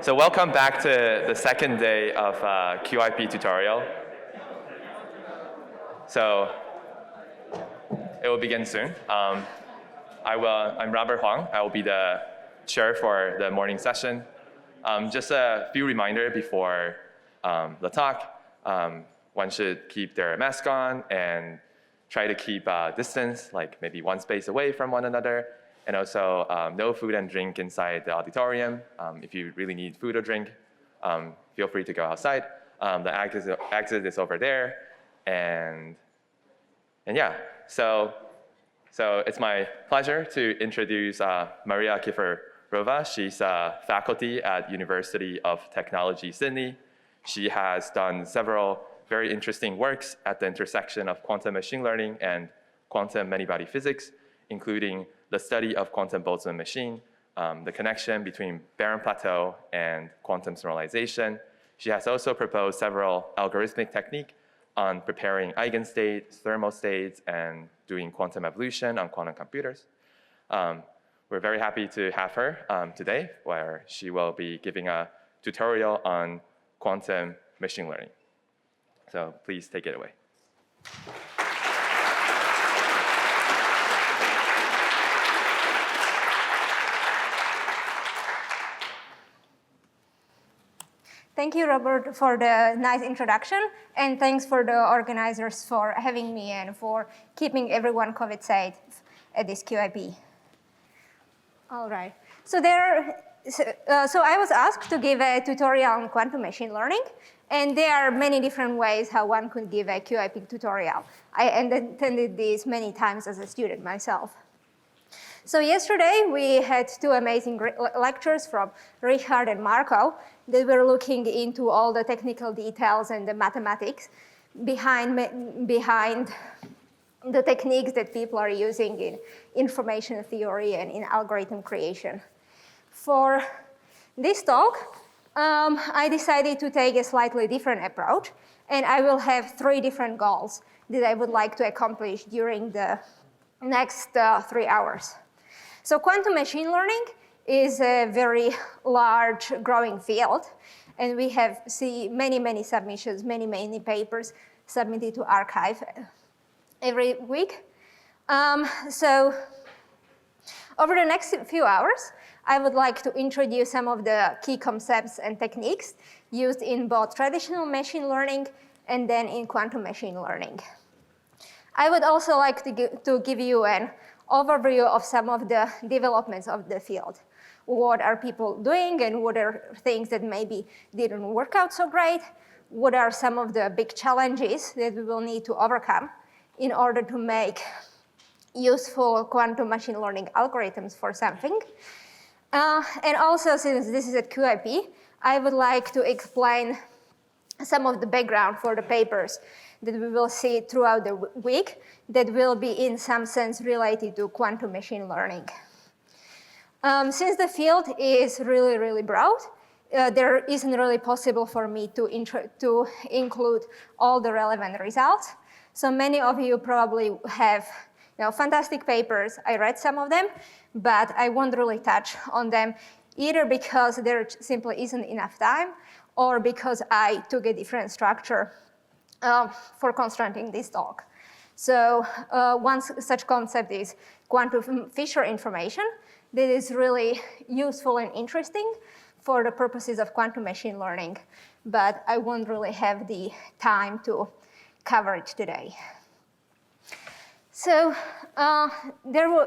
So welcome back to the second day of QIP tutorial. So it will begin soon. I'm Robert Huang. I will be the chair for the morning session. Just a few reminders before the talk. One should keep their mask on and try to keep distance, like maybe one space away from one another. And also no food and drink inside the auditorium. If you really need food or drink, feel free to go outside. The exit is over there. And yeah, so it's my pleasure to introduce Mária Kieferová. She's a faculty at University of Technology, Sydney. She has done several very interesting works at the intersection of quantum machine learning and quantum many-body physics, including the study of quantum Boltzmann machine, the connection between barren plateau and quantum normalization. She has also proposed several algorithmic techniques on preparing eigenstates, thermal states, and doing quantum evolution on quantum computers. We're very happy to have her today, where she will be giving a tutorial on quantum machine learning. So please take it away. Thank you, Robert, for the nice introduction, and thanks for the organizers for having me and for keeping everyone COVID safe at this QIP. All right. So I was asked to give a tutorial on quantum machine learning, and there are many different ways how one could give a QIP tutorial. I attended these many times as a student myself. So yesterday, we had two amazing lectures from Richard and Marco that were looking into all the technical details and the mathematics behind the techniques that people are using in information theory and in algorithm creation. For this talk, I decided to take a slightly different approach, and I will have three different goals that I would like to accomplish during the next 3 hours. So quantum machine learning is a very large growing field, and we have seen many submissions, many papers submitted to arXiv every week. So over the next few hours, I would like to introduce some of the key concepts and techniques used in both traditional machine learning and then in quantum machine learning. I would also like to give you an overview of some of the developments of the field. What are people doing, and what are things that maybe didn't work out so great? What are some of the big challenges that we will need to overcome in order to make useful quantum machine learning algorithms for something? And also, since this is at QIP, I would like to explain some of the background for the papers that we will see throughout the week that will be in some sense related to quantum machine learning. Since the field is really broad, there isn't really possible for me to include all the relevant results. So many of you probably have fantastic papers. I read some of them, but I won't really touch on them either because there simply isn't enough time or because I took a different structure for constructing this talk. So one such concept is quantum Fisher information that is really useful and interesting for the purposes of quantum machine learning, but I won't really have the time to cover it today. So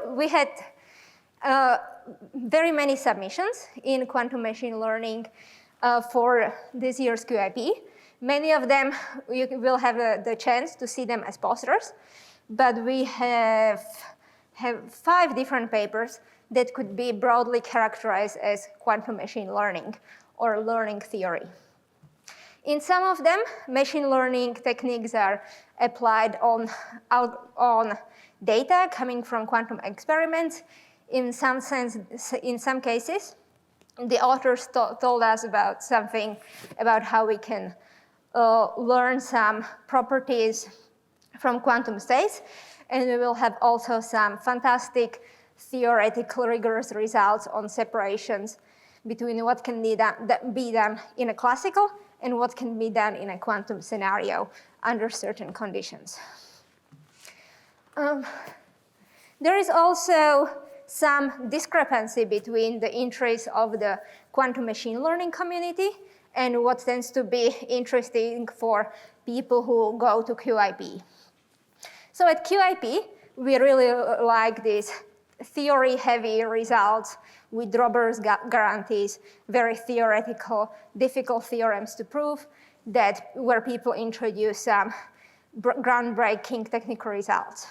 we had very many submissions in quantum machine learning for this year's QIP. Many of them, you will have the chance to see them as posters, but we have 5 different papers that could be broadly characterized as quantum machine learning or learning theory. In some of them, machine learning techniques are applied on data coming from quantum experiments. In some cases, the authors told us about something about how we can learn some properties from quantum states, and we will have also some fantastic theoretical rigorous results on separations between what can be done in a classical and what can be done in a quantum scenario under certain conditions. There is also some discrepancy between the interests of the quantum machine learning community and what tends to be interesting for people who go to QIP. So at QIP, we really like these theory-heavy results with robust guarantees, very theoretical, difficult theorems to prove, where people introduce some groundbreaking technical results.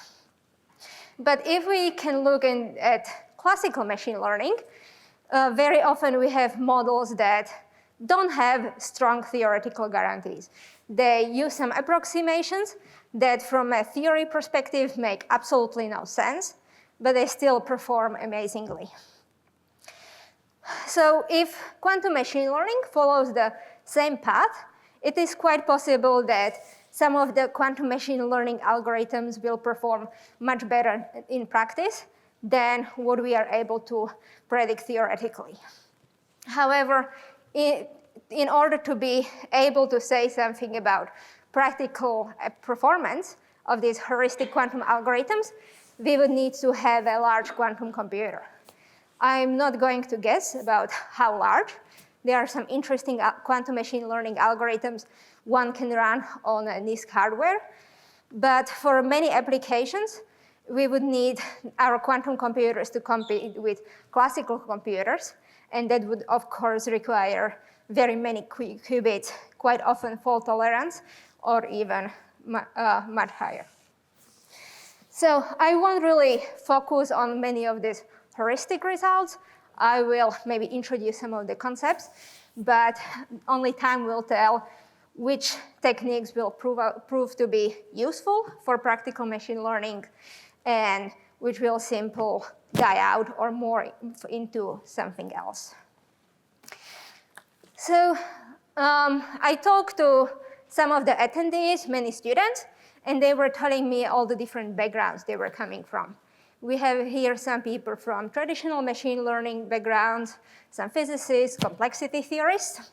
But if we can look at classical machine learning, very often we have models that don't have strong theoretical guarantees. They use some approximations that from a theory perspective make absolutely no sense, but they still perform amazingly. So if quantum machine learning follows the same path, it is quite possible that some of the quantum machine learning algorithms will perform much better in practice than what we are able to predict theoretically. However, in order to be able to say something about practical performance of these heuristic quantum algorithms, we would need to have a large quantum computer. I'm not going to guess about how large. There are some interesting quantum machine learning algorithms one can run on a NISQ hardware. But for many applications, we would need our quantum computers to compete with classical computers. And that would, of course, require very many qubits, quite often fault tolerance, or even much higher. So I won't really focus on many of these heuristic results. I will maybe introduce some of the concepts, but only time will tell which techniques will prove to be useful for practical machine learning and which will simply die out or more into something else. So I talked to some of the attendees, many students, and they were telling me all the different backgrounds they were coming from. We have here some people from traditional machine learning backgrounds, some physicists, complexity theorists.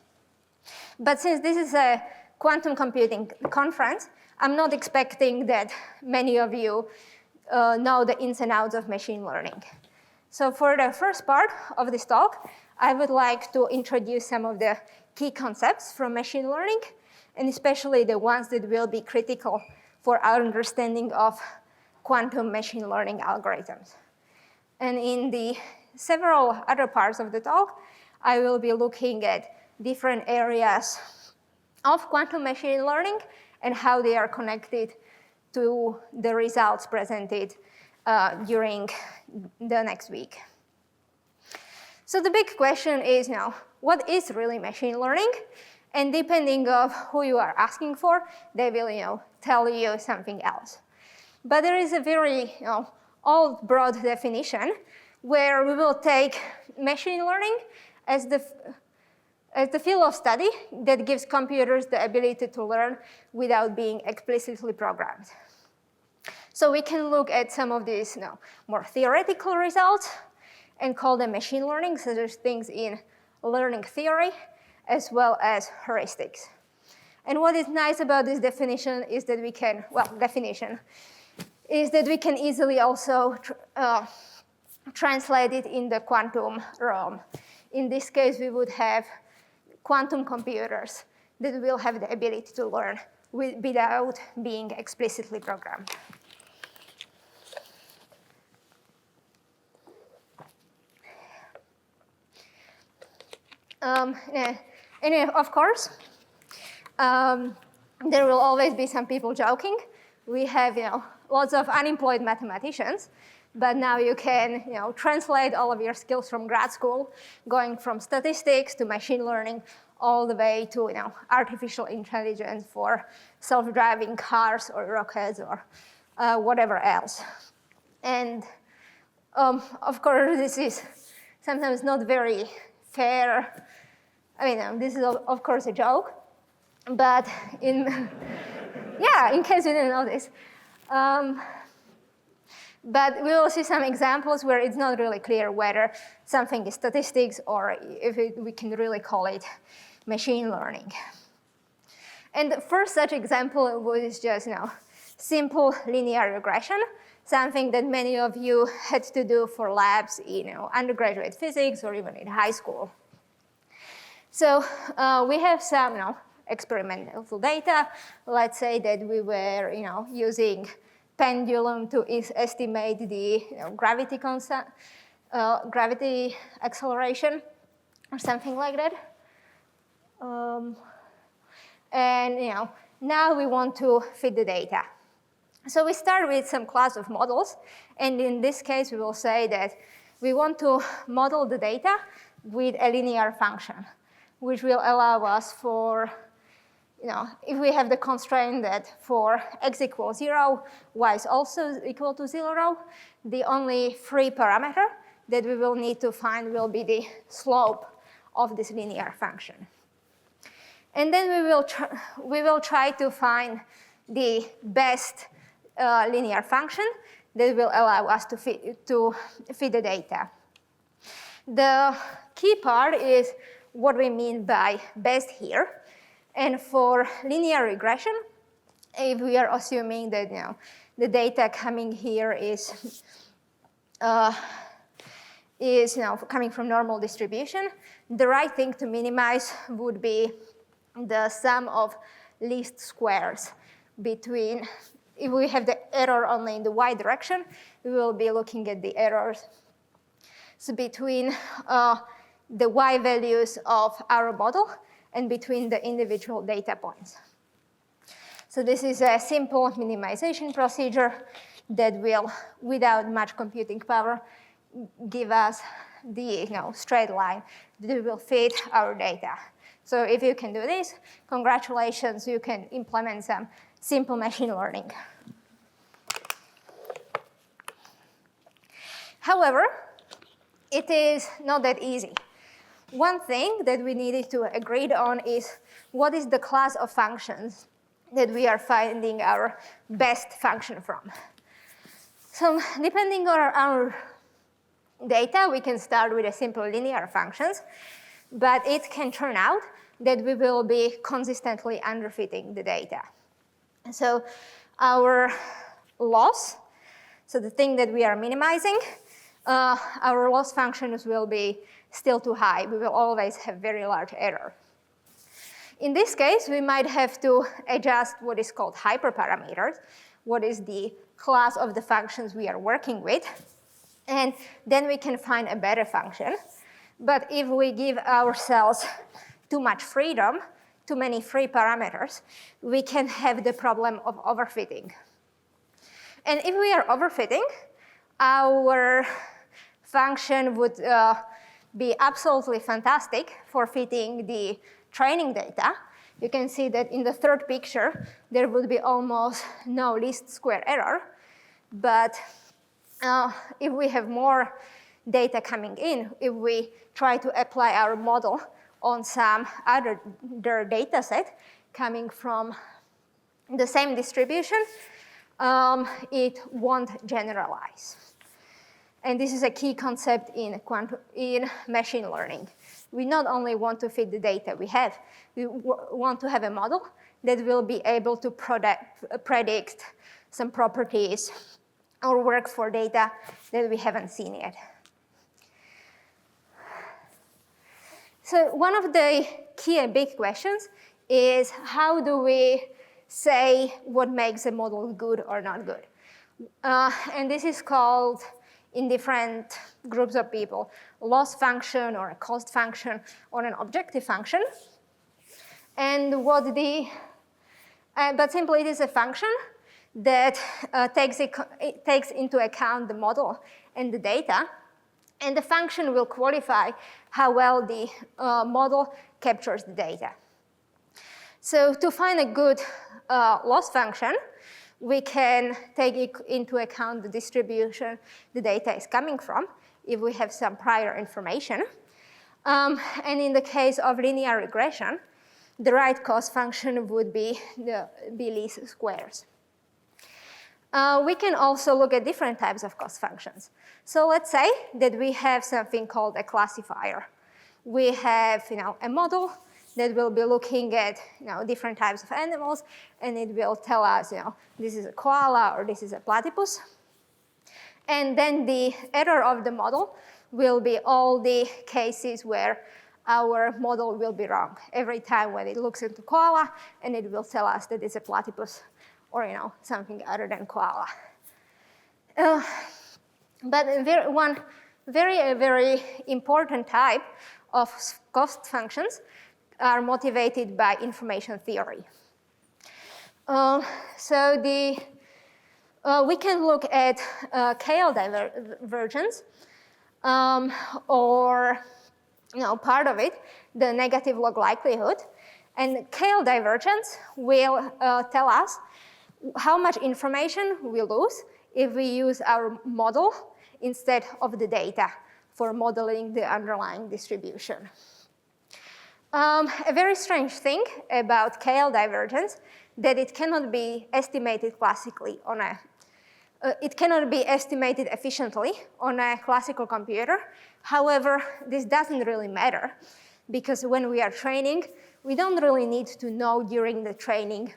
But since this is a quantum computing conference, I'm not expecting that many of you know the ins and outs of machine learning. So for the first part of this talk, I would like to introduce some of the key concepts from machine learning, and especially the ones that will be critical for our understanding of quantum machine learning algorithms. And in the several other parts of the talk, I will be looking at different areas of quantum machine learning and how they are connected to the results presented during the next week. So the big question is, what is really machine learning? And depending on who you are asking for, they will tell you something else. But there is a very old, broad definition where we will take machine learning as the field of study that gives computers the ability to learn without being explicitly programmed. So we can look at some of these more theoretical results and call them machine learning. So there's things in learning theory as well as heuristics. And what is nice about this definition is that we can, easily also translate it in the quantum realm. In this case, we would have quantum computers that will have the ability to learn without being explicitly programmed. And of course, there will always be some people joking. We have lots of unemployed mathematicians, but now you can translate all of your skills from grad school, going from statistics to machine learning, all the way to artificial intelligence for self-driving cars or rockets or whatever else. And of course, this is sometimes not very fair. This is of course a joke, but in case you didn't know this. But we will see some examples where it's not really clear whether something is statistics or if we can really call it machine learning. And the first such example was just simple linear regression, something that many of you had to do for labs in undergraduate physics or even in high school. So we have some experimental data. Let's say that we were using pendulum to estimate the gravity constant, gravity acceleration, or something like that. And now we want to fit the data. So we start with some class of models, and in this case we will say that we want to model the data with a linear function, which will allow us for, if we have the constraint that for x equals 0, y is also equal to 0, the only free parameter that we will need to find will be the slope of this linear function. And then we will try to find the best linear function that will allow us to fit the data. The key part is what we mean by best here. And for linear regression, if we are assuming that the data coming here is coming from normal distribution, the right thing to minimize would be the sum of least squares between, if we have the error only in the y direction, we will be looking at the errors between the y values of our model and between the individual data points. So this is a simple minimization procedure that will, without much computing power, give us the straight line that will fit our data. So if you can do this, congratulations, you can implement some simple machine learning. However, it is not that easy. One thing that we needed to agree on is what is the class of functions that we are finding our best function from. So depending on our data, we can start with a simple linear functions, but it can turn out that we will be consistently underfitting the data. So our loss, so the thing that we are minimizing, our loss functions will be still too high. We will always have very large error. In this case, we might have to adjust what is called hyperparameters, what is the class of the functions we are working with, and then we can find a better function. But if we give ourselves too much freedom, too many free parameters, we can have the problem of overfitting. And if we are overfitting, our function would be absolutely fantastic for fitting the training data. You can see that in the third picture, there would be almost no least square error. But if we have more data coming in, if we try to apply our model on some other data set coming from the same distribution, it won't generalize. And this is a key concept in machine learning. We not only want to fit the data we have, we want to have a model that will be able to predict some properties or work for data that we haven't seen yet. So one of the key and big questions is how do we say what makes a model good or not good? And this is called, in different groups of people, loss function or a cost function or an objective function. And but simply it is a function that takes into account the model and the data. And the function will qualify how well the model captures the data. So to find a good loss function, we can take into account the distribution the data is coming from, if we have some prior information. And in the case of linear regression, the right cost function would be the least squares. We can also look at different types of cost functions. So let's say that we have something called a classifier. We have a model that will be looking at different types of animals, and it will tell us this is a koala or this is a platypus. And then the error of the model will be all the cases where our model will be wrong. Every time when it looks into koala, and it will tell us that it's a platypus or something other than koala. But one very important type of cost functions are motivated by information theory. So we can look at KL divergence or part of it, the negative log likelihood. And KL divergence will tell us how much information we lose if we use our model instead of the data for modeling the underlying distribution. A very strange thing about KL divergence that it cannot be estimated classically on it cannot be estimated efficiently on a classical computer. However, this doesn't really matter because when we are training, we don't really need to know during the training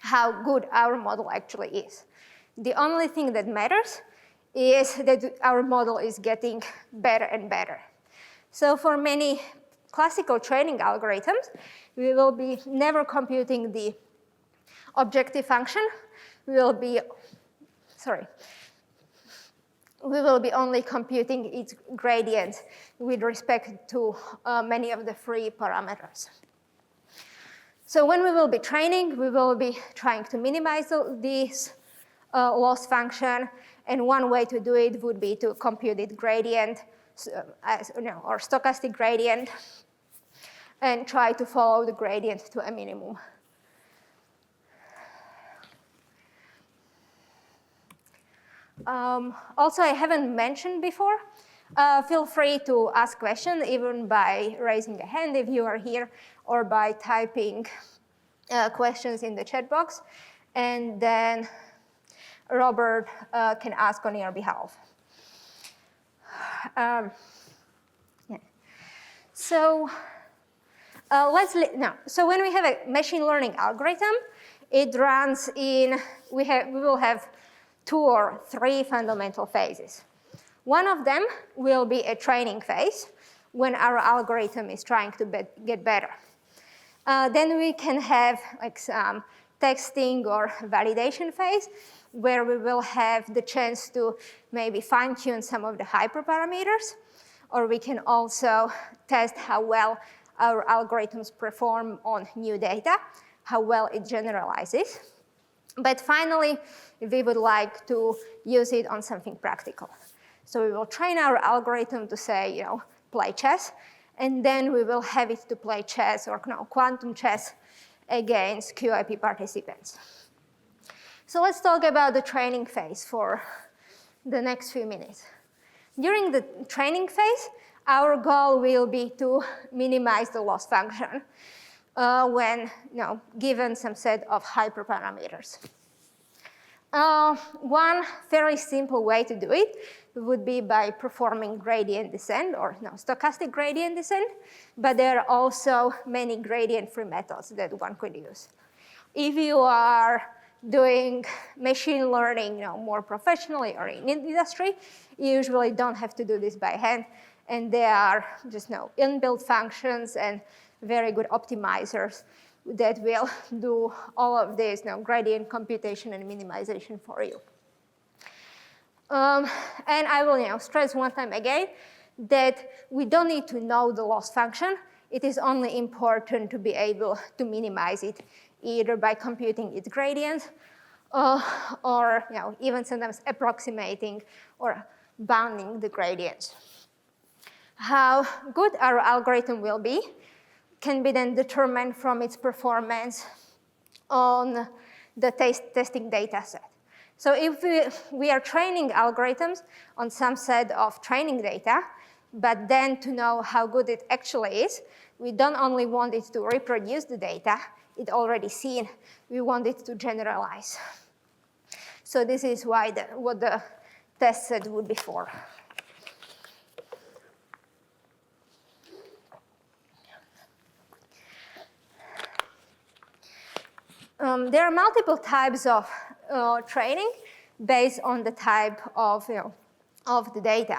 how good our model actually is. The only thing that matters is that our model is getting better and better. So for many classical training algorithms, we will be never computing the objective function. We will be only computing its gradient with respect to many of the free parameters. So when we will be training, we will be trying to minimize this loss function. And one way to do it would be to compute its gradient, or stochastic gradient, and try to follow the gradient to a minimum. Also, I haven't mentioned before, feel free to ask questions even by raising a hand if you are here, or by typing questions in the chat box, and then Robert can ask on your behalf. So so when we have a machine learning algorithm, it runs in, we will have 2 or 3 fundamental phases. One of them will be a training phase when our algorithm is trying to get better. Then we can have some testing or validation phase where we will have the chance to maybe fine-tune some of the hyperparameters, or we can also test how well our algorithms perform on new data, how well it generalizes. But finally, we would like to use it on something practical. So we will train our algorithm to say, play chess, and then we will have it to play chess or quantum chess against QIP participants. So let's talk about the training phase for the next few minutes. During the training phase, our goal will be to minimize the loss function when given some set of hyperparameters. One very simple way to do it would be by performing gradient descent or stochastic gradient descent, but there are also many gradient-free methods that one could use. If you are doing machine learning more professionally or in industry, you usually don't have to do this by hand, and there are just inbuilt functions and very good optimizers that will do all of this gradient computation and minimization for you. And I will stress one time again that we don't need to know the loss function. It is only important to be able to minimize it either by computing its gradient or even sometimes approximating or bounding the gradients. How good our algorithm will be can be then determined from its performance on the testing data set. So if we are training algorithms on some set of training data, but then to know how good it actually is, we don't only want it to reproduce the data it already seen, we want it to generalize. So this is why what the test set would be for. There are multiple types of training based on the type of, of the data.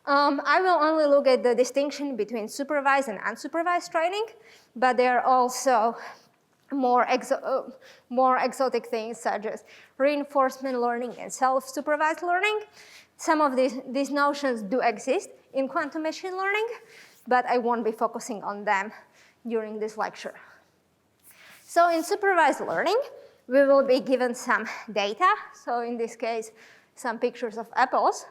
I will only look at the distinction between supervised and unsupervised training, but there are also more exotic things such as reinforcement learning and self-supervised learning. Some of these notions do exist in quantum machine learning, but I won't be focusing on them during this lecture. So in supervised learning, we will be given some data. So in this case, some pictures of apples,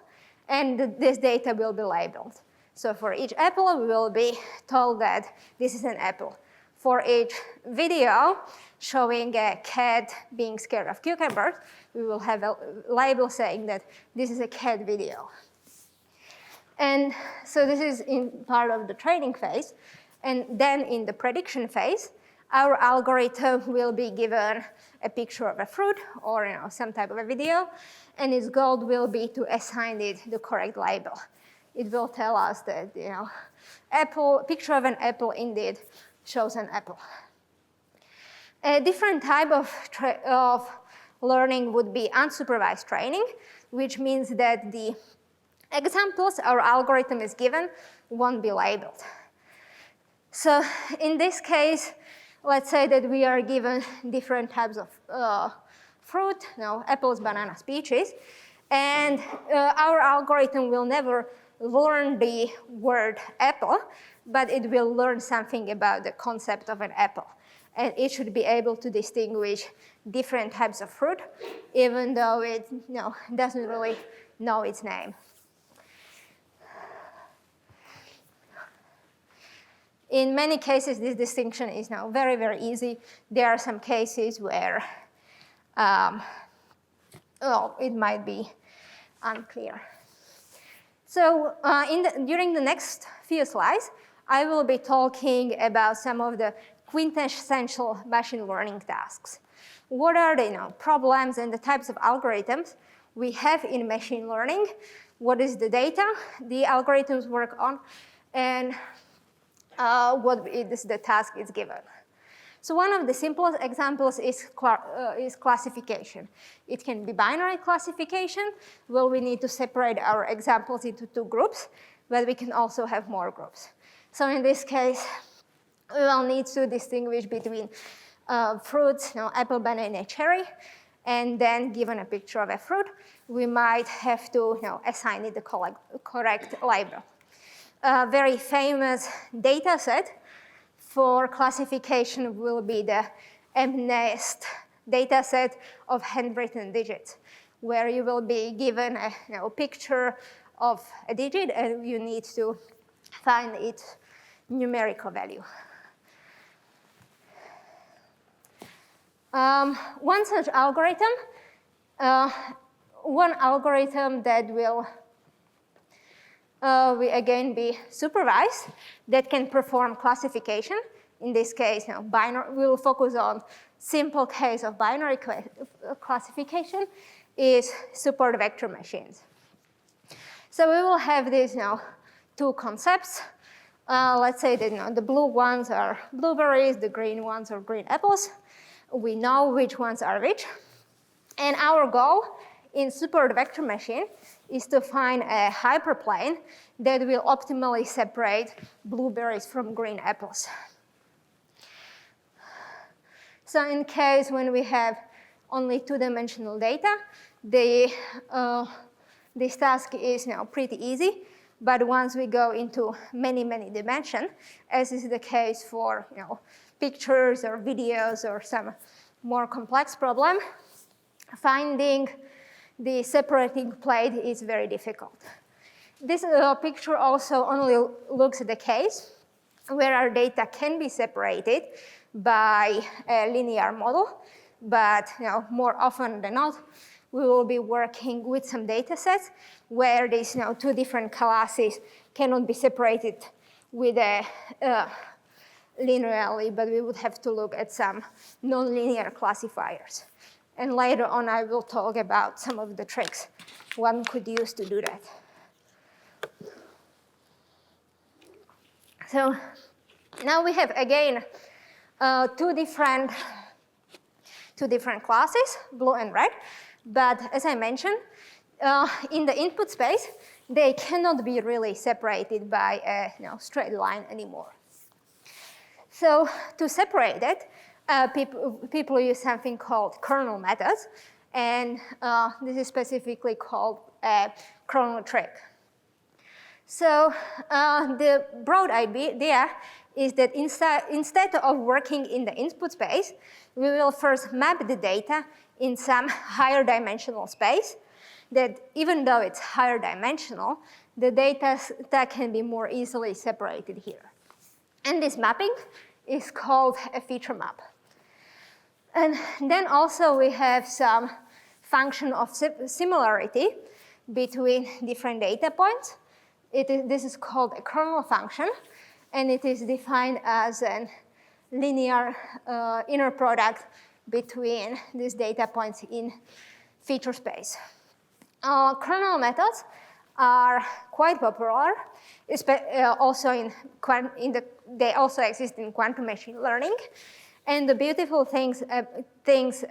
and this data will be labeled. So for each apple, we will be told that this is an apple. For each video showing a cat being scared of cucumbers, we will have a label saying that this is a cat video. And so this is in part of the training phase. And then in the prediction phase, our algorithm will be given a picture of a fruit or some type of a video, and its goal will be to assign it the correct label. It will tell us that picture of an apple indeed shows an apple. A different type of learning would be unsupervised training, which means that the examples our algorithm is given won't be labeled. So in this case, let's say that we are given different types of fruit, apples, bananas, peaches, and our algorithm will never learn the word apple, but it will learn something about the concept of an apple. And it should be able to distinguish different types of fruit, even though it doesn't really know its name. In many cases, this distinction is now very, very easy. There are some cases where it might be unclear. So during the next few slides, I will be talking about some of the quintessential machine learning tasks. What are the problems and the types of algorithms we have in machine learning? What is the data the algorithms work on? And what is the task it's given. So one of the simplest examples is classification. It can be binary classification, where we need to separate our examples into two groups, but we can also have more groups. So in this case, we will need to distinguish between fruits, apple, banana, cherry, and then given a picture of a fruit, we might have to assign it the correct label. A very famous data set for classification will be the MNeST data set of handwritten digits, where you will be given a picture of a digit and you need to find its numerical value. One such algorithm, one algorithm that will again be supervised, that can perform classification. In this case, we will focus on simple case of binary classification, is support vector machines. So we will have these two concepts. Let's say that the blue ones are blueberries, the green ones are green apples. We know which ones are which. And our goal in support vector machine is to find a hyperplane that will optimally separate blueberries from green apples. So in case when we have only two-dimensional data, this task is pretty easy. But once we go into many, many dimensions, as is the case for pictures or videos or some more complex problem, finding the separating plane is very difficult. This picture also only looks at the case where our data can be separated by a linear model, but more often than not, we will be working with some data sets where these two different classes cannot be separated with a linearly, but we would have to look at some nonlinear classifiers. And later on, I will talk about some of the tricks one could use to do that. So now we have, again, two different classes, blue and red. But as I mentioned, in the input space, they cannot be really separated by a straight line anymore. So to separate it, people use something called kernel methods. And this is specifically called a kernel trick. So the broad idea is that instead of working in the input space, we will first map the data in some higher dimensional space that even though it's higher dimensional, the data can be more easily separated here. And this mapping is called a feature map. And then also we have some function of similarity between different data points. This is called a kernel function, and it is defined as a linear inner product between these data points in feature space. Kernel methods are quite popular, also they also exist in quantum machine learning. And the beautiful things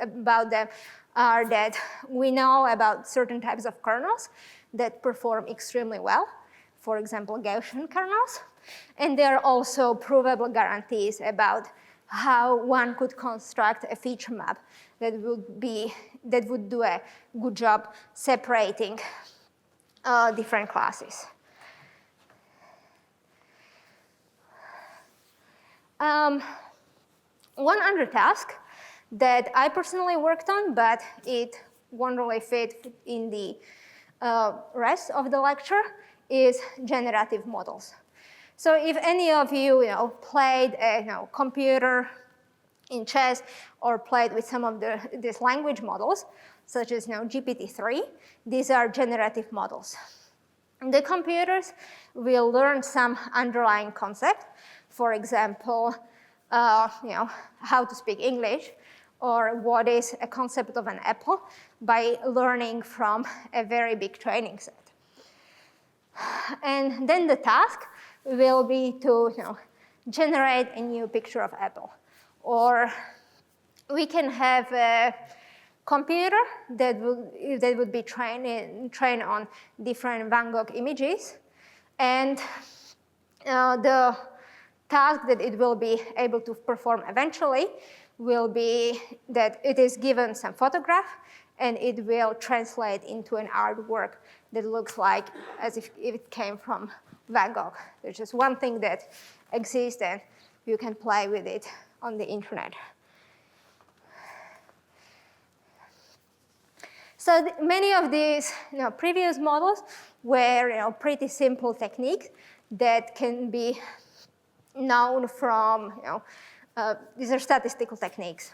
about them are that we know about certain types of kernels that perform extremely well, for example, Gaussian kernels. And there are also provable guarantees about how one could construct a feature map that would do a good job separating different classes. One other task that I personally worked on, but it won't really fit in the rest of the lecture, is generative models. So if any of you, played a computer in chess or played with some of these language models, such as GPT-3, these are generative models. The computers will learn some underlying concept, for example, how to speak English, or what is a concept of an apple, by learning from a very big training set. And then the task will be to generate a new picture of apple. Or we can have a computer that would be trained on different Van Gogh images. And the task that it will be able to perform eventually will be that it is given some photograph and it will translate into an artwork that looks like as if it came from Van Gogh. There's just one thing that exists and you can play with it on the internet. So many of these previous models were pretty simple techniques that can be known from, these are statistical techniques.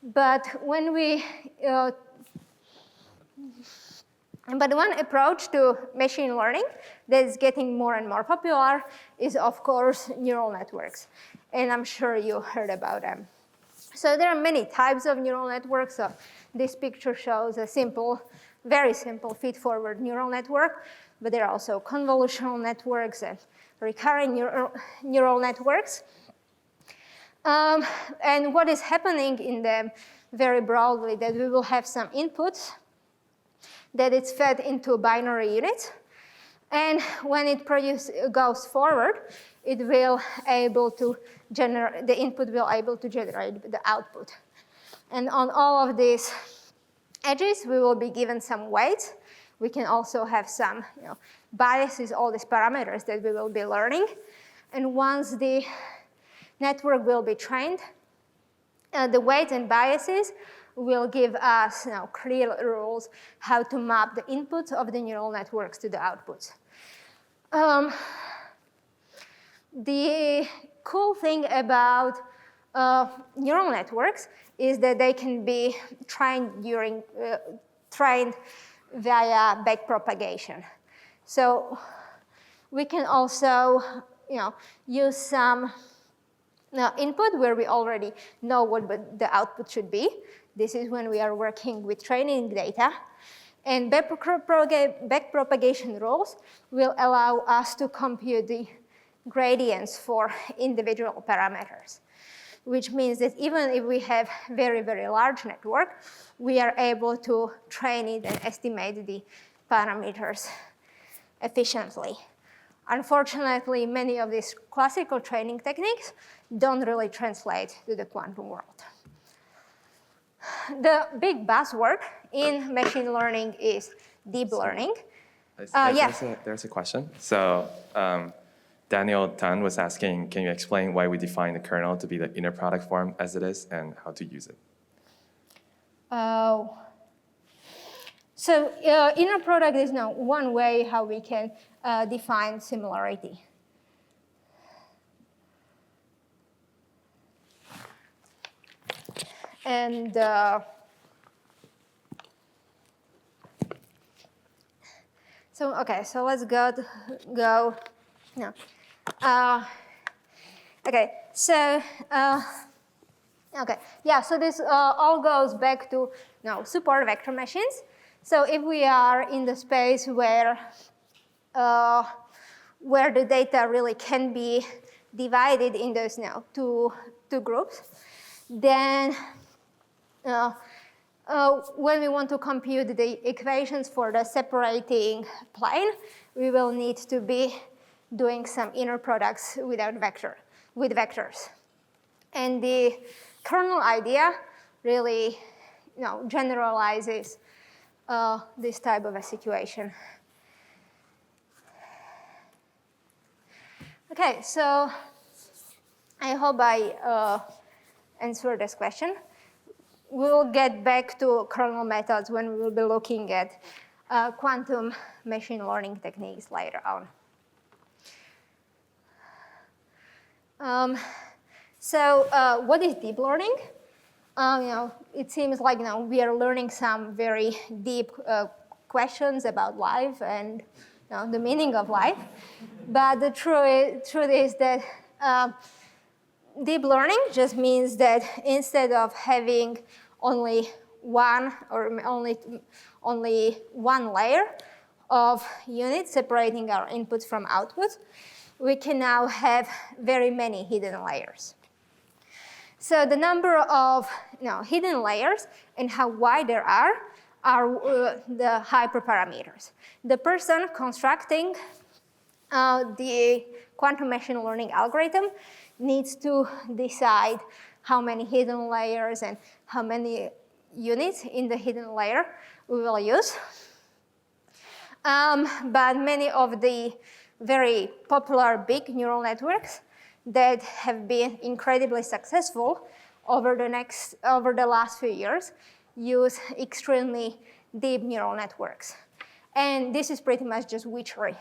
But when but one approach to machine learning that is getting more and more popular is, of course, neural networks. And I'm sure you heard about them. So there are many types of neural networks. So this picture shows a simple, very simple feed-forward neural network. But there are also convolutional networks and recurrent neural networks. And what is happening in them very broadly, that we will have some inputs that it's fed into binary units. And when it goes forward, it will able to generate, the input will able to generate the output. And on all of these edges, we will be given some weights. We can also have some biases, all these parameters that we will be learning. And once the network will be trained, the weights and biases will give us clear rules how to map the inputs of the neural networks to the outputs. The cool thing about neural networks is that they can be trained via backpropagation. So we can also use some input where we already know what the output should be. This is when we are working with training data. And backpropagation rules will allow us to compute the gradients for individual parameters, which means that even if we have very, very large network, we are able to train it and estimate the parameters efficiently. Unfortunately, many of these classical training techniques don't really translate to the quantum world. The big buzzword in machine learning is deep learning. There's a question. So Daniel Tan was asking, can you explain why we define the kernel to be the inner product form as it is and how to use it? So inner product is now one way how we can define similarity. And so let's go. No. Okay, so so this all goes back to support vector machines. So if we are in the space where the data really can be divided in those two groups, then when we want to compute the equations for the separating plane, we will need to be doing some inner products with vectors. And the kernel idea really generalizes this type of a situation. Okay, so I hope I answered this question. We'll get back to kernel methods when we will be looking at quantum machine learning techniques later on. What is deep learning? It seems like we are learning some very deep questions about life and the meaning of life. But the truth is that deep learning just means that instead of having only one layer of units separating our inputs from outputs, we can now have very many hidden layers. So the number of hidden layers and how wide there are the hyperparameters. The person constructing the quantum machine learning algorithm needs to decide how many hidden layers and how many units in the hidden layer we will use. But many of the very popular big neural networks that have been incredibly successful over the last few years use extremely deep neural networks. And this is pretty much just witchery.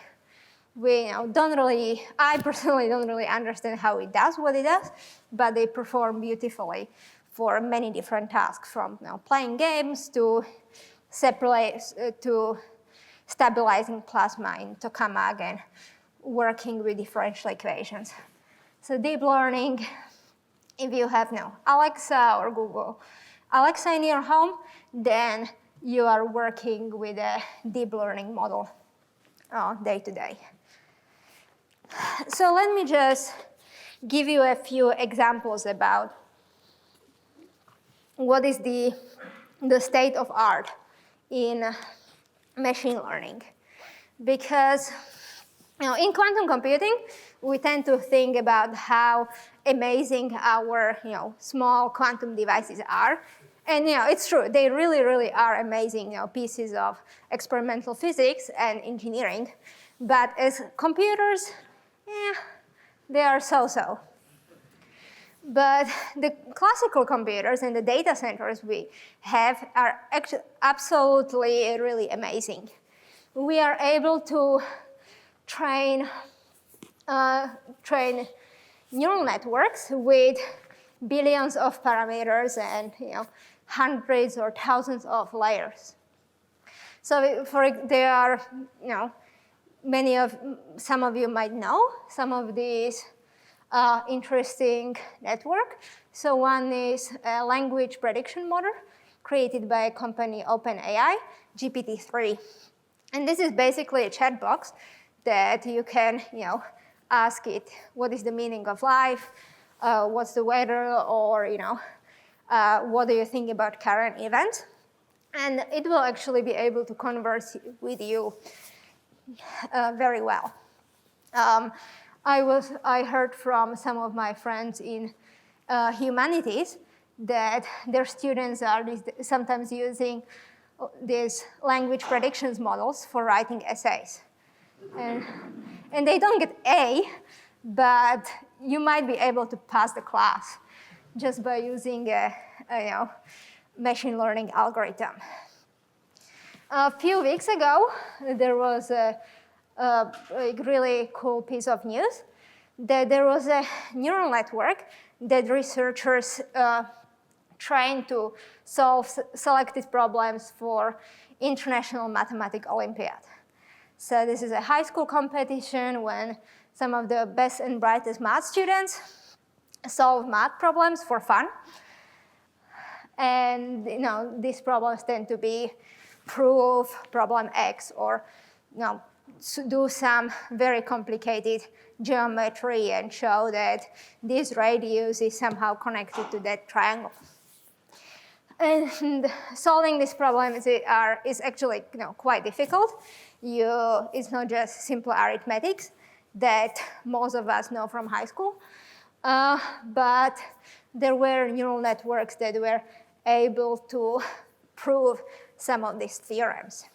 I personally don't really understand how it does what it does, but they perform beautifully for many different tasks, from playing games to stabilizing plasma in tokamak and working with differential equations. So deep learning, if you have Alexa or Google Alexa in your home, then you are working with a deep learning model day to day. So let me just give you a few examples about what is the state of art in machine learning. Because in quantum computing, we tend to think about how amazing our small quantum devices are. And it's true, they really, really are amazing pieces of experimental physics and engineering. But as computers, they are so-so. But the classical computers and the data centers we have are actually absolutely really amazing. We are able to train neural networks with billions of parameters and hundreds or thousands of layers. So there are some of you might know some of these interesting network. So one is a language prediction model created by a company OpenAI, GPT-3. And this is basically a chat box that you can, ask it what is the meaning of life, what's the weather, or what do you think about current events, and it will actually be able to converse with you very well. I heard from some of my friends in humanities that their students are sometimes using these language predictions models for writing essays. And they don't get A, but you might be able to pass the class just by using a machine learning algorithm. A few weeks ago, there was a really cool piece of news that there was a neural network that researchers trying to solve selected problems for International Mathematics Olympiad. So this is a high school competition when some of the best and brightest math students solve math problems for fun. And these problems tend to be prove problem X, or do some very complicated geometry and show that this radius is somehow connected to that triangle. And solving this problem is actually quite difficult. It's not just simple arithmetics that most of us know from high school, but there were neural networks that were able to prove some of these theorems.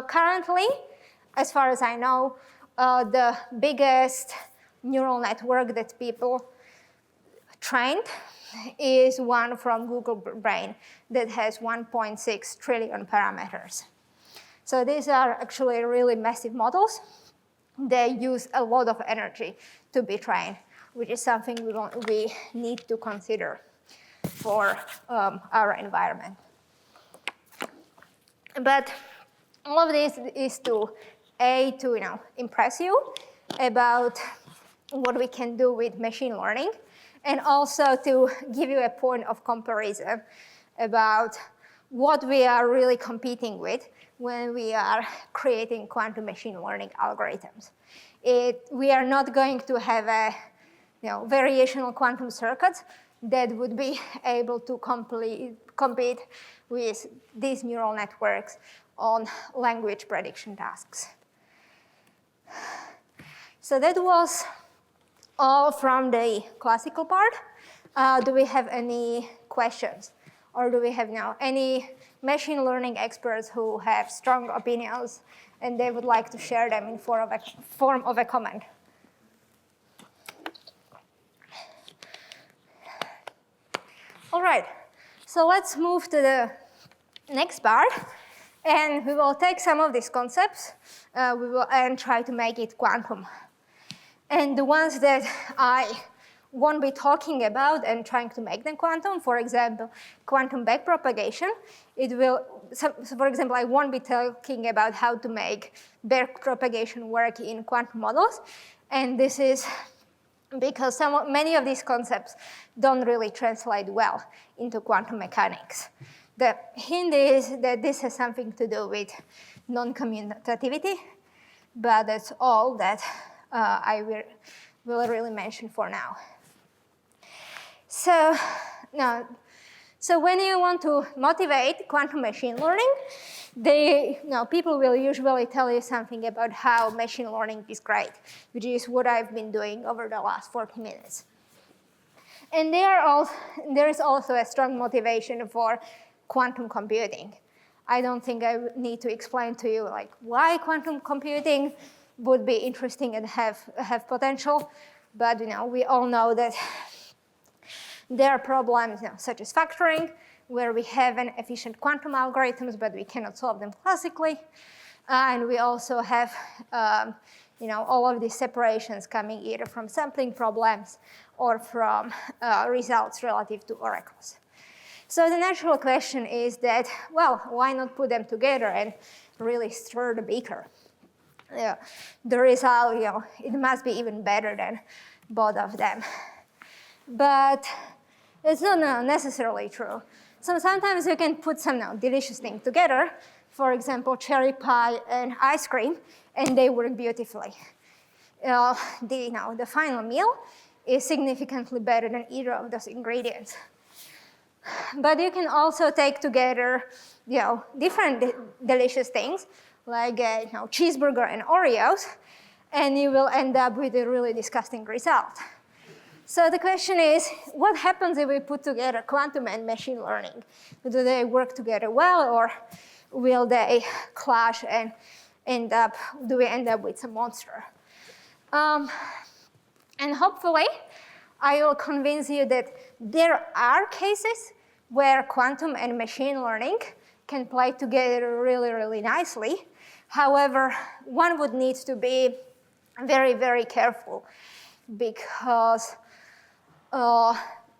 Currently, as far as I know, the biggest neural network that people trained is one from Google Brain that has 1.6 trillion parameters. So these are actually really massive models. They use a lot of energy to be trained, which is something we need to consider for our environment. But all of this is to impress you about what we can do with machine learning, and also to give you a point of comparison about what we are really competing with when we are creating quantum machine learning algorithms. We are not going to have a variational quantum circuits that would be able to compete with these neural networks on language prediction tasks. So that was all from the classical part. Do we have any questions? Or do we have any machine learning experts who have strong opinions and they would like to share them in form of a comment? All right, so let's move to the next part. And we will take some of these concepts and try to make it quantum. And the ones that I won't be talking about and trying to make them quantum, for example, quantum backpropagation. For example, I won't be talking about how to make backpropagation work in quantum models. And this is because many of these concepts don't really translate well into quantum mechanics. The hint is that this has something to do with non-commutativity, but that's all that I will really mention for now. So when you want to motivate quantum machine learning, people will usually tell you something about how machine learning is great, which is what I've been doing over the last 40 minutes. And there is also a strong motivation for quantum computing. I don't think I need to explain to you why quantum computing would be interesting and have potential, but we all know that there are problems such as factoring, where we have an efficient quantum algorithms, but we cannot solve them classically. And we also have all of these separations coming either from sampling problems or from results relative to oracles. So the natural question is that, well, why not put them together and really stir the beaker? The result, it must be even better than both of them. But It's not necessarily true. So sometimes you can put some delicious things together, for example, cherry pie and ice cream, and they work beautifully. The final meal is significantly better than either of those ingredients. But you can also take together different delicious things, like cheeseburger and Oreos, and you will end up with a really disgusting result. So the question is, what happens if we put together quantum and machine learning? Do they work together well, or will they clash and do we end up with some monster? And hopefully, I will convince you that there are cases where quantum and machine learning can play together really, really nicely. However, one would need to be very, very careful, because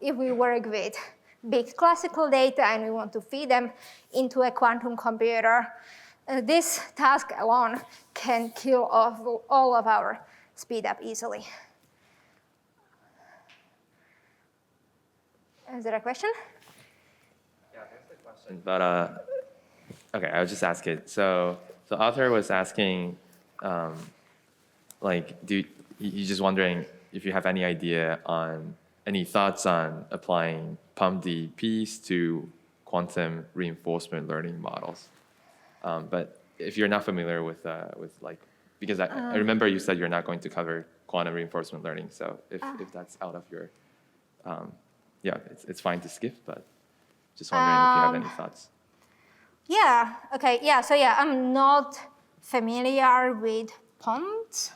if we work with big classical data and we want to feed them into a quantum computer, this task alone can kill off all of our speed up easily. Is there a question? Yeah, there's a question. But okay, I'll just ask it. So the author was asking, he's just wondering if you have any idea on any thoughts on applying PUMDPs to quantum reinforcement learning models. But if you're not familiar with because I remember you said you're not going to cover quantum reinforcement learning. So if that's out of your, it's fine to skip. But just wondering if you have any thoughts. Yeah. Okay. Yeah. So I'm not familiar with PUMDs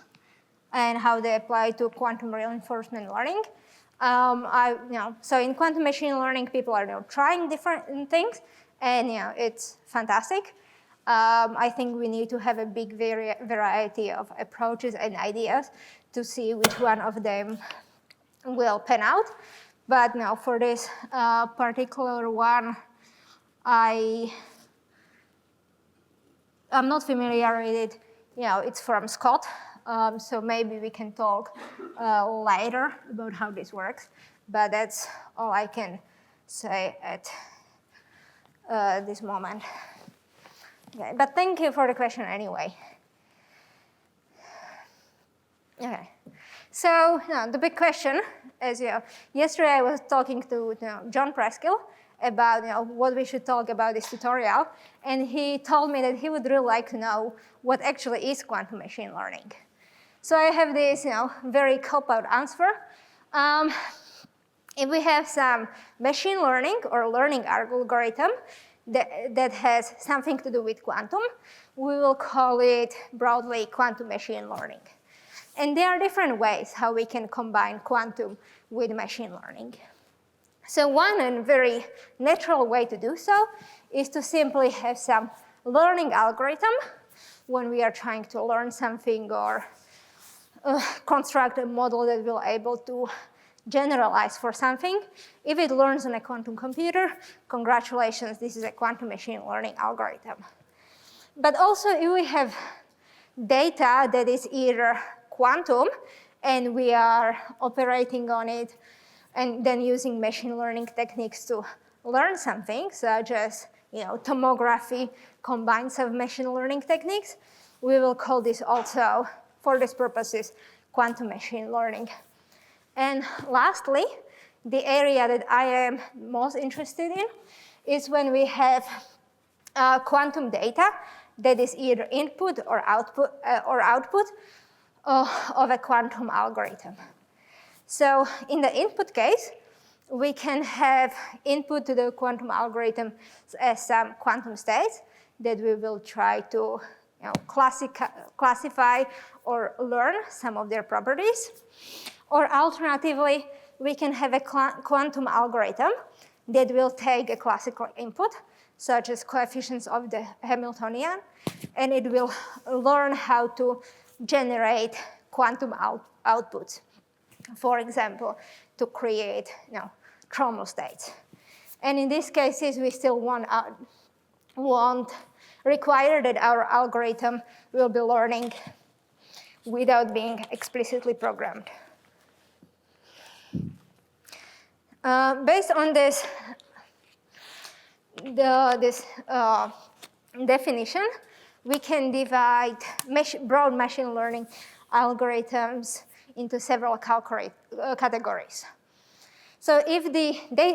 and how they apply to quantum reinforcement learning. So in quantum machine learning, people are trying different things, and it's fantastic. I think we need to have a big variety of approaches and ideas to see which one of them will pan out. But now for this particular one, I'm not familiar with it. It's from Scott. So maybe we can talk later about how this works. But that's all I can say at this moment. Okay, but thank you for the question anyway. Okay, so the big question is, yesterday I was talking to John Preskill about what we should talk about this tutorial, and he told me that he would really like to know what actually is quantum machine learning. So I have this very cop-out answer. If we have some machine learning or learning algorithm that has something to do with quantum, we will call it broadly quantum machine learning. And there are different ways how we can combine quantum with machine learning. So one and very natural way to do so is to simply have some learning algorithm when we are trying to learn something or construct a model that will be able to generalize for something. If it learns on a quantum computer, congratulations, this is a quantum machine learning algorithm. But also if we have data that is either quantum and we are operating on it and then using machine learning techniques to learn something, such as tomography combined with machine learning techniques, we will call this also, for these purposes, quantum machine learning. And lastly, the area that I am most interested in is when we have quantum data that is either input or output of a quantum algorithm. So in the input case, we can have input to the quantum algorithm as some quantum states that we will try to classify or learn some of their properties. Or alternatively, we can have a quantum algorithm that will take a classical input, such as coefficients of the Hamiltonian, and it will learn how to generate quantum outputs. For example, to create Trommel states. And in these cases, we still won't require that our algorithm will be learning without being explicitly programmed. Based on this, definition, we can divide broad machine learning algorithms into several categories. So if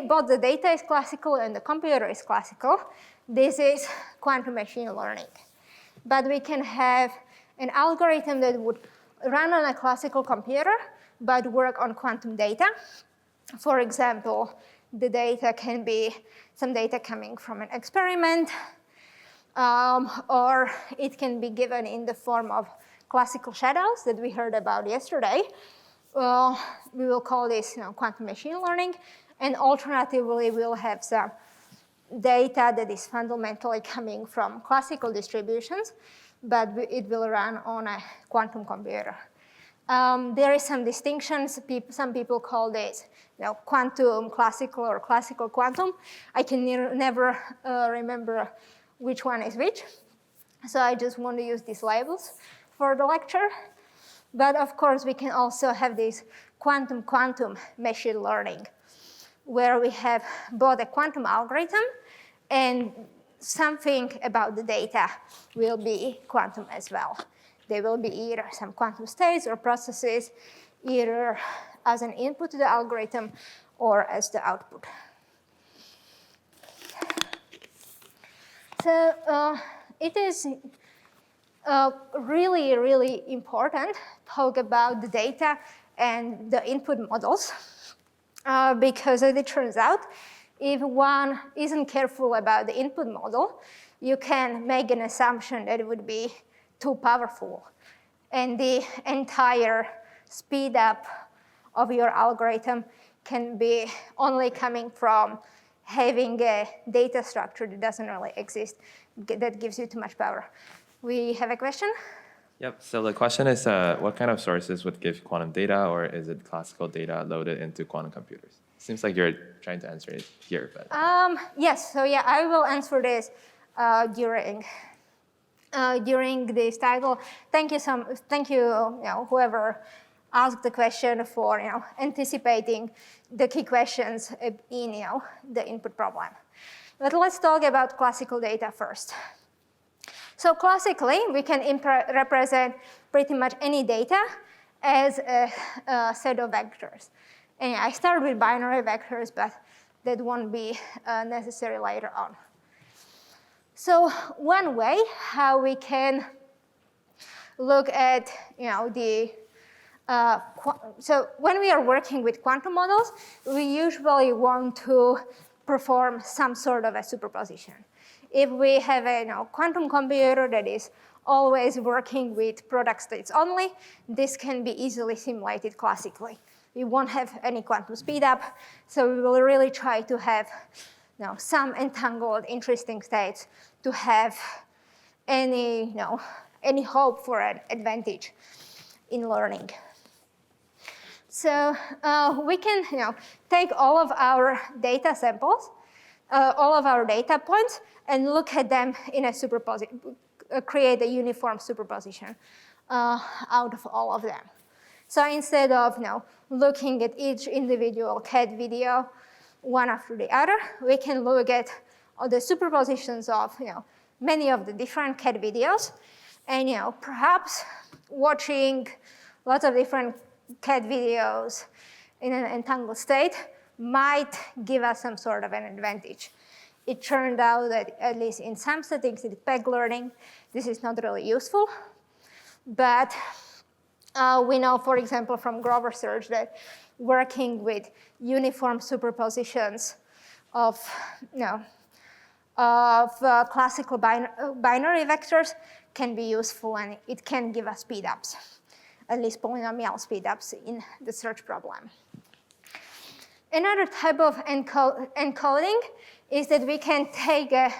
both the data is classical and the computer is classical, this is quantum machine learning. But we can have an algorithm that would run on a classical computer, but work on quantum data. For example, the data can be some data coming from an experiment, or it can be given in the form of classical shadows that we heard about yesterday. We will call this quantum machine learning. And alternatively, we'll have some data that is fundamentally coming from classical distributions, but it will run on a quantum computer. There is some distinctions. Some people call this quantum classical or classical quantum. I can never remember which one is which. So I just want to use these labels for the lecture. But of course, we can also have this quantum machine learning, where we have both a quantum algorithm and something about the data will be quantum as well. They will be either some quantum states or processes, either as an input to the algorithm or as the output. So it is really, really important to talk about the data and the input models, because as it turns out, if one isn't careful about the input model, you can make an assumption that it would be too powerful. And the entire speed up of your algorithm can be only coming from having a data structure that doesn't really exist, that gives you too much power. We have a question? Yep, so the question is, what kind of sources would give quantum data, or is it classical data loaded into quantum computers? Seems like you're trying to answer it here, but. Yes, so yeah, I will answer this during this title. Thank you, whoever asked the question for anticipating the key questions in the input problem. But let's talk about classical data first. So classically, we can represent pretty much any data as a set of vectors. And I start with binary vectors, but that won't be necessary later on. So one way how we can look at so when we are working with quantum models, we usually want to perform some sort of a superposition. If we have a quantum computer that is always working with product states only, this can be easily simulated classically. We won't have any quantum speedup, so we will really try to have some entangled, interesting states to have any hope for an advantage in learning. So we can take all of our data samples, all of our data points, and look at them in a superposition, create a uniform superposition out of all of them. So instead of looking at each individual CAD video one after the other, we can look at all the superpositions of many of the different CAD videos, and perhaps watching lots of different CAD videos in an entangled state might give us some sort of an advantage. It turned out that at least in some settings in peg learning, this is not really useful. But we know, for example, from Grover search that working with uniform superpositions of classical binary vectors can be useful, and it can give us speedups, at least polynomial speedups in the search problem. Another type of encoding is that we can take a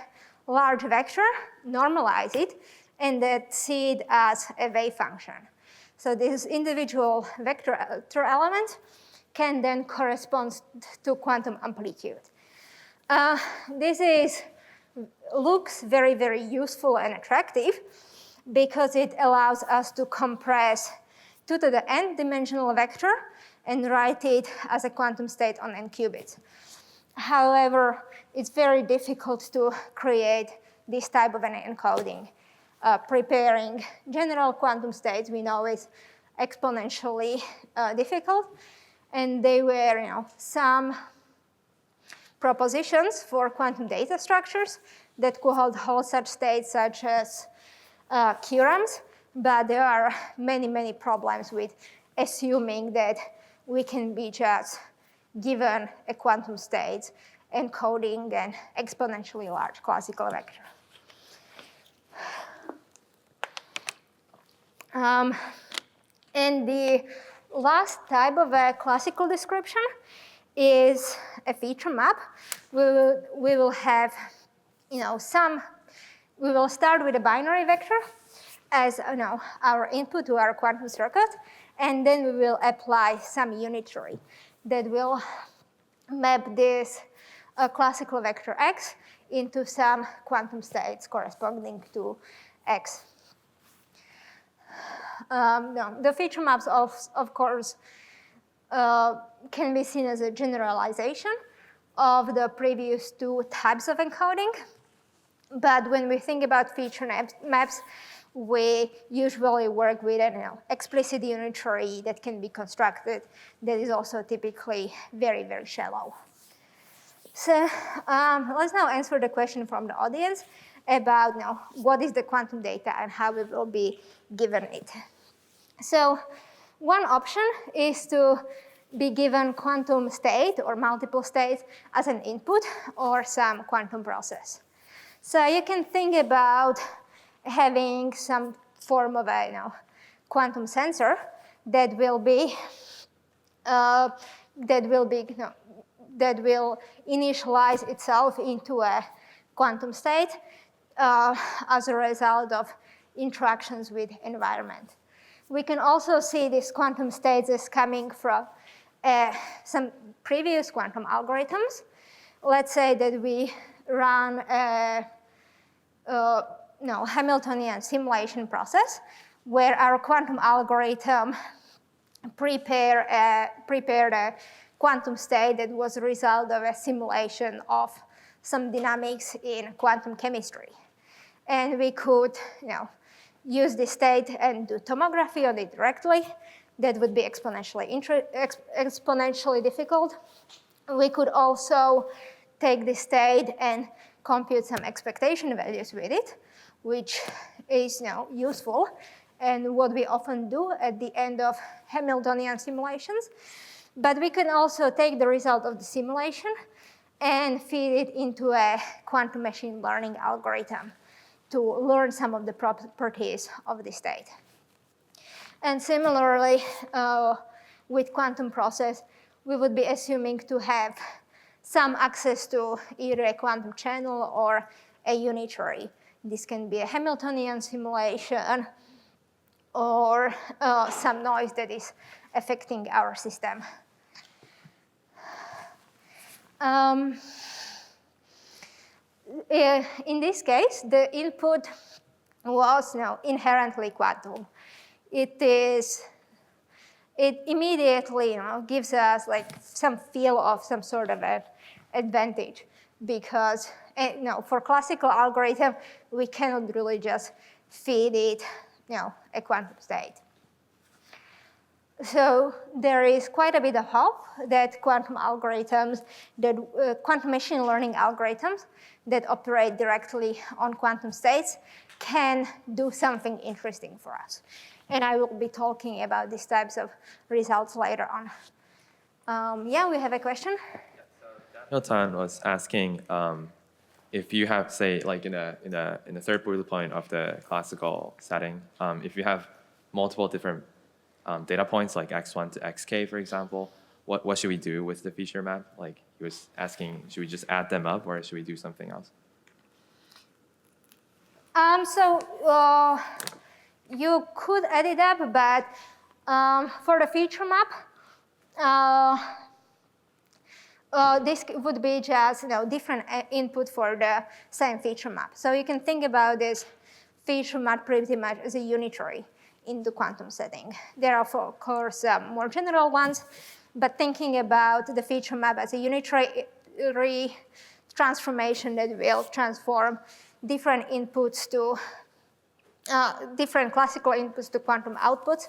large vector, normalize it, and then see it as a wave function. So this individual vector element can then correspond to quantum amplitude. This looks very, very useful and attractive because it allows us to compress 2 to the n dimensional vector and write it as a quantum state on n qubits. However, it's very difficult to create this type of an encoding. Preparing general quantum states, we know, is exponentially difficult. And there were some propositions for quantum data structures that could hold such states, such as QRAMs. But there are many, many problems with assuming that we can be just given a quantum state encoding an exponentially large classical vector. And the last type of a classical description is a feature map. We will have, we will start with a binary vector as our input to our quantum circuit, and then we will apply some unitary that will map this classical vector x into some quantum states corresponding to x. The feature maps, of course, can be seen as a generalization of the previous two types of encoding. But when we think about feature maps, we usually work with an explicit unitary that can be constructed that is also typically very, very shallow. So let's now answer the question from the audience about what is the quantum data and how we will be given it. So one option is to be given quantum state or multiple states as an input or some quantum process. So you can think about having some form of a quantum sensor that will initialize itself into a quantum state as a result of interactions with environment. We can also see these quantum states as coming from some previous quantum algorithms. Let's say that we run a Hamiltonian simulation process where our quantum algorithm prepared a quantum state that was a result of a simulation of some dynamics in quantum chemistry. And we could use this state and do tomography on it directly. That would be exponentially difficult. We could also take this state and compute some expectation values with it, which is useful, and what we often do at the end of Hamiltonian simulations. But we can also take the result of the simulation and feed it into a quantum machine learning algorithm to learn some of the properties of the state. And similarly, with quantum process, we would be assuming to have some access to either a quantum channel or a unitary. This can be a Hamiltonian simulation or some noise that is affecting our system. In this case, the input was inherently quantum. It immediately gives us some feel of some sort of an advantage because for classical algorithm, we cannot really just feed it a quantum state. So there is quite a bit of hope that quantum machine learning algorithms that operate directly on quantum states can do something interesting for us. And I will be talking about these types of results later on. Yeah, we have a question? Milton was asking if you have, say, like in the third bullet point of the classical setting, if you have multiple different data points like x1 to xk, for example, what should we do with the feature map? Like he was asking, should we just add them up or should we do something else? You could add it up, but for the feature map, this would be just different input for the same feature map. So you can think about this feature map pretty much as a unitary. in the quantum setting. There are, of course, more general ones, but thinking about the feature map as a unitary transformation that will transform different inputs to different classical inputs to quantum outputs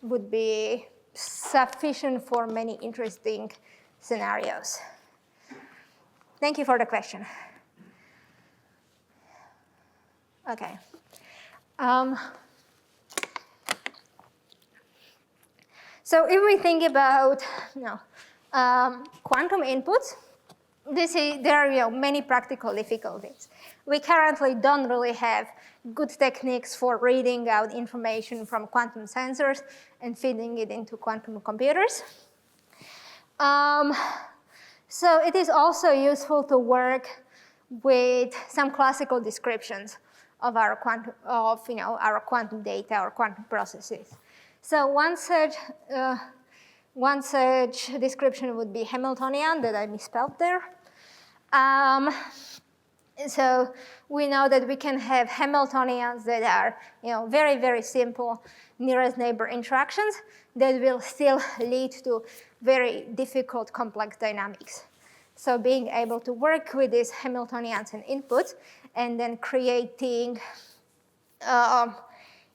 would be sufficient for many interesting scenarios. Thank you for the question. Okay. So if we think about quantum inputs, there are many practical difficulties. We currently don't really have good techniques for reading out information from quantum sensors and feeding it into quantum computers. So it is also useful to work with some classical descriptions of our quantum data or quantum processes. So one such description would be Hamiltonian, that I misspelled there. So we know that we can have Hamiltonians that are very, very simple nearest neighbor interactions that will still lead to very difficult complex dynamics. So being able to work with these Hamiltonians and inputs and then creating their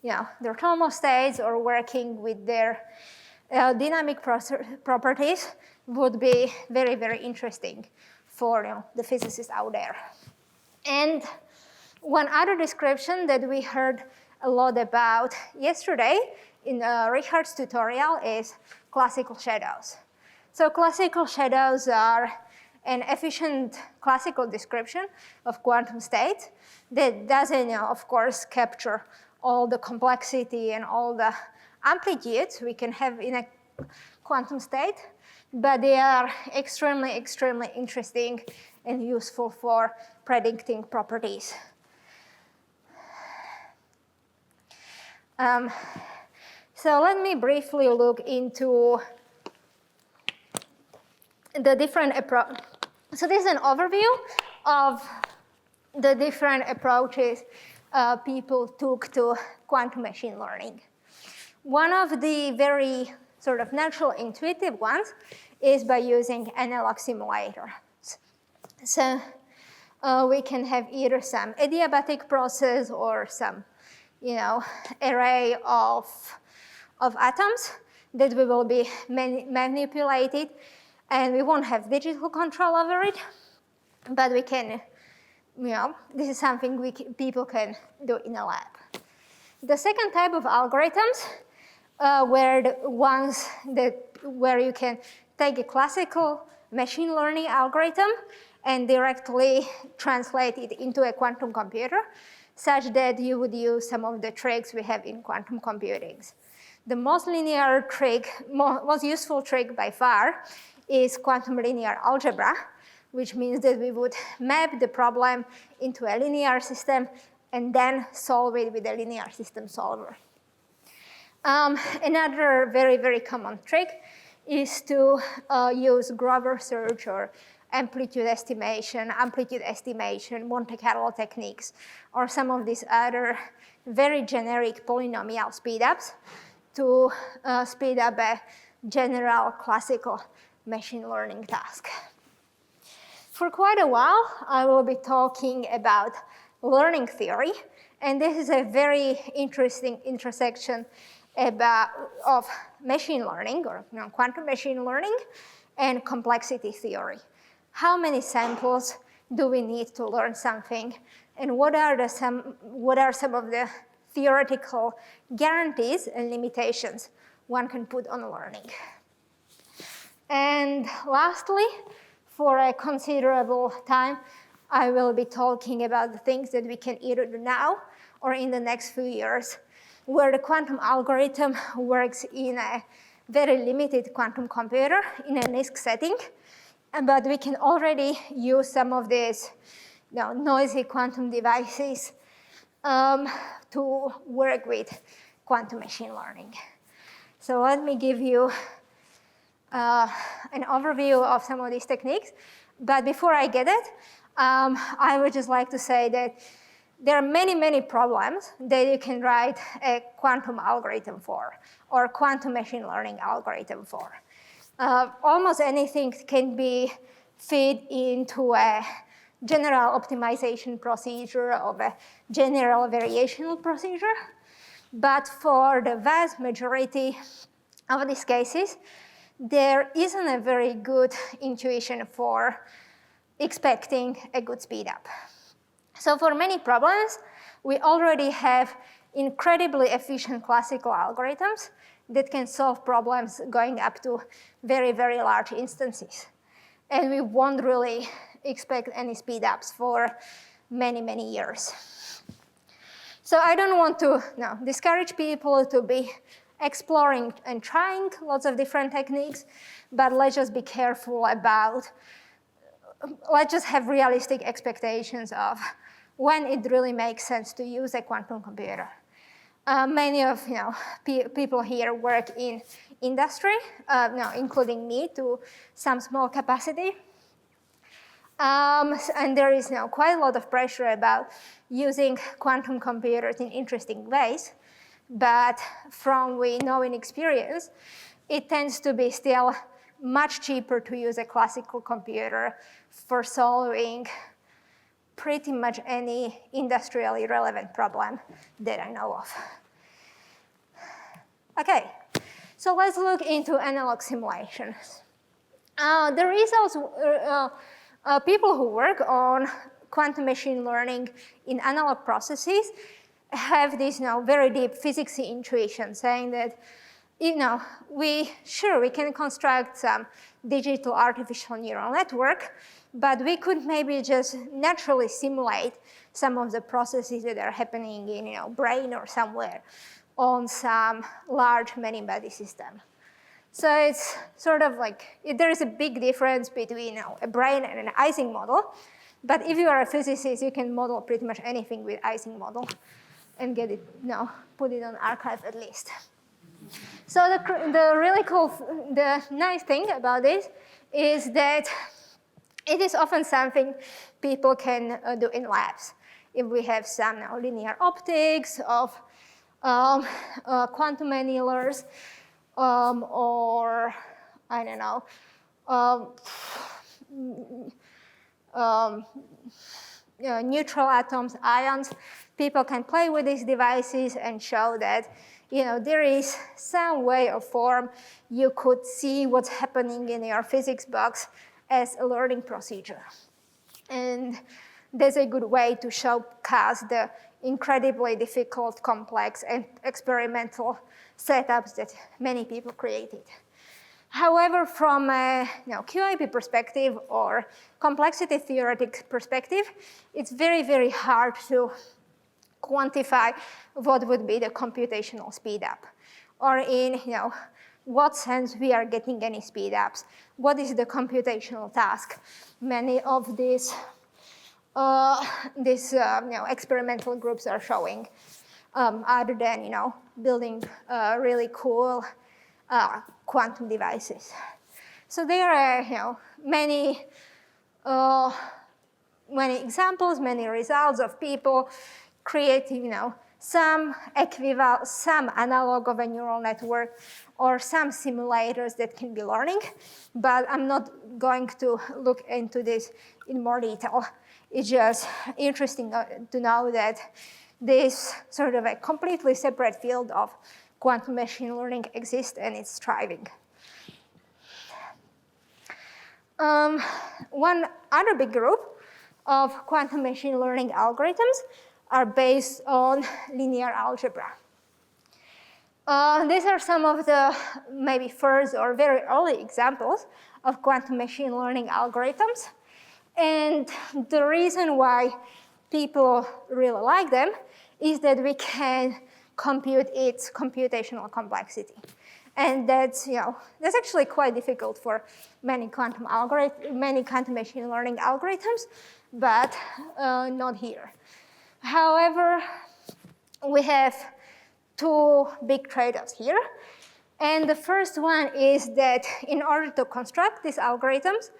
thermostates or working with their dynamic properties would be very, very interesting for the physicists out there. And one other description that we heard a lot about yesterday in Richard's tutorial is classical shadows. So classical shadows are an efficient classical description of quantum states that doesn't, of course, capture all the complexity and all the amplitudes we can have in a quantum state, but they are extremely, extremely interesting and useful for predicting properties. So let me briefly look into the different approaches. So this is an overview of the different approaches people took to quantum machine learning. One of the very sort of natural intuitive ones is by using analog simulator. So we can have either some adiabatic process or some array of atoms that we will be manipulated, and we won't have digital control over it, but we can, this is something people can do in a lab. The second type of algorithms where you can take a classical machine learning algorithm and directly translate it into a quantum computer, such that you would use some of the tricks we have in quantum computing. The most useful trick by far is quantum linear algebra, which means that we would map the problem into a linear system and then solve it with a linear system solver. Another very, very common trick is to use Grover search or amplitude estimation, Monte Carlo techniques, or some of these other very generic polynomial speedups to speed up a general classical machine learning task. For quite a while, I will be talking about learning theory, and this is a very interesting intersection of machine learning, or quantum machine learning, and complexity theory. How many samples do we need to learn something, and what are some of the theoretical guarantees and limitations one can put on learning? And lastly, for a considerable time, I will be talking about the things that we can either do now or in the next few years, where the quantum algorithm works in a very limited quantum computer in a NISQ setting, but we can already use some of these noisy quantum devices to work with quantum machine learning. So let me give you an overview of some of these techniques. But before I get it, I would just like to say that there are many, many problems that you can write a quantum algorithm for, or quantum machine learning algorithm for. Almost anything can be fed into a general optimization procedure or a general variational procedure. But for the vast majority of these cases, there isn't a very good intuition for expecting a good speed up. So for many problems, we already have incredibly efficient classical algorithms that can solve problems going up to very, very large instances. And we won't really expect any speed ups for many, many years. So I don't want to discourage people to be exploring and trying lots of different techniques, but let's just be careful about, let's just have realistic expectations of when it really makes sense to use a quantum computer. Many of people here work in industry, including me, to some small capacity. And there is quite a lot of pressure about using quantum computers in interesting ways. But from we know in experience, it tends to be still much cheaper to use a classical computer for solving pretty much any industrially relevant problem that I know of. Okay, so let's look into analog simulations. The results, people who work on quantum machine learning in analog processes have this very deep physicsy intuition saying that we can construct some digital artificial neural network, but we could maybe just naturally simulate some of the processes that are happening in brain or somewhere on some large many-body system. So it's sort of like there is a big difference between a brain and an Ising model, but if you are a physicist, you can model pretty much anything with Ising model and get it, put it on archive at least. So the really cool, the nice thing about this is that it is often something people can do in labs. If we have some linear optics of quantum annealers, or I don't know, neutral atoms, ions, people can play with these devices and show that there is some way or form you could see what's happening in your physics box as a learning procedure. And that's a good way to showcase the incredibly difficult, complex, and experimental setups that many people created. However, from a QIP perspective or complexity theoretic perspective, it's very, very hard to quantify what would be the computational speed up, or in what sense we are getting any speed ups. What is the computational task? Many of these experimental groups are showing, other than building really cool quantum devices. So there are many examples, many results of people creating some equivalent, some analog of a neural network, or some simulators that can be learning. But I'm not going to look into this in more detail. It's just interesting to know that this sort of a completely separate field of quantum machine learning exists, and it's thriving. One other big group of quantum machine learning algorithms are based on linear algebra. These are some of the maybe first or very early examples of quantum machine learning algorithms. And the reason why people really like them is that we can compute its computational complexity. And that's actually quite difficult for many quantum machine learning algorithms, but not here. However, we have two big trade-offs here. And the first one is that in order to construct these algorithms,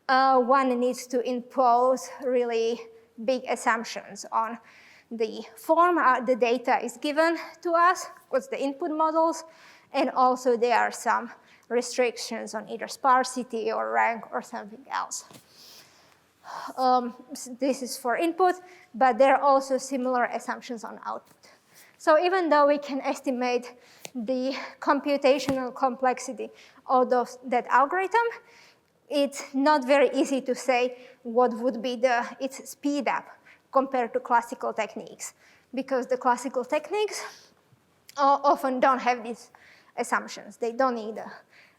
one needs to impose really big assumptions on the form the data is given to us, what's the input models, and also there are some restrictions on either sparsity or rank or something else. This is for input, but there are also similar assumptions on output. So even though we can estimate the computational complexity of that algorithm, it's not very easy to say what would be its speed up compared to classical techniques, because the classical techniques often don't have these assumptions. They don't need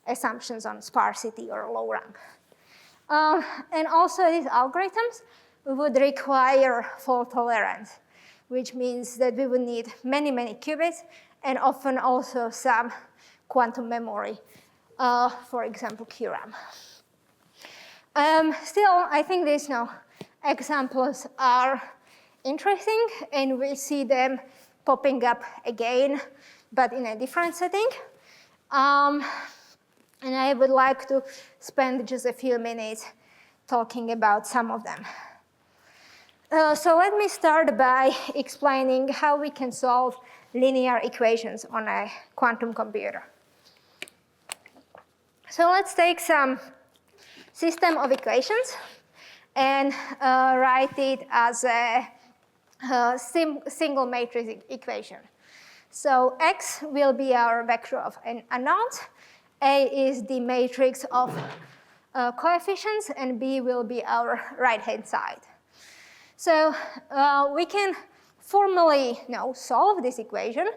assumptions on sparsity or low rank. And also these algorithms would require fault tolerance, which means that we would need many, many qubits and often also some quantum memory, for example, QRAM. Still, I think these examples are interesting, and we see them popping up again, but in a different setting. And I would like to spend just a few minutes talking about some of them. So let me start by explaining how we can solve linear equations on a quantum computer. So let's take some system of equations and write it as a single matrix equation. So X will be our vector of unknowns, A is the matrix of coefficients, and B will be our right-hand side. So we can formally solve this equation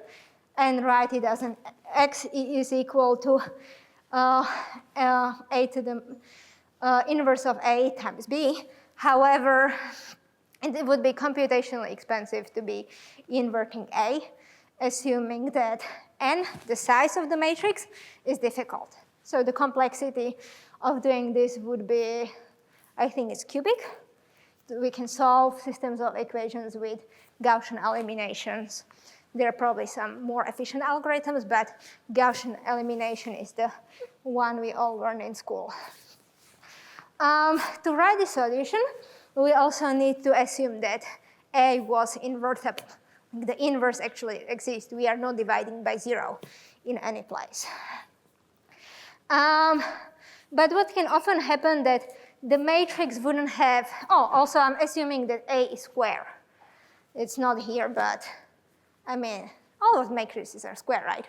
and write it as an X is equal to A to the inverse of A times B. However, it would be computationally expensive to be inverting A, assuming that N, the size of the matrix, is difficult. So the complexity of doing this would be, I think it's cubic. We can solve systems of equations with Gaussian eliminations. There are probably some more efficient algorithms, but Gaussian elimination is the one we all learned in school. To write the solution, we also need to assume that A was invertible. The inverse actually exists. We are not dividing by 0 in any place. But what can often happen that the matrix wouldn't have, also I'm assuming that A is square. It's not here, but I mean, all those matrices are square, right?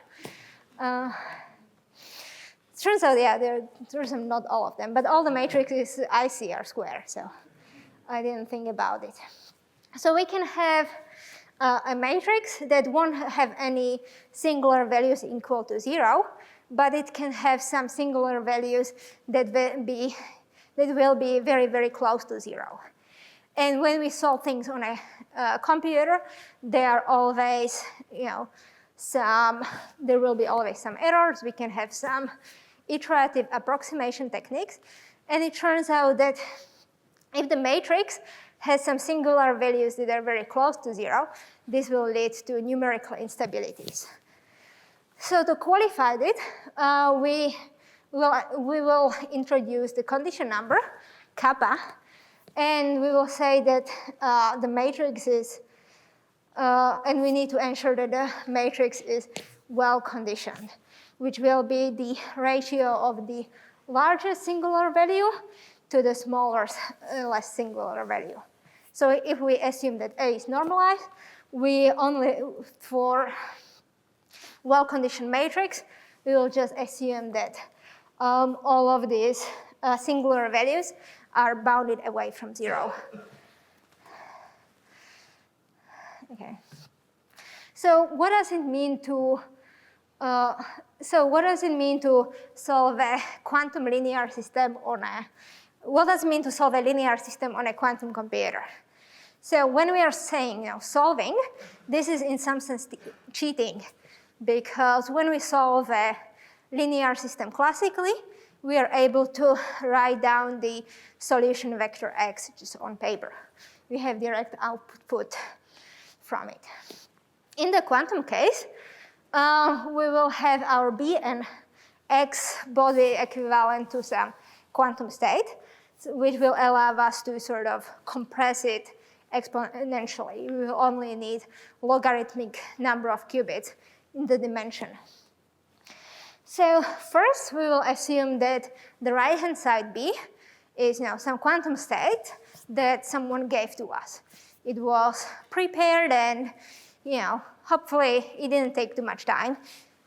It turns out, yeah, there's not all of them, but all the matrices I see are square, so I didn't think about it. So we can have a matrix that won't have any singular values equal to 0, but it can have some singular values that will be very, very close to 0. And when we solve things on a computer, there are always, there will be always some errors. We can have some iterative approximation techniques. And it turns out that if the matrix has some singular values that are very close to 0, this will lead to numerical instabilities. So to qualify it, we will introduce the condition number, kappa, and we will say that the matrix is, and we need to ensure that the matrix is well conditioned, which will be the ratio of the largest singular value to the smaller, less singular value. So if we assume that A is normalized, we only, for well-conditioned matrix, we will just assume that all of these singular values are bounded away from 0. Okay. So what does it mean to solve a quantum linear system on a? What does it mean to solve a linear system on a quantum computer? So when we are saying solving, this is in some sense cheating, because when we solve a linear system classically, we are able to write down the solution vector X just on paper. We have direct output from it. In the quantum case, we will have our B and X both be equivalent to some quantum state, which will allow us to sort of compress it exponentially. We will only need logarithmic number of qubits in the dimension. So first, we will assume that the right-hand side B is some quantum state that someone gave to us. It was prepared and hopefully it didn't take too much time,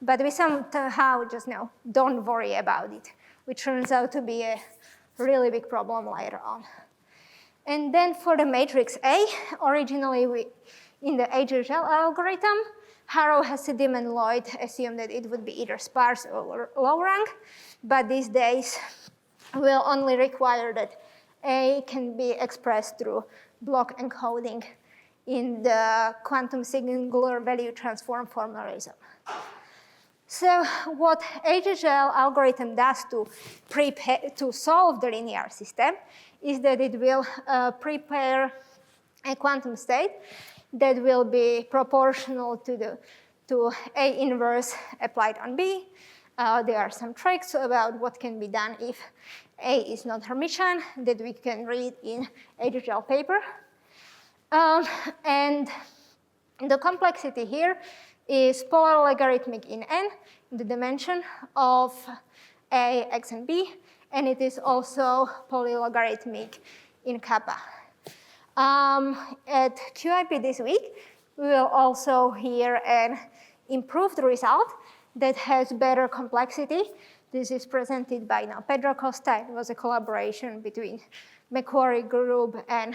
but we somehow just don't worry about it, which turns out to be a really big problem later on. And then for the matrix A, originally in the HHL algorithm, Harrow, Hasidim, and Lloyd assumed that it would be either sparse or low rank, but these days will only require that A can be expressed through block encoding in the quantum singular value transform formalism. So what HHL algorithm does to solve the linear system is that it will prepare a quantum state that will be proportional to A inverse applied on B. There are some tricks about what can be done if A is not Hermitian that we can read in HHL paper. And the complexity here is polar logarithmic in n, the dimension of A, X, and B, and it is also polylogarithmic in kappa. At QIP this week, we will also hear an improved result that has better complexity. This is presented by Pedro Costa. It was a collaboration between Macquarie Group and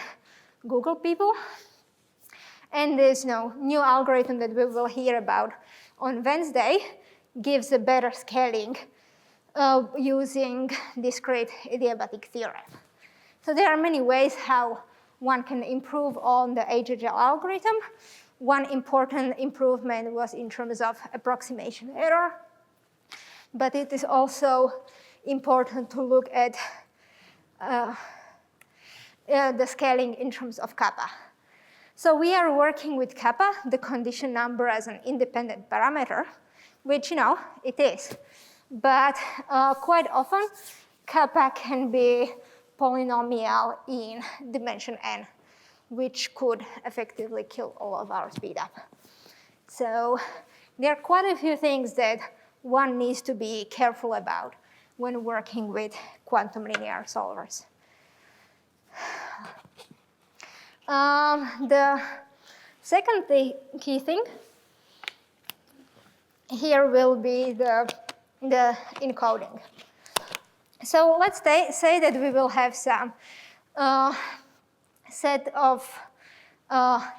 Google people. And this new algorithm that we will hear about on Wednesday gives a better scaling using discrete adiabatic theorem. So there are many ways how one can improve on the HHL algorithm. One important improvement was in terms of approximation error, but it is also important to look at the scaling in terms of kappa. So we are working with kappa, the condition number, as an independent parameter, which it is. But quite often, kappa can be polynomial in dimension n, which could effectively kill all of our speed up. So there are quite a few things that one needs to be careful about when working with quantum linear solvers. The second key thing here will be the encoding. So let's say that we will have some set of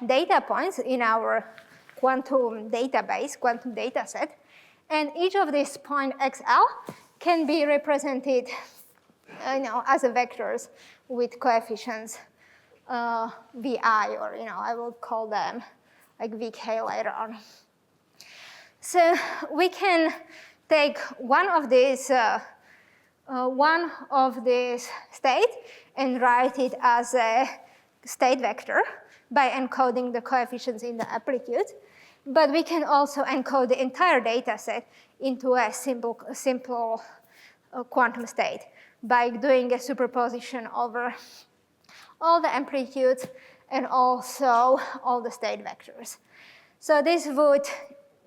data points in our quantum database, quantum data set, and each of these point xl can be represented as a vectors with coefficients vi, or I will call them like vk later on. So we can take one of these state and write it as a state vector by encoding the coefficients in the amplitude. But we can also encode the entire data set into a simple quantum state by doing a superposition over all the amplitudes and also all the state vectors. So this would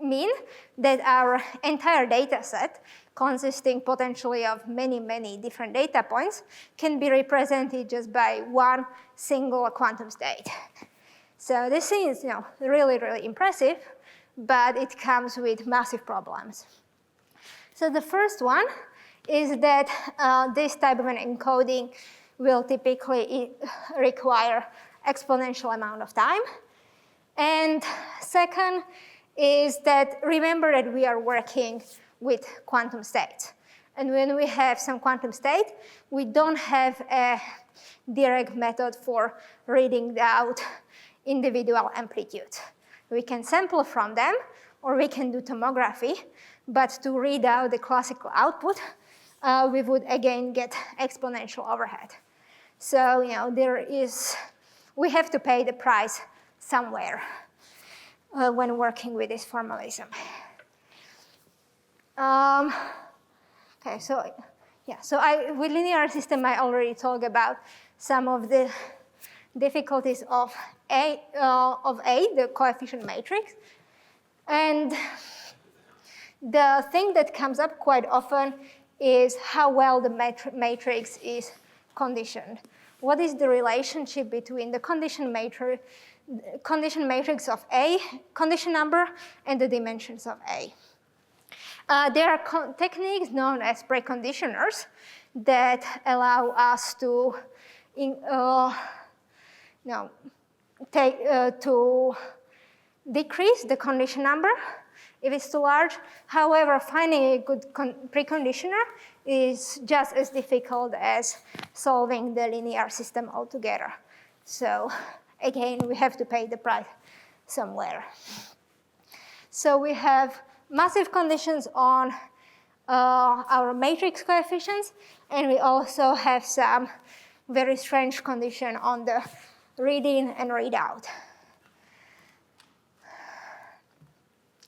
mean that our entire data set, consisting potentially of many, many different data points, can be represented just by one single quantum state. So this is really, really impressive, but it comes with massive problems. So the first one is that this type of an encoding will typically require exponential amount of time. And second is that remember that we are working with quantum states. And when we have some quantum state, we don't have a direct method for reading out individual amplitudes. We can sample from them, or we can do tomography, but to read out the classical output, we would again get exponential overhead. So we have to pay the price somewhere when working with this formalism. Okay, so with linear system, I already talked about some of the difficulties of A, the coefficient matrix. And the thing that comes up quite often is how well the matrix is conditioned. What is the relationship between the condition matrix of A, condition number, and the dimensions of A? There are techniques known as preconditioners that allow us to to decrease the condition number if it's too large. However, finding a good preconditioner is just as difficult as solving the linear system altogether. So again, we have to pay the price somewhere. So we have massive conditions on our matrix coefficients, and we also have some very strange condition on the read-in and read-out.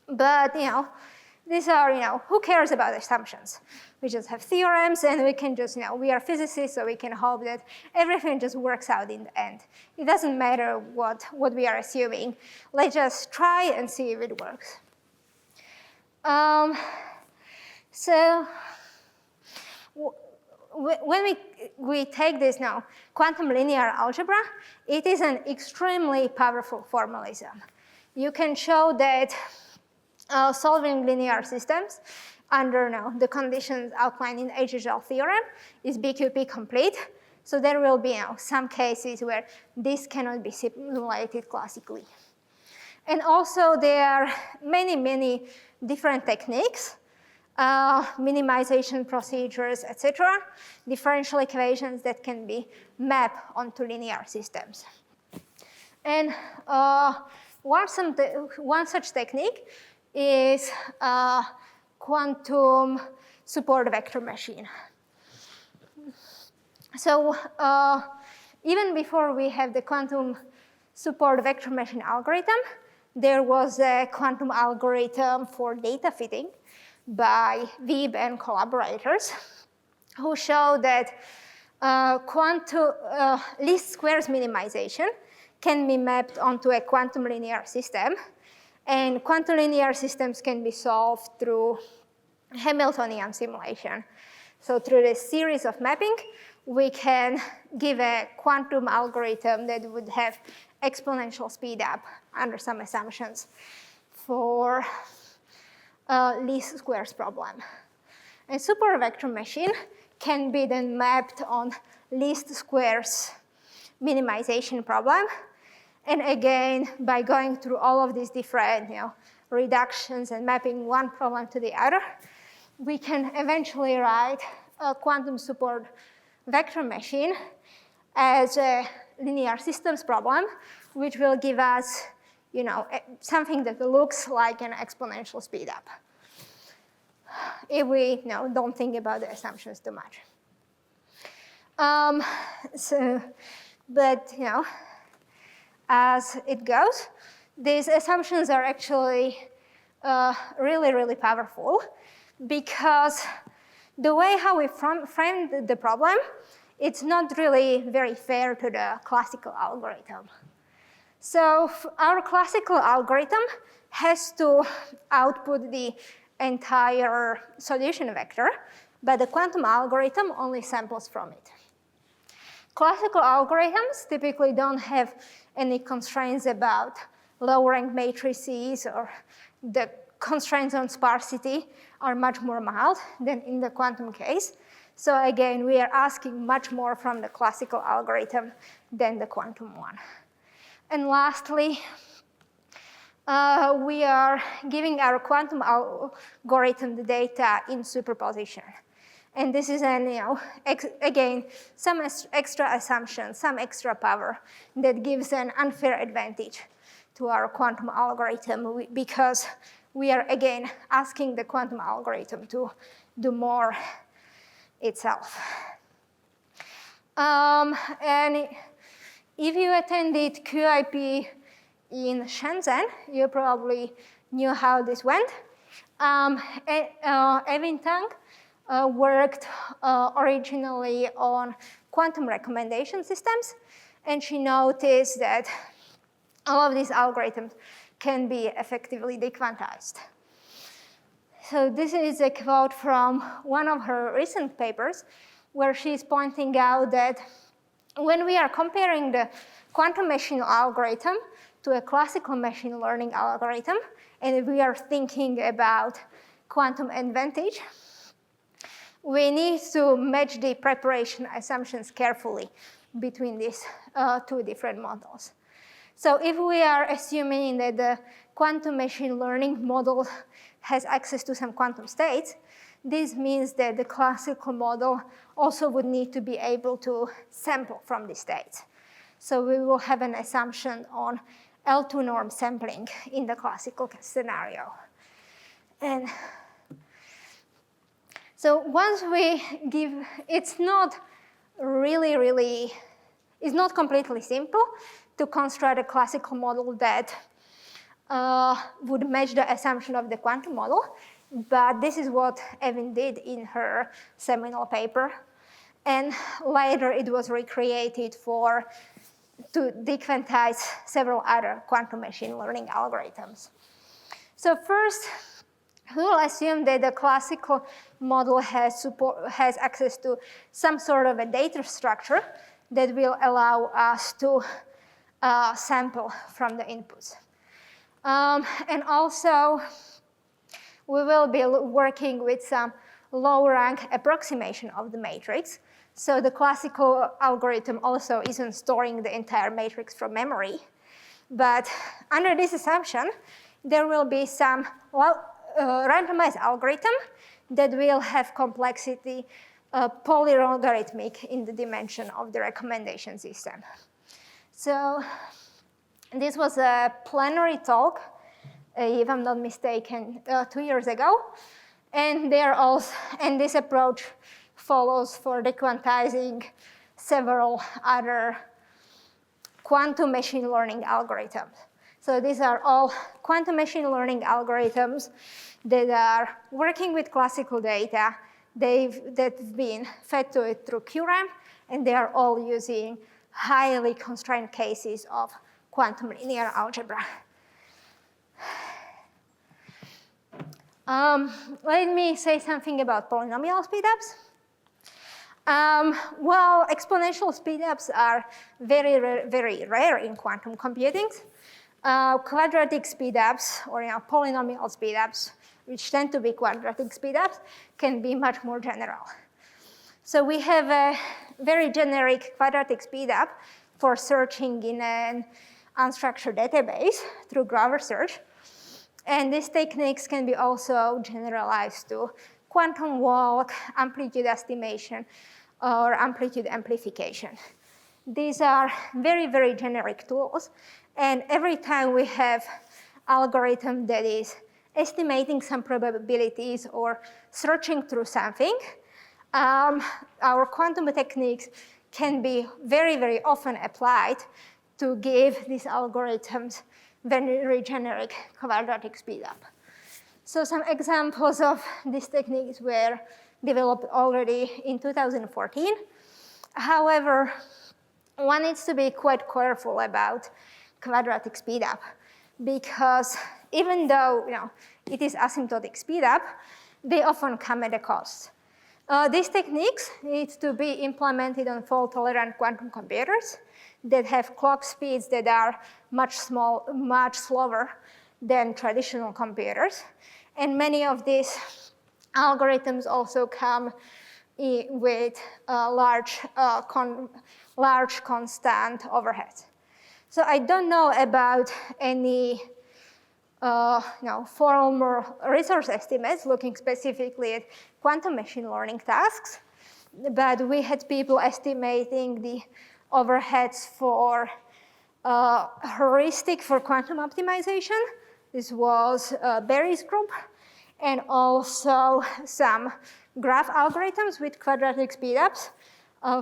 But these are, who cares about assumptions? We just have theorems, and we can just, we are physicists, so we can hope that everything just works out in the end. It doesn't matter what we are assuming. Let's just try and see if it works. So when we take this now, quantum linear algebra, it is an extremely powerful formalism. You can show that solving linear systems under the conditions outlined in the HHL theorem is BQP complete. So there will be some cases where this cannot be simulated classically. And also there are many, many different techniques, minimization procedures, etc., differential equations that can be mapped onto linear systems. And one such technique is quantum support vector machine. So even before we have the quantum support vector machine algorithm, there was a quantum algorithm for data fitting by Wiebe and collaborators, who showed that quantum least squares minimization can be mapped onto a quantum linear system. And quantum linear systems can be solved through Hamiltonian simulation. So through this series of mapping, we can give a quantum algorithm that would have exponential speed up under some assumptions for least squares problem. And super vector machine can be then mapped on least squares minimization problem. And again, by going through all of these different reductions and mapping one problem to the other, we can eventually write a quantum support vector machine as a linear systems problem, which will give us something that looks like an exponential speed up, if we don't think about the assumptions too much. But as it goes, these assumptions are actually really, really powerful, because the way how we framed the problem, it's not really very fair to the classical algorithm. So our classical algorithm has to output the entire solution vector, but the quantum algorithm only samples from it. Classical algorithms typically don't have any constraints about low-rank matrices, or the constraints on sparsity are much more mild than in the quantum case. So again, we are asking much more from the classical algorithm than the quantum one. And lastly, we are giving our quantum algorithm the data in superposition. And this is again, some extra assumption, some extra power that gives an unfair advantage to our quantum algorithm, because we are, again, asking the quantum algorithm to do more itself. And if you attended QIP in Shenzhen, you probably knew how this went. Evin Tang worked originally on quantum recommendation systems, And she noticed that all of these algorithms can be effectively dequantized. So this is a quote from one of her recent papers, where she's pointing out that when we are comparing the quantum machine algorithm to a classical machine learning algorithm, and we are thinking about quantum advantage, we need to match the preparation assumptions carefully between these two different models. So if we are assuming that the quantum machine learning model has access to some quantum states, this means that the classical model also would need to be able to sample from these states. So we will have an assumption on L2 norm sampling in the classical scenario. And so once we give, it's not it's not completely simple to construct a classical model that would match the assumption of the quantum model, but this is what Evin did in her seminal paper. And later it was recreated to dequantize several other quantum machine learning algorithms. So first, we will assume that the classical model has access to some sort of a data structure that will allow us to sample from the inputs. And also, we will be working with some low-rank approximation of the matrix. So the classical algorithm also isn't storing the entire matrix from memory. But under this assumption, there will be some randomized algorithm that will have complexity polylogarithmic in the dimension of the recommendation system. So this was a plenary talk, if I'm not mistaken, 2 years ago. And this approach follows for dequantizing several other quantum machine learning algorithms. So these are all quantum machine learning algorithms that are working with classical data. They've been fed to it through QRAM, and they are all using highly constrained cases of quantum linear algebra. Let me say something about polynomial speedups. Well, exponential speedups are very rare in quantum computing. Quadratic speedups, or polynomial speedups, which tend to be quadratic speedups, can be much more general. So we have a very generic quadratic speedup for searching in an unstructured database through Grover search. And these techniques can be also generalized to quantum walk, amplitude estimation, or amplitude amplification. These are very generic tools. And every time we have algorithm that is estimating some probabilities or searching through something, our quantum techniques can be very often applied to give these algorithms very generic quadratic speedup. So some examples of these techniques were developed already in 2014. However, one needs to be quite careful about quadratic speedup, because even though it is asymptotic speedup, they often come at a cost. These techniques need to be implemented on fault-tolerant quantum computers that have clock speeds that are much slower than traditional computers. And many of these algorithms also come with large constant overheads. So I don't know about any formal resource estimates looking specifically at quantum machine learning tasks, but we had people estimating the overheads for heuristic for quantum optimization. This was Barry's group, and also some graph algorithms with quadratic speedups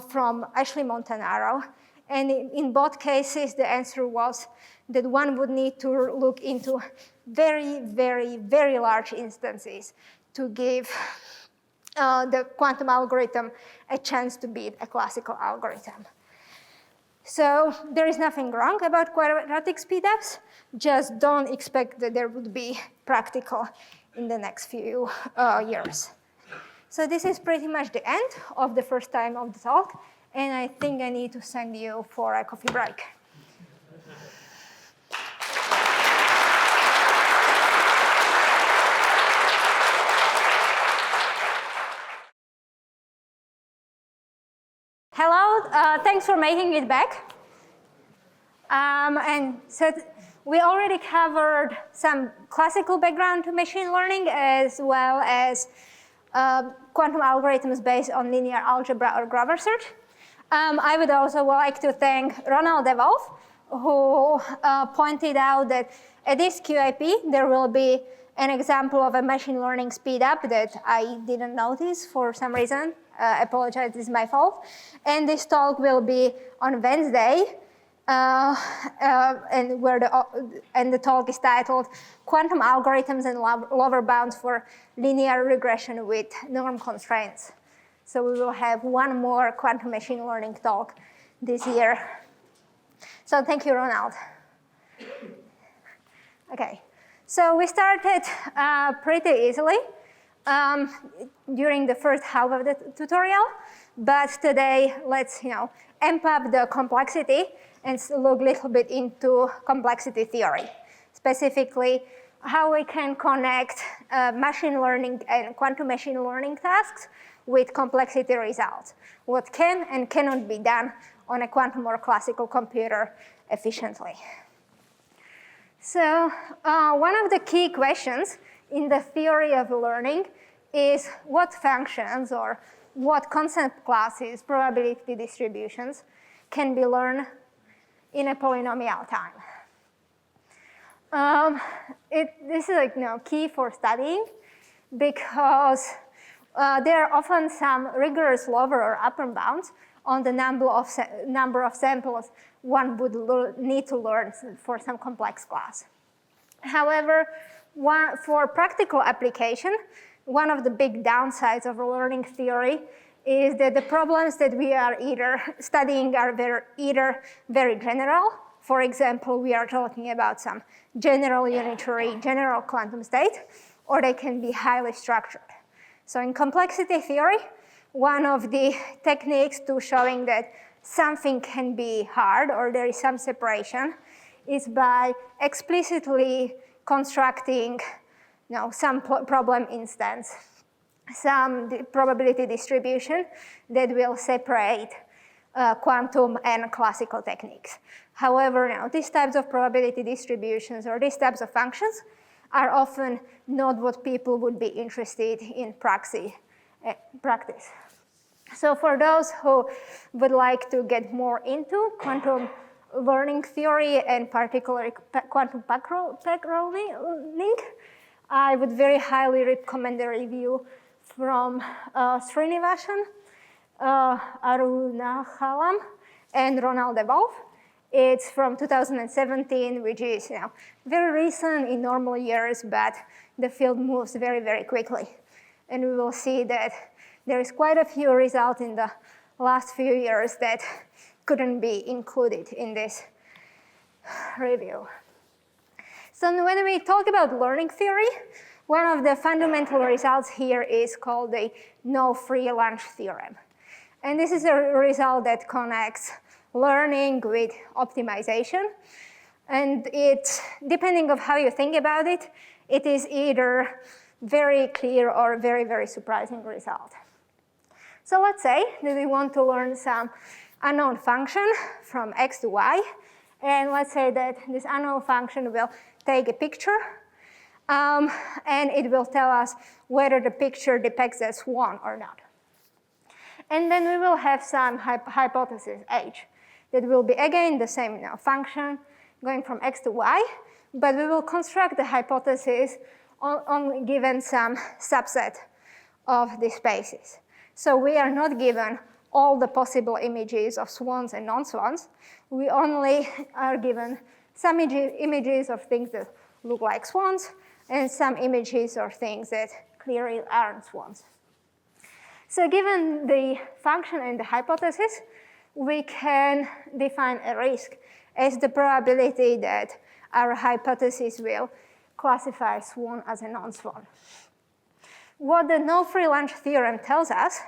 from Ashley Montanaro. And in both cases, the answer was that one would need to look into very large instances to give the quantum algorithm a chance to beat a classical algorithm. So there is nothing wrong about quadratic speedups, just don't expect that there would be practical in the next few years. So this is pretty much the end of the first time of the talk, and I think I need to send you for a coffee break. Hello, thanks for making it back. And so we already covered some classical background to machine learning as well as quantum algorithms based on linear algebra or Grover search. I would also like to thank Ronald DeWolf, who pointed out that at this QIP, there will be an example of a machine learning speedup that I didn't notice for some reason. Apologize, this is my fault. And this talk will be on Wednesday, and the talk is titled Quantum Algorithms and Lower Bounds for Linear Regression with Norm Constraints. So we will have one more quantum machine learning talk this year. So thank you, Ronald. Okay, so we started pretty easily during the first half of the tutorial, but today let's amp up the complexity and look a little bit into complexity theory, specifically how we can connect machine learning and quantum machine learning tasks with complexity results, what can and cannot be done on a quantum or classical computer efficiently. So one of the key questions in the theory of learning is what functions or what concept classes, probability distributions, can be learned in a polynomial time. This is key for studying because there are often some rigorous lower or upper bounds on the number of samples one would need to learn for some complex class. However, for practical application, one of the big downsides of learning theory is that the problems that we are studying are either very general. For example, we are talking about some general unitary, general quantum state, or they can be highly structured. So in complexity theory, one of the techniques to showing that something can be hard or there is some separation is by explicitly constructing some problem instance, some probability distribution that will separate quantum and classical techniques. However, these types of probability distributions or these types of functions are often not what people would be interested in practice. So for those who would like to get more into quantum learning theory and particularly quantum backgrounding, I would very highly recommend a review from Srinivasan, Arunachalam, and Ronald DeWolf. It's from 2017, which is very recent in normal years, but the field moves very, very quickly. And we will see that there is quite a few results in the last few years that couldn't be included in this review. So when we talk about learning theory, one of the fundamental results here is called the no free lunch theorem. And this is a result that connects learning with optimization. And depending on how you think about it, it is either very clear or very, very surprising result. So let's say that we want to learn some unknown function from x to y. And let's say that this unknown function will take a picture, and it will tell us whether the picture depicts a swan or not. And then we will have some hypothesis h that will be again the same function going from x to y, but we will construct the hypothesis on given some subset of the spaces. So we are not given all the possible images of swans and non-swans. We only are given some images of things that look like swans and some images of things that clearly aren't swans. So given the function and the hypothesis, we can define a risk as the probability that our hypothesis will classify a swan as a non-swan. What the no-free lunch theorem tells us,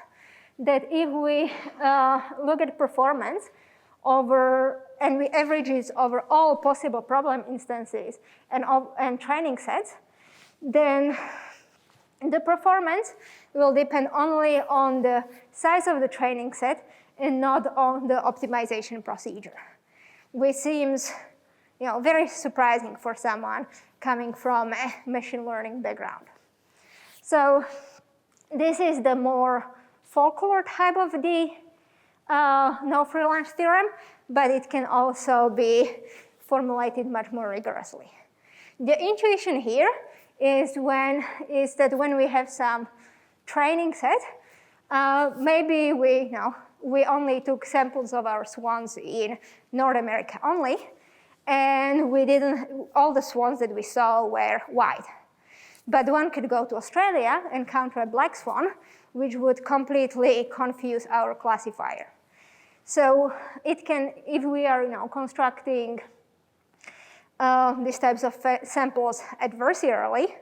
that if we look at performance and we average it over all possible problem instances and training sets, then the performance will depend only on the size of the training set and not on the optimization procedure, which seems very surprising for someone coming from a machine learning background. So this is the more folklore type of the no-free lunch theorem, but it can also be formulated much more rigorously. The intuition here is that when we have some training set, maybe we only took samples of our swans in North America only, and all the swans that we saw were white. But one could go to Australia and encounter a black swan, which would completely confuse our classifier. So it can, if we are constructing these types of samples adversarially,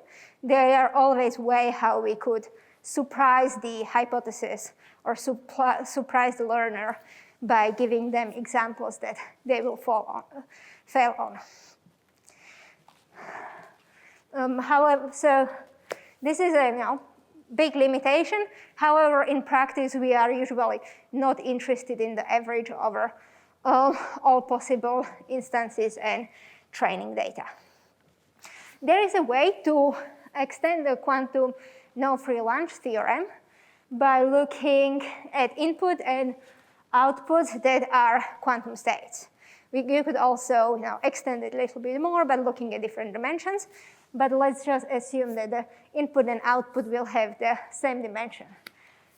there are always ways how we could surprise the hypothesis or surprise the learner by giving them examples that they will fail on. However, so this is a big limitation. However, in practice, we are usually not interested in the average over all possible instances and training data. There is a way to extend the quantum no-free lunch theorem by looking at input and outputs that are quantum states. You could also extend it a little bit more by looking at different dimensions, but let's just assume that the input and output will have the same dimension.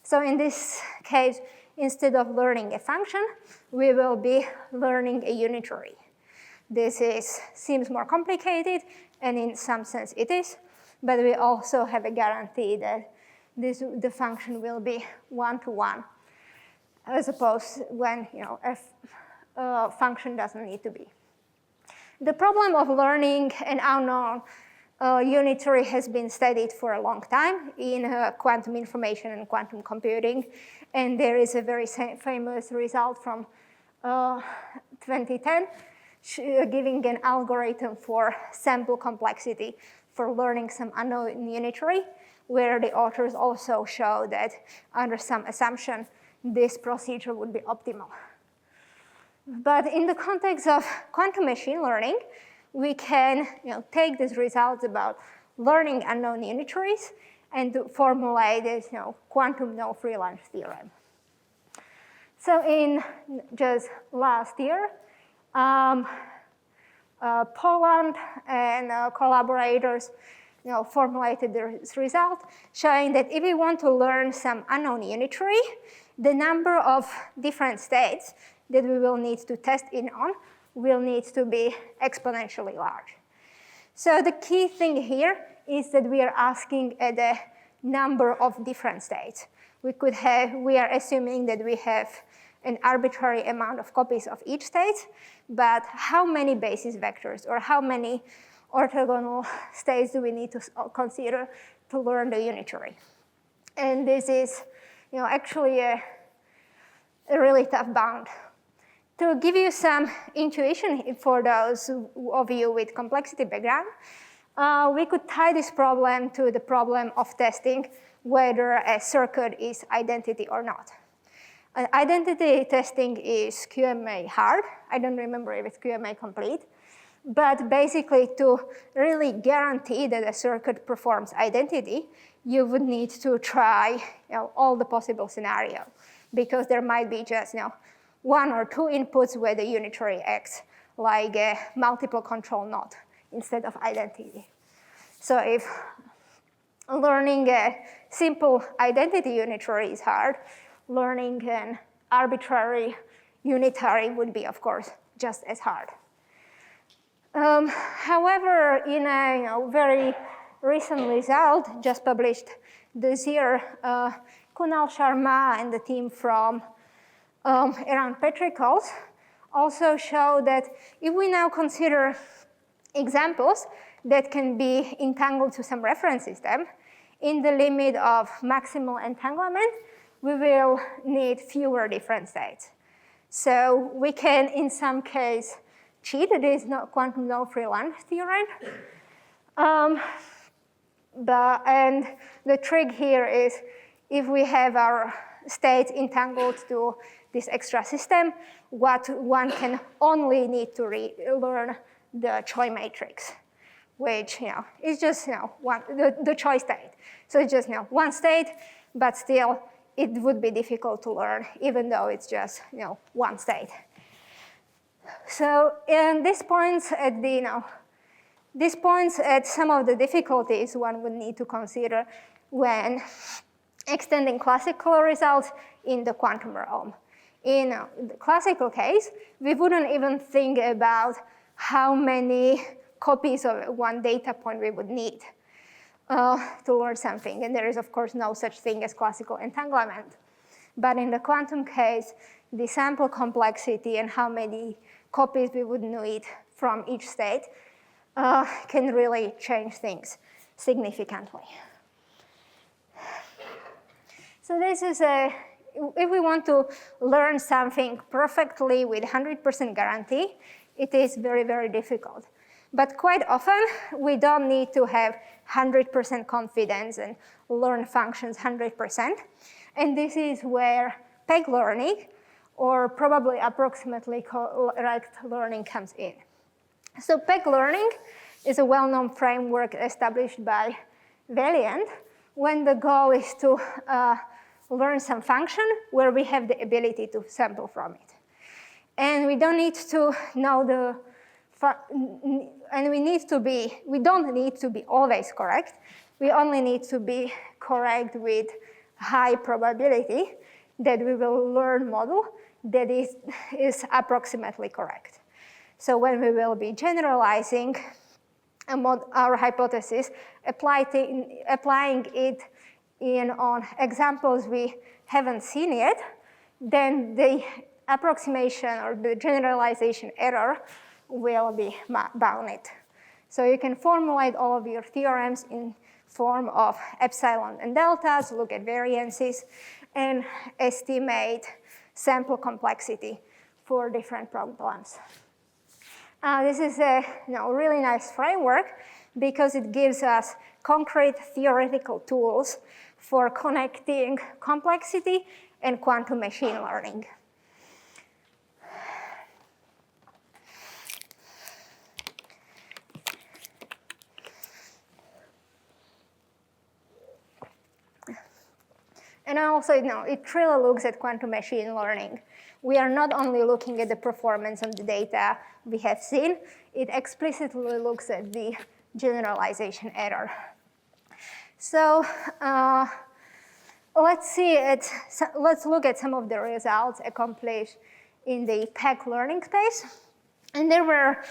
So in this case, instead of learning a function, we will be learning a unitary. This seems more complicated, and in some sense it is, but we also have a guarantee that the function will be one-to-one, as opposed when a function doesn't need to be. The problem of learning an unknown unitary has been studied for a long time in quantum information and quantum computing, and there is a very famous result from 2010 giving an algorithm for sample complexity for learning some unknown unitary, where the authors also show that under some assumption, this procedure would be optimal. But in the context of quantum machine learning, we can take these results about learning unknown unitaries and to formulate this quantum no-free lunch theorem. So in just last year, Poland and collaborators formulated this result, showing that if we want to learn some unknown unitary, the number of different states that we will need to test in on will need to be exponentially large. So the key thing here is that we are asking at a number of different states. We are assuming that we have an arbitrary amount of copies of each state, but how many basis vectors or how many orthogonal states do we need to consider to learn the unitary? And this is actually a really tough bound. To give you some intuition for those of you with complexity background, we could tie this problem to the problem of testing whether a circuit is identity or not. Identity testing is QMA hard. I don't remember if it's QMA complete. But basically, to really guarantee that a circuit performs identity, you would need to try all the possible scenarios, because there might be just one or two inputs where the unitary acts like a multiple control knot instead of identity. So if learning a simple identity unitary is hard, learning an arbitrary unitary would be, of course, just as hard. However, in a very recent result just published this year, Kunal Sharma and the team from around petricles also show that if we now consider examples that can be entangled to some reference system, in the limit of maximal entanglement, we will need fewer different states. So we can, in some case, cheat this quantum no-free lunch theorem. And the trick here is if we have our states entangled to this extra system, what one can only need to learn the Choi matrix, which is just the Choi state. So it's just one state, but still it would be difficult to learn, even though it's just one state. So and this points at some of the difficulties one would need to consider when extending classical results in the quantum realm. In the classical case, we wouldn't even think about how many copies of one data point we would need to learn something. And there is, of course, no such thing as classical entanglement. But in the quantum case, the sample complexity and how many copies we would need from each state can really change things significantly. So this is if we want to learn something perfectly with 100% guarantee, it is very, very difficult. But quite often, we don't need to have 100% confidence and learn functions 100%. And this is where peg learning, or probably approximately correct learning, comes in. So peg learning is a well-known framework established by Valiant when the goal is to learn some function where we have the ability to sample from it. And we don't need to know we don't need to be always correct. We only need to be correct with high probability that we will learn model that is approximately correct. So when we will be generalizing our hypothesis, applying it on examples we haven't seen yet, then the approximation or the generalization error will be bounded. So you can formulate all of your theorems in form of epsilon and deltas, look at variances, and estimate sample complexity for different problems. This is a really nice framework because it gives us concrete theoretical tools for connecting complexity and quantum machine learning. And also, it really looks at quantum machine learning. We are not only looking at the performance of the data we have seen, it explicitly looks at the generalization error. So let's look at some of the results accomplished in the PEC learning space. And there were,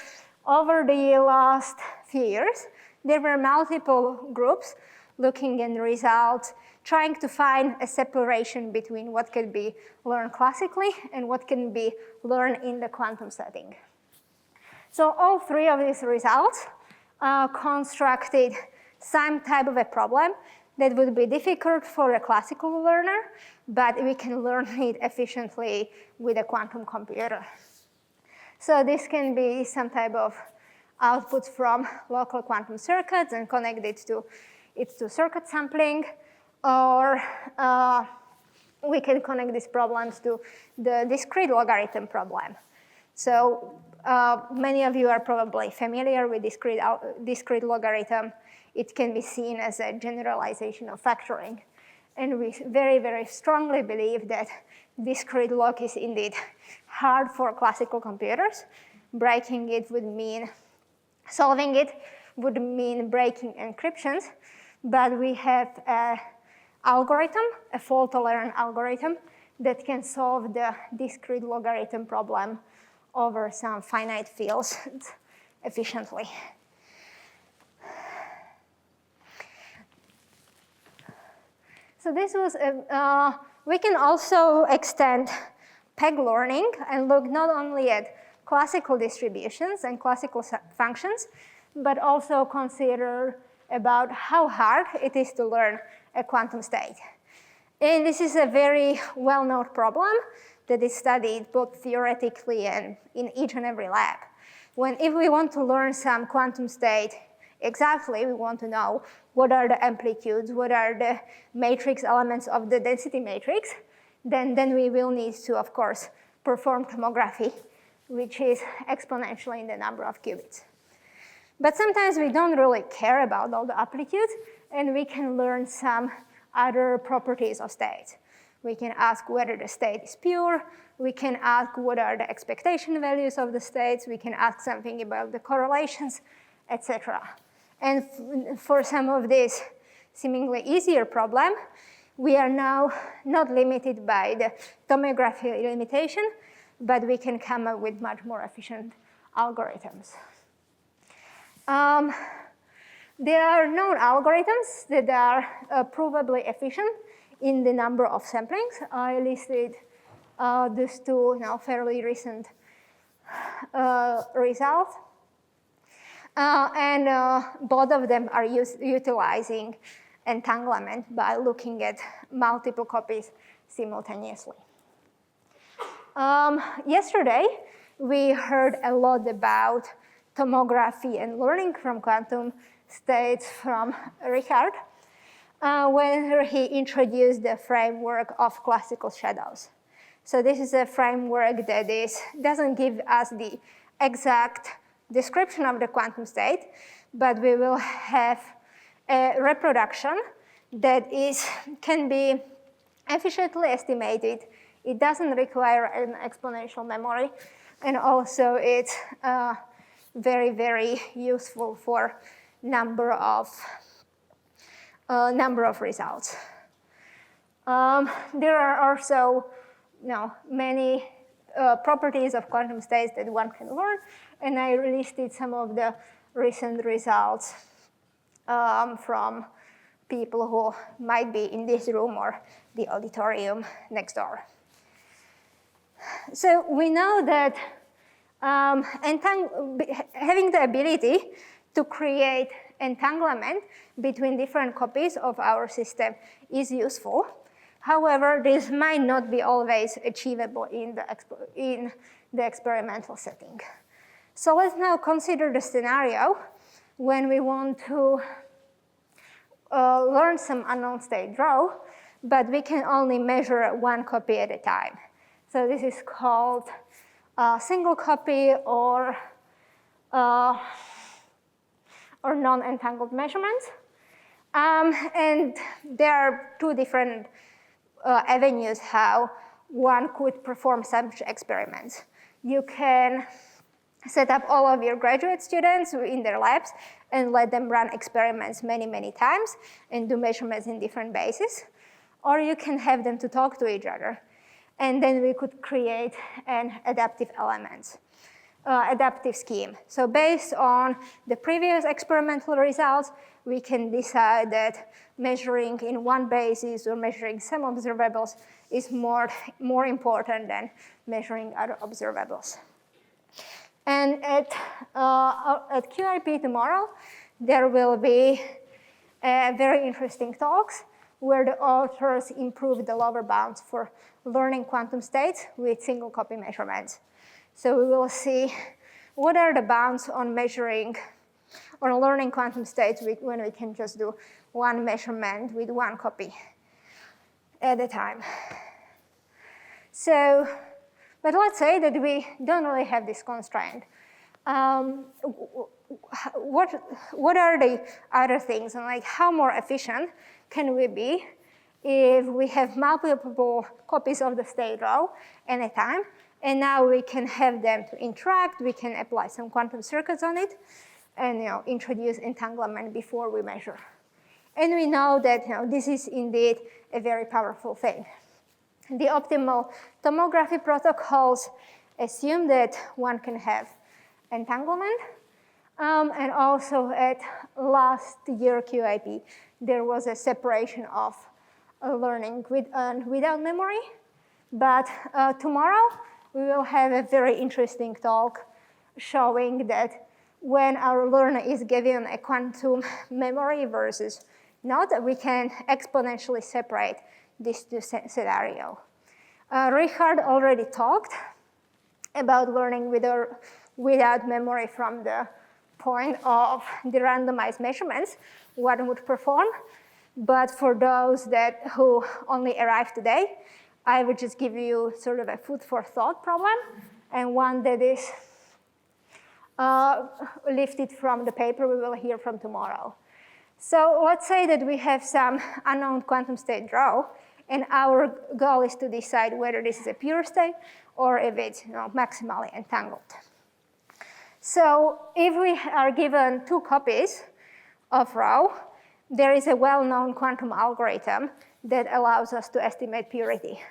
over the last few years, there were multiple groups looking at the results, trying to find a separation between what can be learned classically and what can be learned in the quantum setting. So all three of these results constructed some type of a problem that would be difficult for a classical learner, but we can learn it efficiently with a quantum computer. So this can be some type of output from local quantum circuits and connect it to circuit sampling, or we can connect these problems to the discrete logarithm problem. So many of you are probably familiar with discrete logarithm. It can be seen as a generalization of factoring. And we very, very strongly believe that discrete log is indeed hard for classical computers. Breaking it would mean, solving it would mean breaking encryptions. But we have an algorithm, a fault-tolerant algorithm, that can solve the discrete logarithm problem over some finite fields efficiently. So this was we can also extend peg learning and look not only at classical distributions and classical functions, but also consider about how hard it is to learn a quantum state. And this is a very well-known problem that is studied both theoretically and in each and every lab. If we want to learn some quantum state exactly, we want to know what are the amplitudes, what are the matrix elements of the density matrix, then we will need to, of course, perform tomography, which is exponential in the number of qubits. But sometimes we don't really care about all the amplitudes, and we can learn some other properties of states. We can ask whether the state is pure. We can ask what are the expectation values of the states. We can ask something about the correlations, etc. And for some of these seemingly easier problem, we are now not limited by the tomography limitation, but we can come up with much more efficient algorithms. There are known algorithms that are provably efficient in the number of samplings. I listed these two fairly recent results. And both of them are utilizing entanglement by looking at multiple copies simultaneously. Yesterday, we heard a lot about tomography and learning from quantum states from Richard, when he introduced the framework of classical shadows. So this is a framework that doesn't give us the exact description of the quantum state, but we will have a reproduction that can be efficiently estimated. It doesn't require an exponential memory, and also it's very, very useful for number of results. There are also many properties of quantum states that one can learn, and I listed some of the recent results from people who might be in this room or the auditorium next door. So we know that having the ability to create entanglement between different copies of our system is useful. However, this might not be always achievable in the experimental setting. So let's now consider the scenario when we want to learn some unknown state rho, but we can only measure one copy at a time. So this is called single copy or non-entangled measurements. And there are two different avenues how one could perform such experiments. You can set up all of your graduate students in their labs and let them run experiments many, many times and do measurements in different bases. Or you can have them to talk to each other. And then we could create an adaptive scheme. So based on the previous experimental results, we can decide that measuring in one basis or measuring some observables is more important than measuring other observables. And at QIP tomorrow, there will be very interesting talks where the authors improve the lower bounds for learning quantum states with single copy measurements. So we will see what are the bounds on measuring or learning quantum states when we can just do one measurement with one copy at a time. So, but let's say that we don't really have this constraint. What are the other things, and like how more efficient can we be if we have multiple copies of the state rho at a time, and now we can have them to interact, we can apply some quantum circuits on it, and introduce entanglement before we measure. And we know that this is indeed a very powerful thing. The optimal tomography protocols assume that one can have entanglement. And also at last year QIP, there was a separation of learning with and without memory. But tomorrow, we will have a very interesting talk showing that when our learner is given a quantum memory versus not, we can exponentially separate these two scenarios. Richard already talked about learning with or without memory from the point of the randomized measurements, what it would perform. But for those who only arrived today, I would just give you sort of a food for thought problem, and one that is lifted from the paper we will hear from tomorrow. So let's say that we have some unknown quantum state rho, and our goal is to decide whether this is a pure state or if it's maximally entangled. So if we are given 2 copies of rho, there is a well-known quantum algorithm that allows us to estimate purity.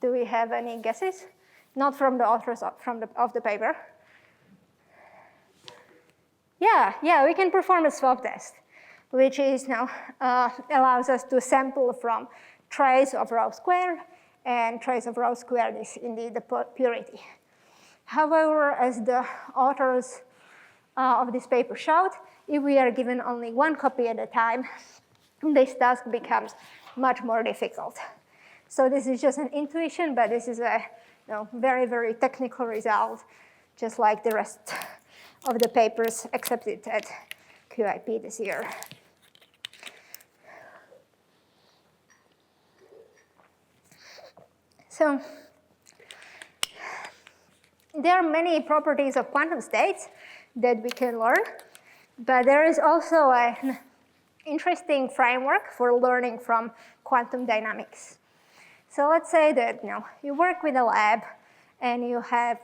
Do we have any guesses? Not from the authors of the paper. Yeah, we can perform a swap test, which is allows us to sample from trace of rho squared, and trace of rho squared is indeed the purity. However, as the authors of this paper showed, if we are given only 1 copy at a time, this task becomes much more difficult. So this is just an intuition, but this is a very, very technical result, just like the rest of the papers accepted at QIP this year. So there are many properties of quantum states that we can learn, but there is also an interesting framework for learning from quantum dynamics. So let's say that you work with a lab, and you have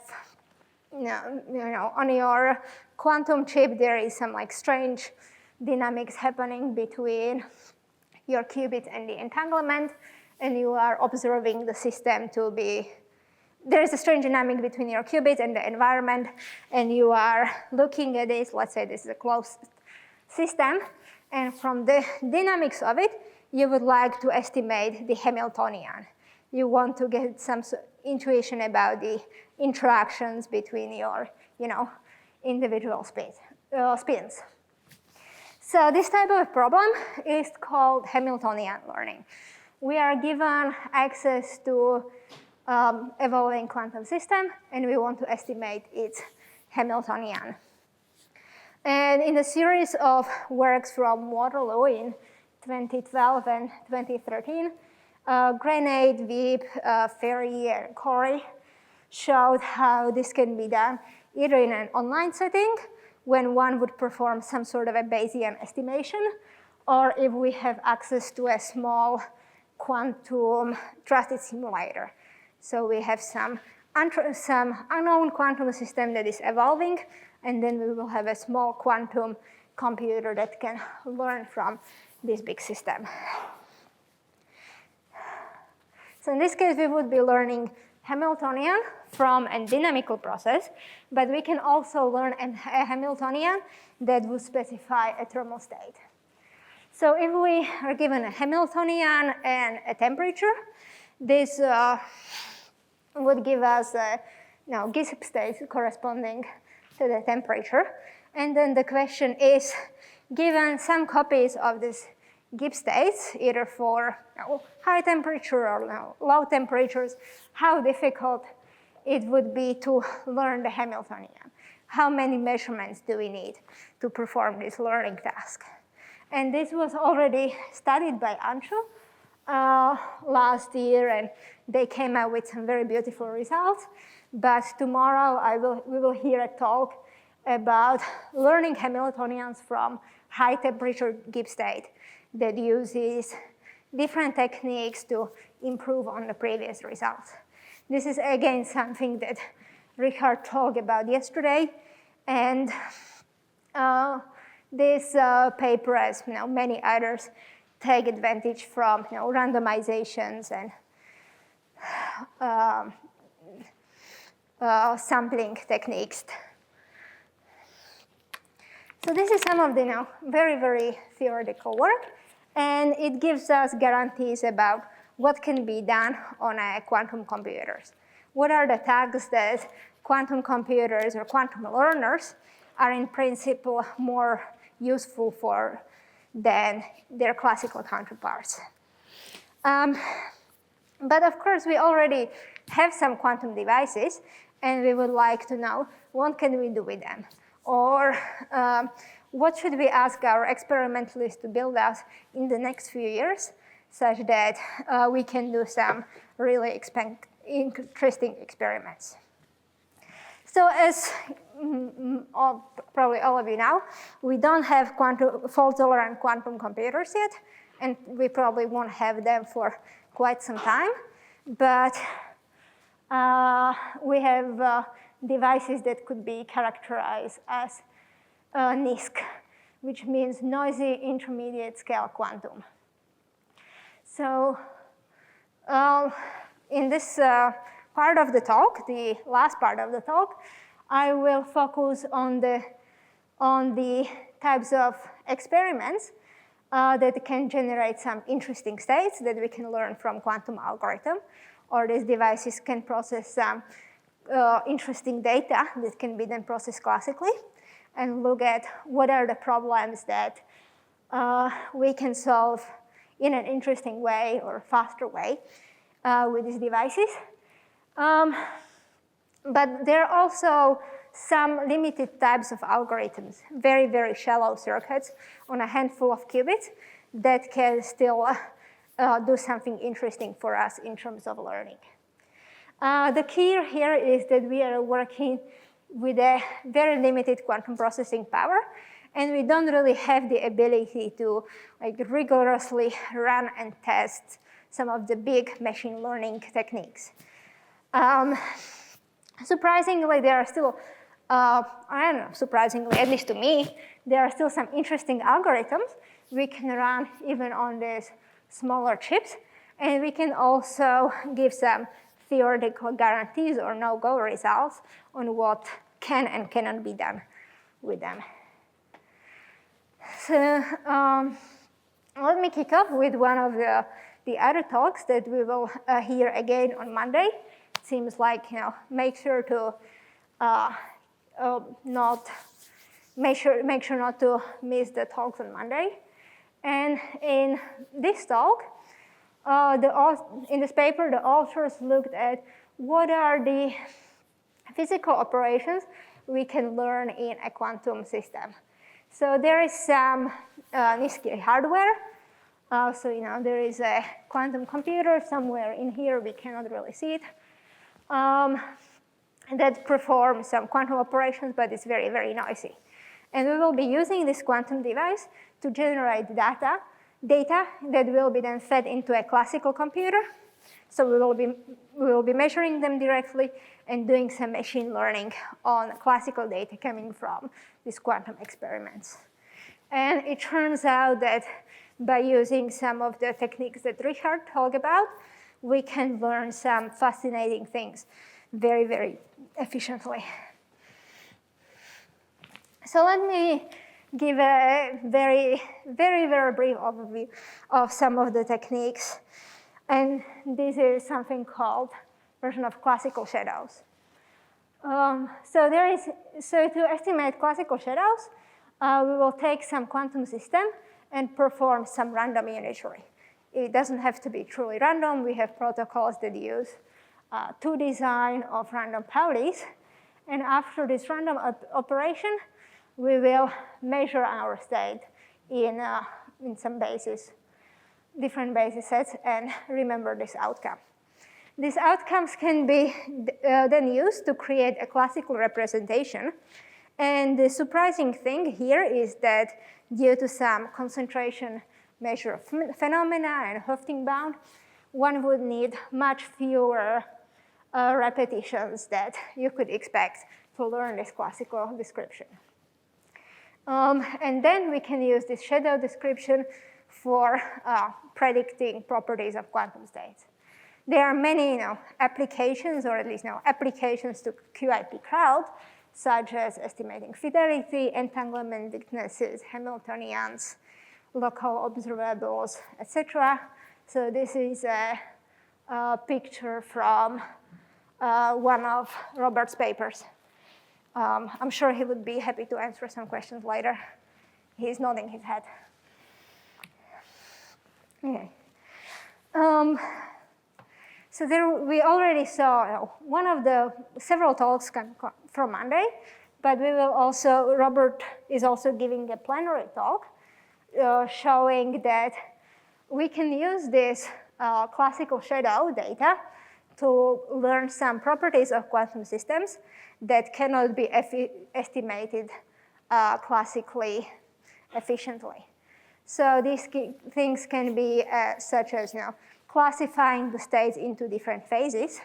on your quantum chip there is some strange dynamics happening between your qubit and the entanglement, and you are observing the system to be. There is a strange dynamic between your qubit and the environment, and you are looking at this. Let's say this is a closed system, and from the dynamics of it, you would like to estimate the Hamiltonian. You want to get some intuition about the interactions between your, individual spins. So this type of problem is called Hamiltonian learning. We are given access to evolving quantum system, and we want to estimate its Hamiltonian. And in a series of works from Waterloo in 2012 and 2013, Grenade, Wiebe, Ferry, and Corey showed how this can be done either in an online setting, when one would perform some sort of a Bayesian estimation, or if we have access to a small quantum trusted simulator. So we have some unknown quantum system that is evolving, and then we will have a small quantum computer that can learn from this big system. So in this case, we would be learning Hamiltonian from a dynamical process, but we can also learn a Hamiltonian that would specify a thermal state. So if we are given a Hamiltonian and a temperature, this would give us a Gibbs state corresponding to the temperature. And then the question is, given some copies of this Gibbs states, either for high temperature or low temperatures, how difficult it would be to learn the Hamiltonian. How many measurements do we need to perform this learning task? And this was already studied by Anshu last year, and they came out with some very beautiful results. But tomorrow we will hear a talk about learning Hamiltonians from high temperature Gibbs state that uses different techniques to improve on the previous results. This is again something that Richard talked about yesterday, and this paper, as many others, take advantage from randomizations and sampling techniques. So this is some of the very, very theoretical work, and it gives us guarantees about what can be done on quantum computers. What are the tasks that quantum computers or quantum learners are in principle more useful for than their classical counterparts. But of course, we already have some quantum devices, and we would like to know what can we do with them, or what should we ask our experimentalists to build us in the next few years, such that we can do some really interesting experiments. So as probably all of you know, we don't have fault-tolerant quantum computers yet, and we probably won't have them for quite some time. But we have devices that could be characterized as NISQ, which means noisy intermediate scale quantum. So in this part of the talk, the last part of the talk, I will focus on the types of experiments that can generate some interesting states that we can learn from quantum algorithm, or these devices can process some interesting data that can be then processed classically, and look at what are the problems that we can solve in an interesting way or faster way with these devices. But there are also some limited types of algorithms, very, very shallow circuits on a handful of qubits that can still do something interesting for us in terms of learning. The key here is that we are working with a very limited quantum processing power, and we don't really have the ability to rigorously run and test some of the big machine learning techniques. Surprisingly, there are still, I don't know, surprisingly, at least to me, there are still some interesting algorithms we can run even on these smaller chips, and we can also give some theoretical guarantees or no-go results on what can and cannot be done with them. So let me kick off with one of the other talks that we will hear again on Monday. It seems like, make sure not to miss the talks on Monday. And in this talk, in this paper, the authors looked at what are the physical operations we can learn in a quantum system. So there is some NISQ hardware. So there is a quantum computer somewhere in here. We cannot really see it. That performs some quantum operations, but it's very, very noisy. And we will be using this quantum device to generate data that will be then fed into a classical computer. So we will be measuring them directly and doing some machine learning on classical data coming from these quantum experiments. And it turns out that by using some of the techniques that Richard talked about, we can learn some fascinating things very, very efficiently. So let me give a very, very, very brief overview of some of the techniques. And this is something called version of classical shadows. So to estimate classical shadows, we will take some quantum system and perform some random unitary. It doesn't have to be truly random. We have protocols that use two design of random Paulis. And after this random operation, we will measure our state in some basis, different basis sets, and remember this outcome. These outcomes can be then used to create a classical representation. And the surprising thing here is that due to some concentration measure of phenomena and Hofting bound, one would need much fewer repetitions that you could expect to learn this classical description. And then we can use this shadow description for predicting properties of quantum states. There are many applications, or at least applications to QIP crowd, such as estimating fidelity, entanglement thicknesses, Hamiltonians, local observables, etc. So this is picture from one of Robert's papers. I'm sure he would be happy to answer some questions later. He's nodding his head. Okay. So there we already saw one of the several talks from Monday, but we will also, Robert is also giving a plenary talk showing that we can use this classical shadow data to learn some properties of quantum systems that cannot be estimated classically efficiently. So these things can be such as classifying the states into different phases.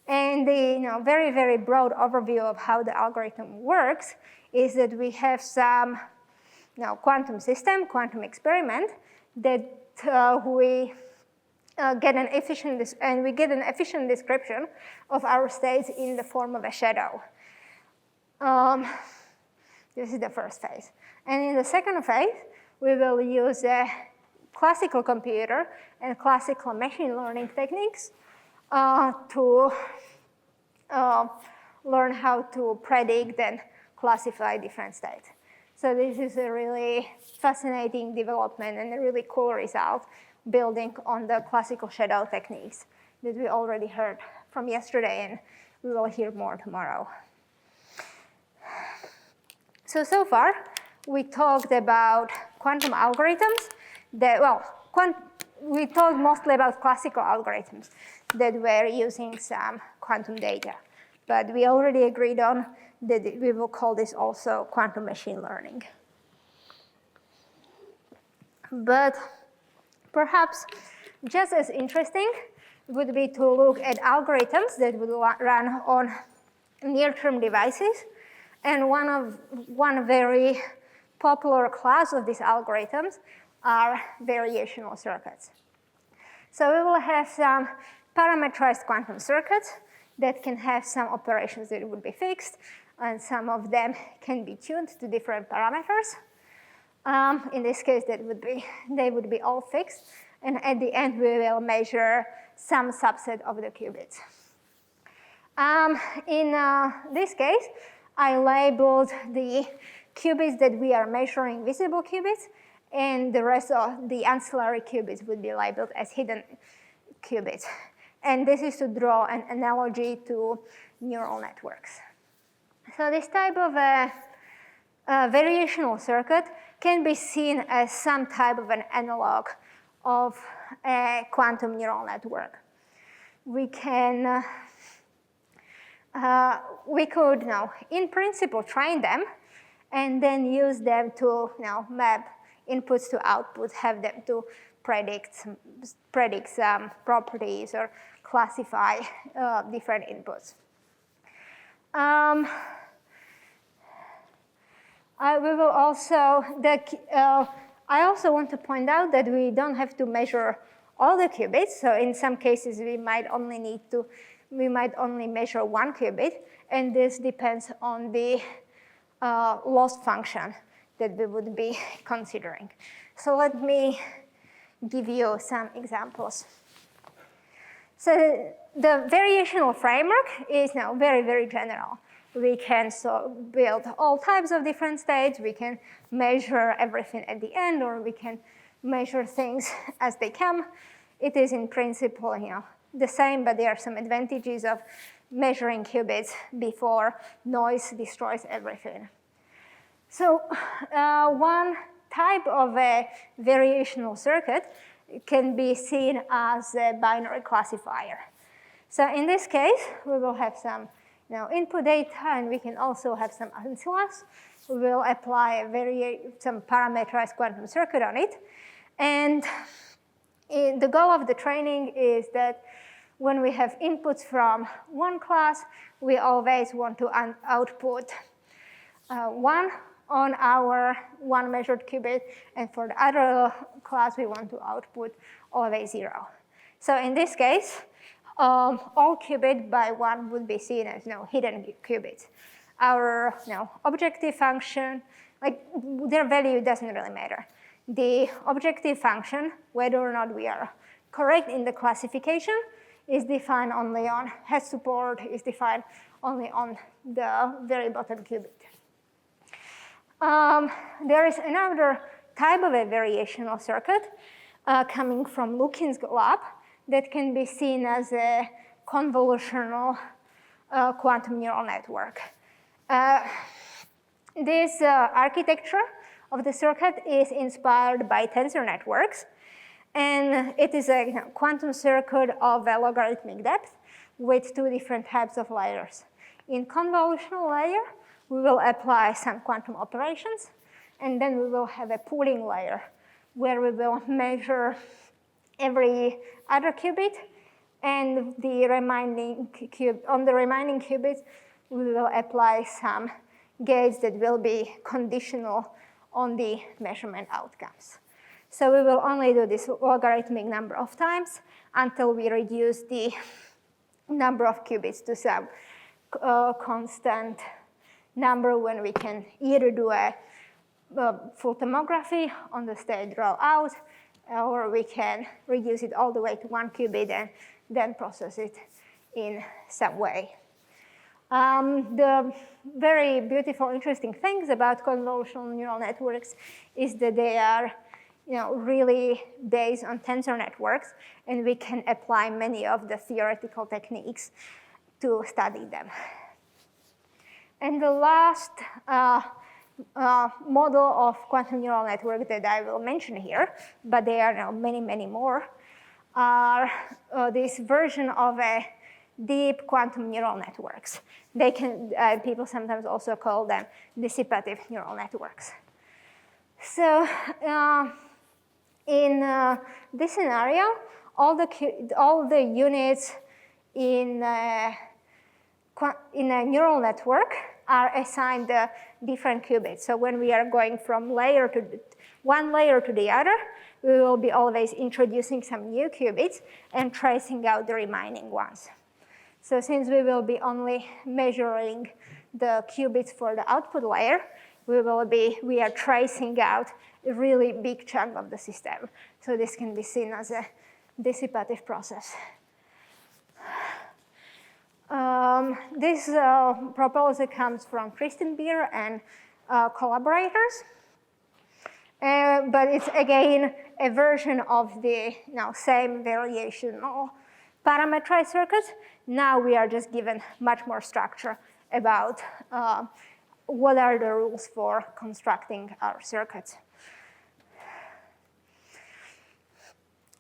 And the very, very broad overview of how the algorithm works is that we have some quantum system, quantum experiment that we get an efficient description of our states in the form of a shadow. This is the first phase. And in the second phase, we will use a classical computer and classical machine learning techniques to learn how to predict and classify different states. So this is a really fascinating development and a really cool result building on the classical shadow techniques that we already heard from yesterday, and we will hear more tomorrow. So far, we talked about quantum algorithms we talked mostly about classical algorithms that were using some quantum data. But we already agreed on that we will call this also quantum machine learning. But perhaps just as interesting would be to look at algorithms that would run on near-term devices. And one very popular class of these algorithms are variational circuits. So we will have some parametrized quantum circuits that can have some operations that would be fixed, and some of them can be tuned to different parameters. In this case, they would be all fixed, and at the end, we will measure some subset of the qubits. In this case, I labeled the qubits that we are measuring visible qubits, and the rest of the ancillary qubits would be labeled as hidden qubits. And this is to draw an analogy to neural networks. So this type of a variational circuit can be seen as some type of an analog of a quantum neural network. We could now, in principle, train them and then use them to map inputs to outputs, have them to predict some properties or classify different inputs. I also want to point out that we don't have to measure all the qubits. So in some cases, we might only measure one qubit, and this depends on the loss function that we would be considering. So let me give you some examples. So the variational framework is now very, very general. We can build all types of different states. We can measure everything at the end, or we can measure things as they come. It is in principle, the same, but there are some advantages of measuring qubits before noise destroys everything. So one type of a variational circuit can be seen as a binary classifier. So in this case, we will have some input data, and we can also have some ancillas. We will apply some parameterized quantum circuit on it. And the goal of the training is that when we have inputs from one class, we always want to output 1 on our one measured qubit, and for the other class, we want to output always 0. So in this case, all qubit by 1 would be seen as hidden qubits. Our objective function, their value doesn't really matter. The objective function, whether or not we are correct in the classification is defined only on hash support, is defined only on the very bottom qubit. There is another type of a variational circuit coming from Lukin's lab that can be seen as a convolutional quantum neural network. This architecture of the circuit is inspired by tensor networks, and it is a quantum circuit of a logarithmic depth with two different types of layers. In convolutional layer, we will apply some quantum operations, and then we will have a pooling layer where we will measure every other qubit, and the remaining on the remaining qubits, we will apply some gates that will be conditional on the measurement outcomes. So we will only do this logarithmic number of times until we reduce the number of qubits to some constant number when we can either do a full tomography on the state roll out, or we can reduce it all the way to 1 qubit and then process it in some way. The very beautiful, interesting things about convolutional neural networks is that they are really based on tensor networks, and we can apply many of the theoretical techniques to study them. And the last model of quantum neural network that I will mention here, but there are now many, many more, are this version of a deep quantum neural networks. They can, people sometimes also call them dissipative neural networks. So in this scenario, all the units in a neural network are assigned different qubits. So when we are going from one layer to the other, we will be always introducing some new qubits and tracing out the remaining ones. So since we will be only measuring the qubits for the output layer, we are tracing out a really big chunk of the system. So this can be seen as a dissipative process. This proposal comes from Kristen Beer and collaborators. But it's, again, a version of the same variational parameterized circuits. Now we are just given much more structure about what are the rules for constructing our circuits.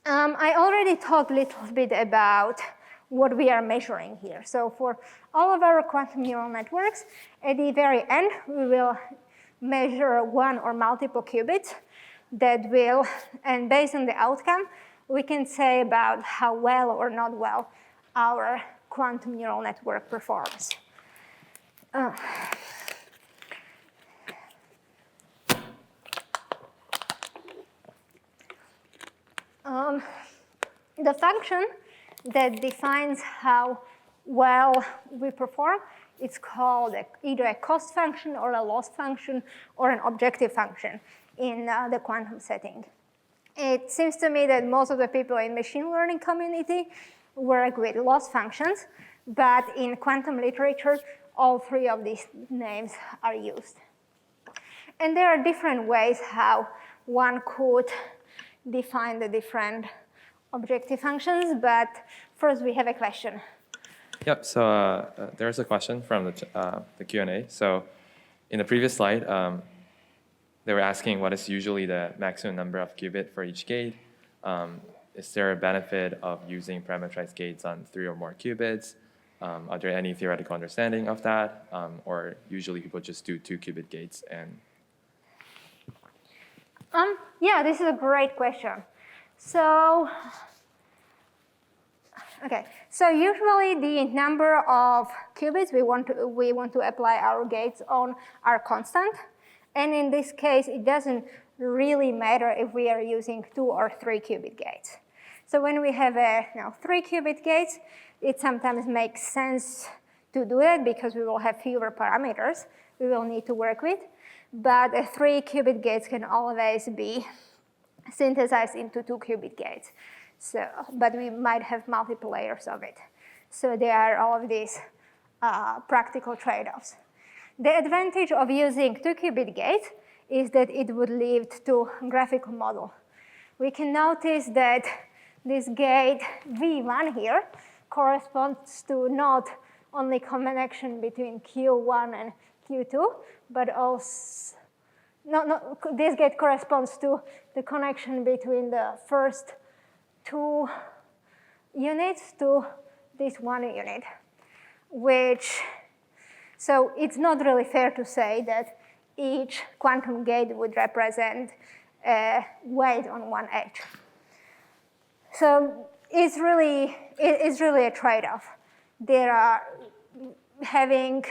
I already talked a little bit about what we are measuring here. So for all of our quantum neural networks, at the very end, we will measure one or multiple qubits that will, and based on the outcome, we can say about how well or not well our quantum neural network performs. The function that defines how well we perform, it's called either a cost function or a loss function or an objective function in the quantum setting. It seems to me that most of the people in machine learning community work with loss functions, but in quantum literature, all three of these names are used. And there are different ways how one could define the different objective functions, but first we have a question. Yep, so there's a question from the Q&A. So in the previous slide, they were asking what is usually the maximum number of qubit for each gate. Is there a benefit of using parameterized gates on 3 or more qubits? Are there any theoretical understanding of that? Or usually people just do 2 qubit gates and... Yeah, this is a great question. So, okay, so usually the number of qubits we want to apply our gates on are constant. And in this case, it doesn't really matter if we are using 2 or 3 qubit gates. So when we have 3 qubit gates, it sometimes makes sense to do it because we will have fewer parameters we will need to work with. But 3 qubit gates can always be synthesized into 2 qubit gates. So, but we might have multiple layers of it. So there are all of these practical trade-offs. The advantage of using 2-qubit gates is that it would lead to graphical model. We can notice that this gate V1 here corresponds to not only connection between Q1 and Q2, but also, this gate corresponds to the connection between the first 2 units to this 1 unit, so it's not really fair to say that each quantum gate would represent a weight on one edge. So it's really a trade-off. There are having,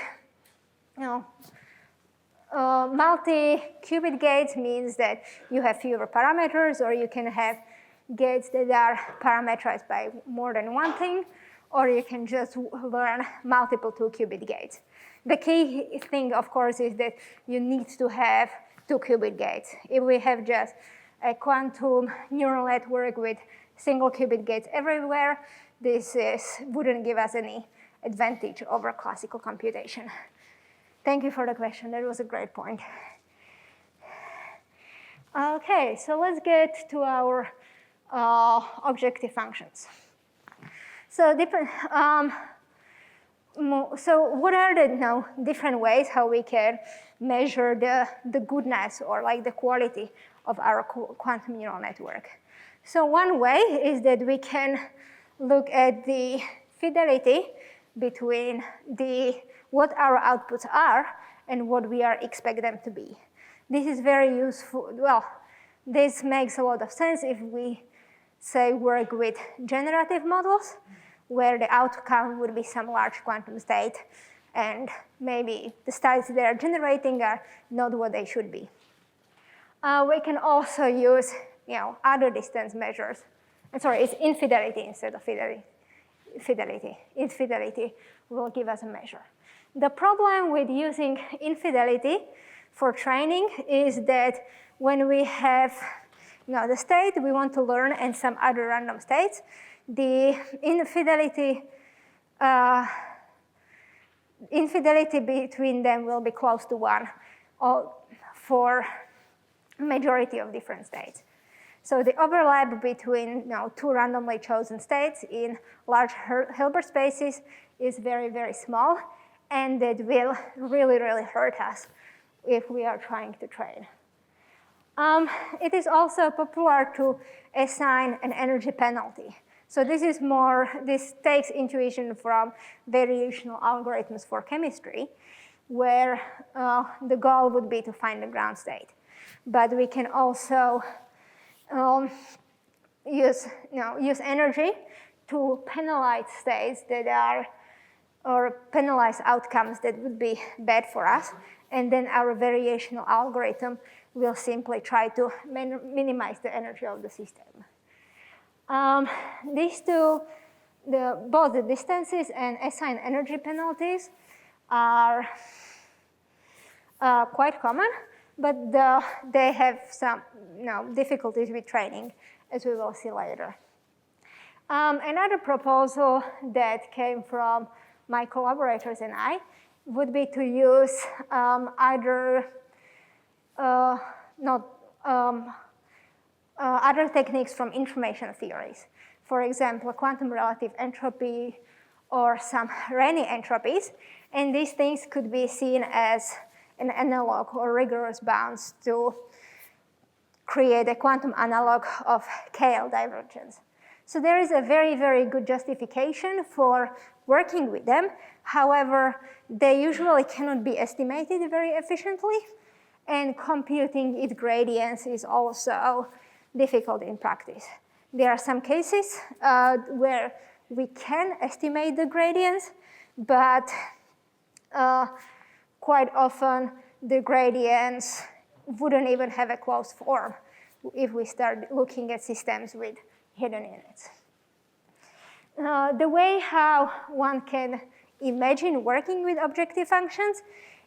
multi-qubit gates means that you have fewer parameters, or you can have gates that are parameterized by more than one thing, or you can just learn multiple 2-qubit gates. The key thing, of course, is that you need to have 2-qubit gates. If we have just a quantum neural network with single qubit gates everywhere, this wouldn't give us any advantage over classical computation. Thank you for the question. That was a great point. Okay, so let's get to our objective functions. So what are the different ways how we can measure the goodness or like the quality of our quantum neural network? So one way is that we can look at the fidelity between what our outputs are and what we expect them to be. This is very useful. Well, this makes a lot of sense if we say work with generative models, where the outcome would be some large quantum state, and maybe the states they are generating are not what they should be. We can also use other distance measures. I'm sorry, it's infidelity instead of fidelity. Infidelity will give us a measure. The problem with using infidelity for training is that when we have the state we want to learn and some other random states, the infidelity between them will be close to 1 for majority of different states. So the overlap between 2 randomly chosen states in large Hilbert spaces is very, very small, and it will really, really hurt us if we are trying to train. It is also popular to assign an energy penalty. So this takes intuition from variational algorithms for chemistry, where the goal would be to find the ground state. But we can also use energy to penalize states that are, or penalize outcomes that would be bad for us. And then our variational algorithm will simply try to minimize the energy of the system. These two, both the distances and assigned energy penalties are quite common, but they have some difficulties with training, as we will see later. Another proposal that came from my collaborators and I would be to use other techniques from information theories. For example, quantum relative entropy or some Renyi entropies. And these things could be seen as an analog or rigorous bounds to create a quantum analog of KL divergence. So there is a very, very good justification for working with them. However, they usually cannot be estimated very efficiently, and computing its gradients is also difficult in practice. There are some cases where we can estimate the gradients, but quite often the gradients wouldn't even have a closed form if we start looking at systems with hidden units. The way how one can imagine working with objective functions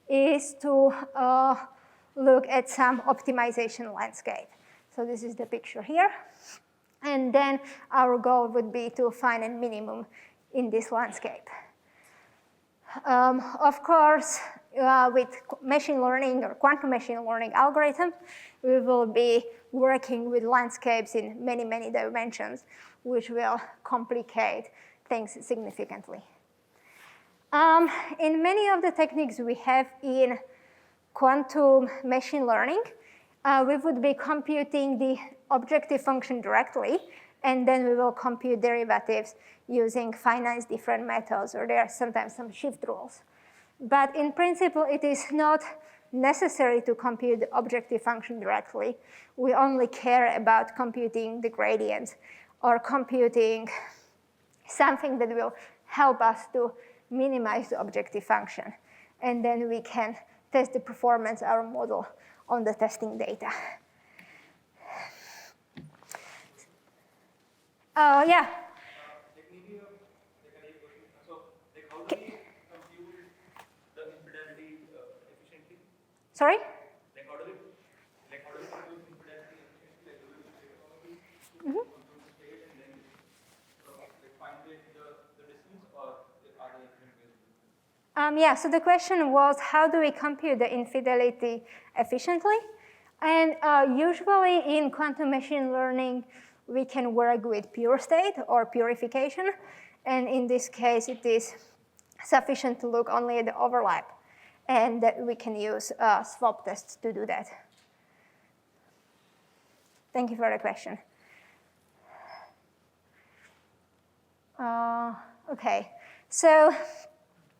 is to look at some optimization landscape. So this is the picture here. And then our goal would be to find a minimum in this landscape. Of course, with machine learning or quantum machine learning algorithm, we will be working with landscapes in many, many dimensions, which will complicate things significantly. In many of the techniques we have in quantum machine learning, we would be computing the objective function directly, and then we will compute derivatives using finite different methods, or there are sometimes some shift rules. But in principle, it is not necessary to compute the objective function directly. We only care about computing the gradient or computing something that will help us to minimize the objective function. And then we can test the performance of our model on the testing data. Yeah. Sorry? How do we compute infidelity efficiently? And then find the distance, or are there different ways? Yeah, so the question was, how do we compute the infidelity efficiently? And usually in quantum machine learning, we can work with pure state or purification. And in this case, it is sufficient to look only at the overlap. And that we can use swap tests to do that. Thank you for the question. OK, so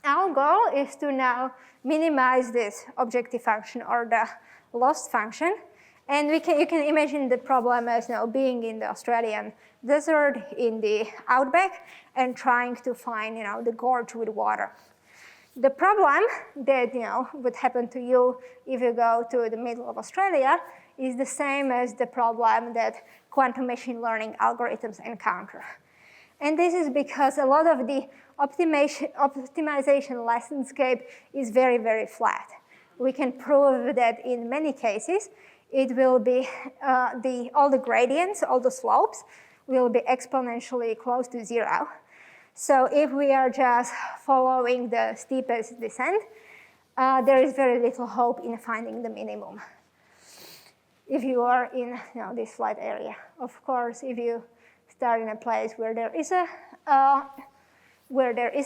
our goal is to now minimize this objective function or the loss function. And you can imagine the problem as being in the Australian desert in the outback and trying to find the gorge with water. The problem that would happen to you if you go to the middle of Australia is the same as the problem that quantum machine learning algorithms encounter. And this is because a lot of the optimization landscape is very, very flat. We can prove that in many cases, it will be all the gradients, all the slopes will be exponentially close to 0. So if we are just following the steepest descent, there is very little hope in finding the minimum. If you are in this flat area, of course, if you start in a place where there is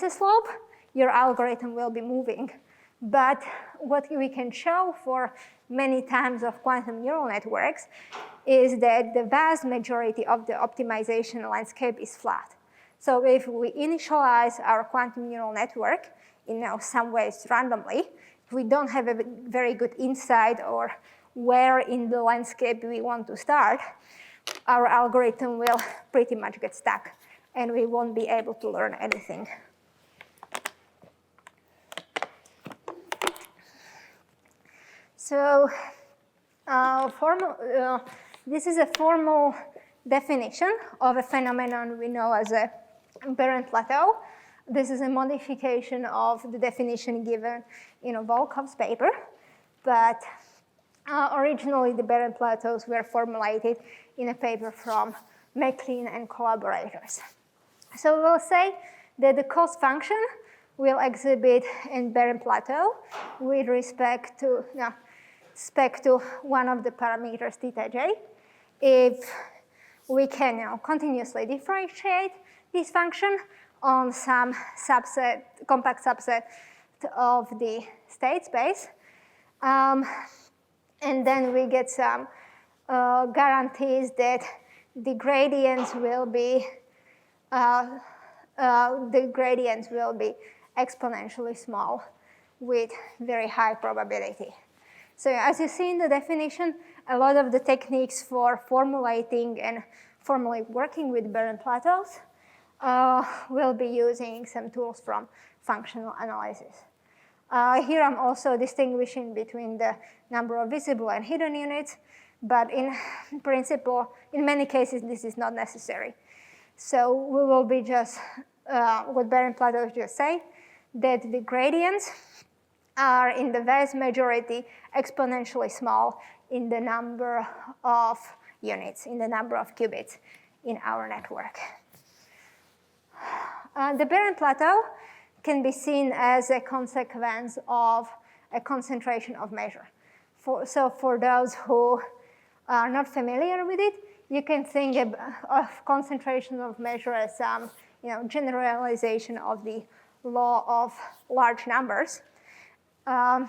a slope, your algorithm will be moving. But what we can show for many times of quantum neural networks is that the vast majority of the optimization landscape is flat. So if we initialize our quantum neural network in some ways randomly, if we don't have a very good insight or where in the landscape we want to start, our algorithm will pretty much get stuck, and we won't be able to learn anything. So this is a formal definition of a phenomenon we know as a barren plateau. This is a modification of the definition given in Volkov's paper. But originally, the barren plateaus were formulated in a paper from McLean and collaborators. So we'll say that the cost function will exhibit a barren plateau with respect to one of the parameters theta j. If we can continuously differentiate this function on some compact subset of the state space, and then we get some guarantees that the gradients will be exponentially small with very high probability. So as you see in the definition, a lot of the techniques for formulating and formally working with barren plateaus will be using some tools from functional analysis. Here I'm also distinguishing between the number of visible and hidden units, but in principle, in many cases, this is not necessary. So we will be just, what barren plateaus just say, that the gradients are in the vast majority exponentially small in the number of units, in the number of qubits. in our network. The barren plateau can be seen as a consequence of a concentration of measure. So for those who are not familiar with it, you can think of concentration of measure as some generalization of the law of large numbers. And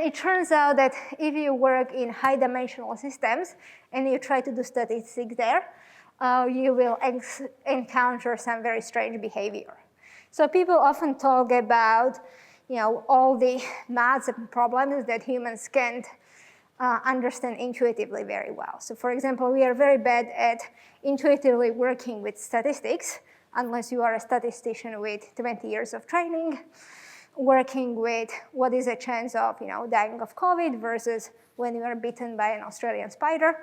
it turns out that if you work in high-dimensional systems and you try to do statistics there, you will encounter some very strange behavior. So people often talk about all the maths and problems that humans can't understand intuitively very well. So for example, we are very bad at intuitively working with statistics, unless you are a statistician with 20 years of training, working with what is a chance of dying of COVID versus when you are bitten by an Australian spider.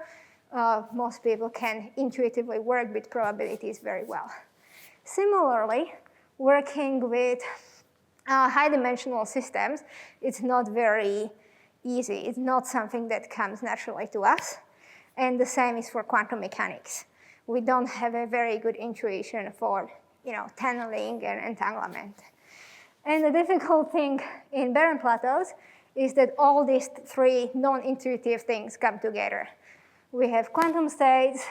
Most people can intuitively work with probabilities very well. Similarly, working with high-dimensional systems, it's not very easy. It's not something that comes naturally to us. And the same is for quantum mechanics. We don't have a very good intuition for tunneling and entanglement. And the difficult thing in barren plateaus is that all these three non-intuitive things come together. We have quantum states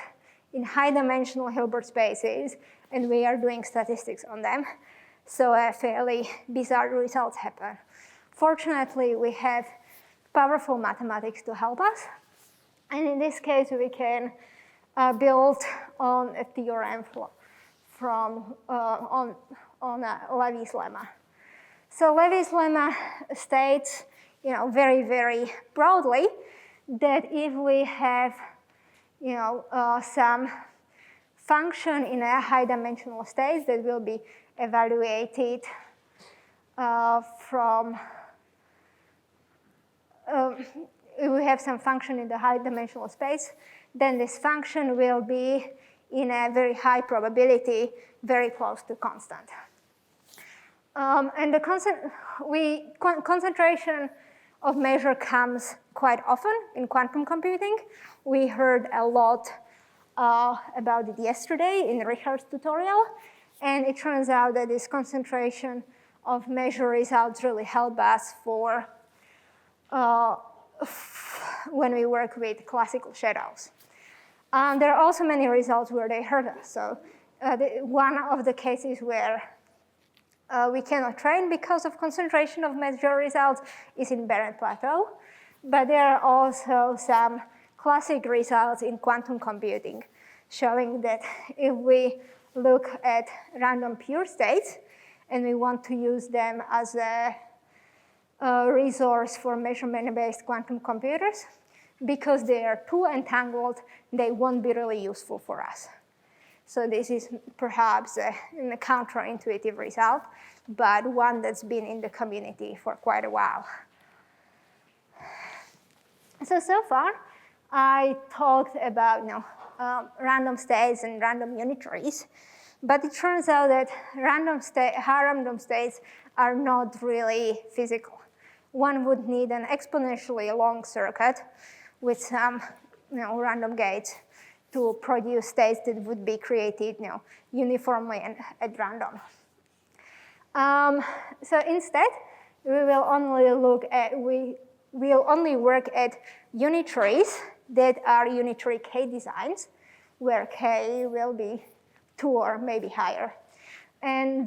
in high-dimensional Hilbert spaces, and we are doing statistics on them. So fairly bizarre results happen. Fortunately, we have powerful mathematics to help us. And in this case, we can build on a theorem on Levy's lemma. So Levy's lemma states, very, very broadly, that if we have, some function in a high-dimensional state that will be evaluated we have some function in the high-dimensional space, then this function will be in a very high probability, very close to constant. And the concentration of measure comes quite often in quantum computing. We heard a lot about it yesterday in Richard's tutorial. And it turns out that this concentration of measure results really help us for when we work with classical shadows. There are also many results where they hurt us. So one of the cases where we cannot train because of concentration of measure results is in barren plateau. But there are also some classic results in quantum computing showing that if we look at random pure states and we want to use them as a resource for measurement-based quantum computers, because they are too entangled, they won't be really useful for us. So this is perhaps a counterintuitive result, but one that's been in the community for quite a while. So far, I talked about random states and random unitaries, but it turns out that high random states are not really physical. One would need an exponentially long circuit with some random gates to produce states that would be created uniformly and at random. So instead, we will only work at unitaries that are unitary K designs, where K will be 2 or maybe higher. And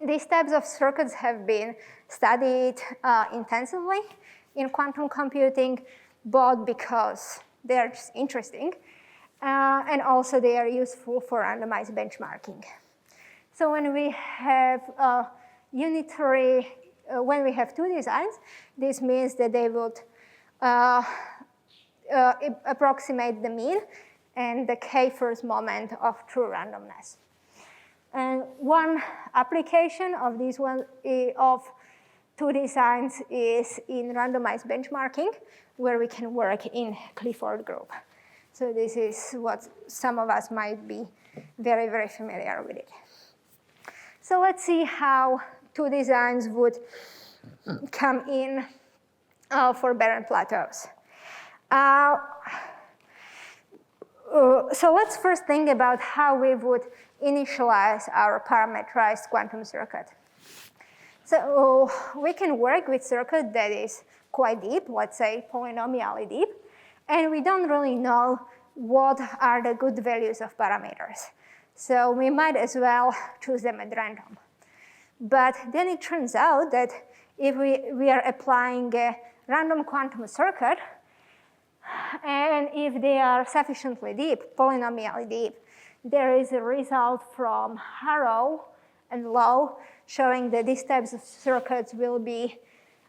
these types of circuits have been studied intensively in quantum computing, both because they're just interesting, and also they are useful for randomized benchmarking. So when we have when we have 2 designs, this means that they would approximate the mean and the K-first moment of true randomness. And one application of these of 2 designs is in randomized benchmarking, where we can work in Clifford group. So this is what some of us might be very, very familiar with it. So let's see how 2 designs would come in for barren plateaus. So let's first think about how we would initialize our parameterized quantum circuit. So we can work with circuit that is quite deep, let's say polynomially deep, and we don't really know what are the good values of parameters. So we might as well choose them at random. But then it turns out that if we are applying a random quantum circuit, and if they are sufficiently deep, polynomially deep, there is a result from Harrow and Low showing that these types of circuits will be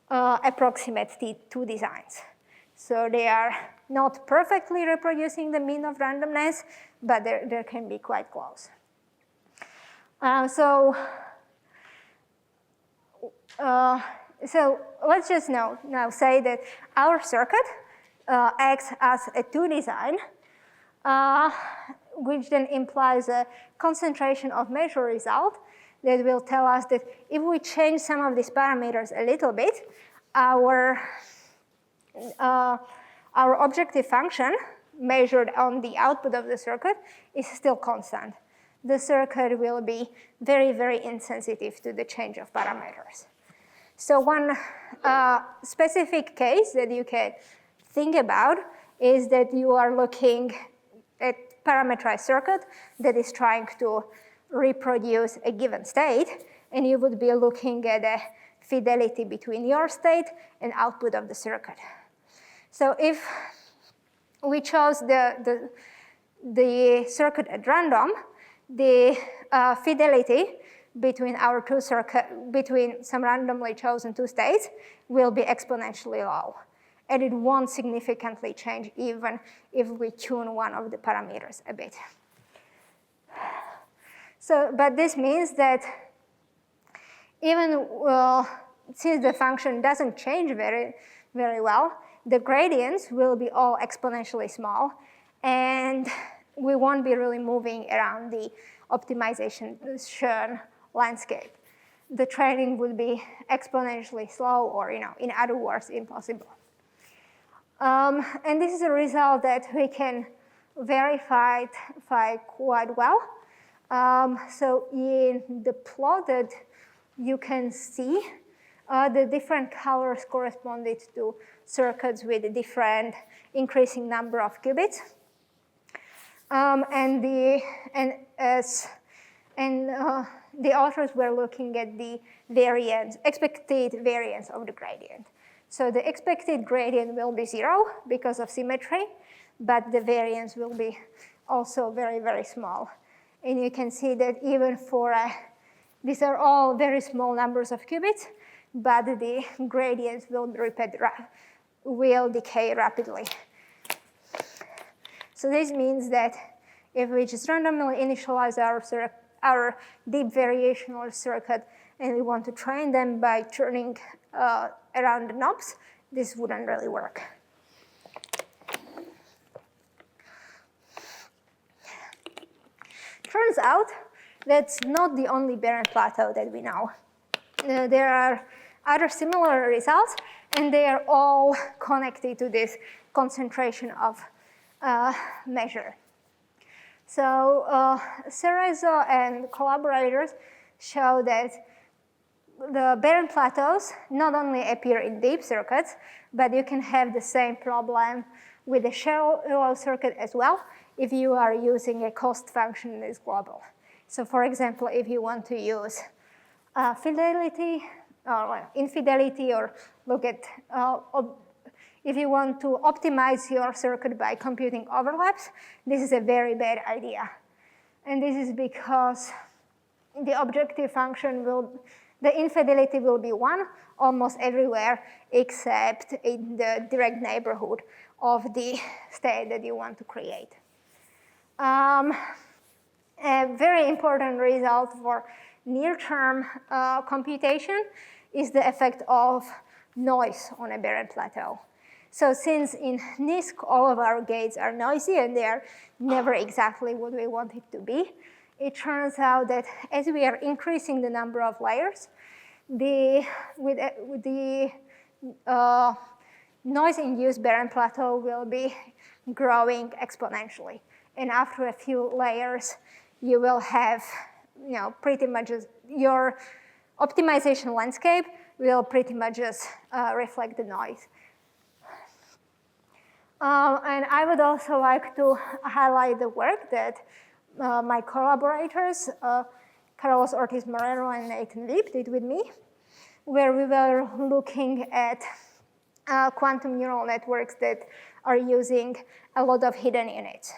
approximate to designs. So they are not perfectly reproducing the mean of randomness, but they can be quite close. So let's just now say that our circuit acts as a 2 design, which then implies a concentration of measure result that will tell us that if we change some of these parameters a little bit, our objective function measured on the output of the circuit is still constant. The circuit will be very, very insensitive to the change of parameters. So one specific case that you can think about is that you are looking at parameterized circuit that is trying to reproduce a given state, and you would be looking at a fidelity between your state and output of the circuit. So if we chose the circuit at random, the fidelity between our two between some randomly chosen 2 states will be exponentially low. And it won't significantly change even if we tune one of the parameters a bit. So, but this means that even since the function doesn't change very, very well, the gradients will be all exponentially small, and we won't be really moving around the optimization landscape. The training would be exponentially slow, or in other words, impossible. And this is a result that we can verify quite well. So in the plot that you can see, the different colors corresponded to circuits with a different increasing number of qubits. And the authors were looking at the expected variance of the gradient. So the expected gradient will be 0 because of symmetry, but the variance will be also very, very small. And you can see that even for, these are all very small numbers of qubits, but the gradients will decay rapidly. So this means that if we just randomly initialize our deep variational circuit and we want to train them by turning around the knobs, this wouldn't really work. Turns out that's not the only barren plateau that we know. There are other similar results, and they are all connected to this concentration of measure. So Cerezo and collaborators show that the barren plateaus not only appear in deep circuits, but you can have the same problem with a shallow circuit as well if you are using a cost function that is global. So for example, if you want to use fidelity or infidelity, or look at if you want to optimize your circuit by computing overlaps, this is a very bad idea. And this is because the objective function the infidelity will be 1 almost everywhere except in the direct neighborhood of the state that you want to create. A very important result for near-term computation is the effect of noise on a barren plateau. So since in NISQ all of our gates are noisy and they are never exactly what we want it to be, it turns out that as we are increasing the number of layers, the noise-induced barren plateau will be growing exponentially. and after a few layers, you will have, pretty much your optimization landscape will pretty much just reflect the noise. And I would also like to highlight the work that my collaborators, Carlos Ortiz Moreno and Nathan Leap, did with me, where we were looking at quantum neural networks that are using a lot of hidden units.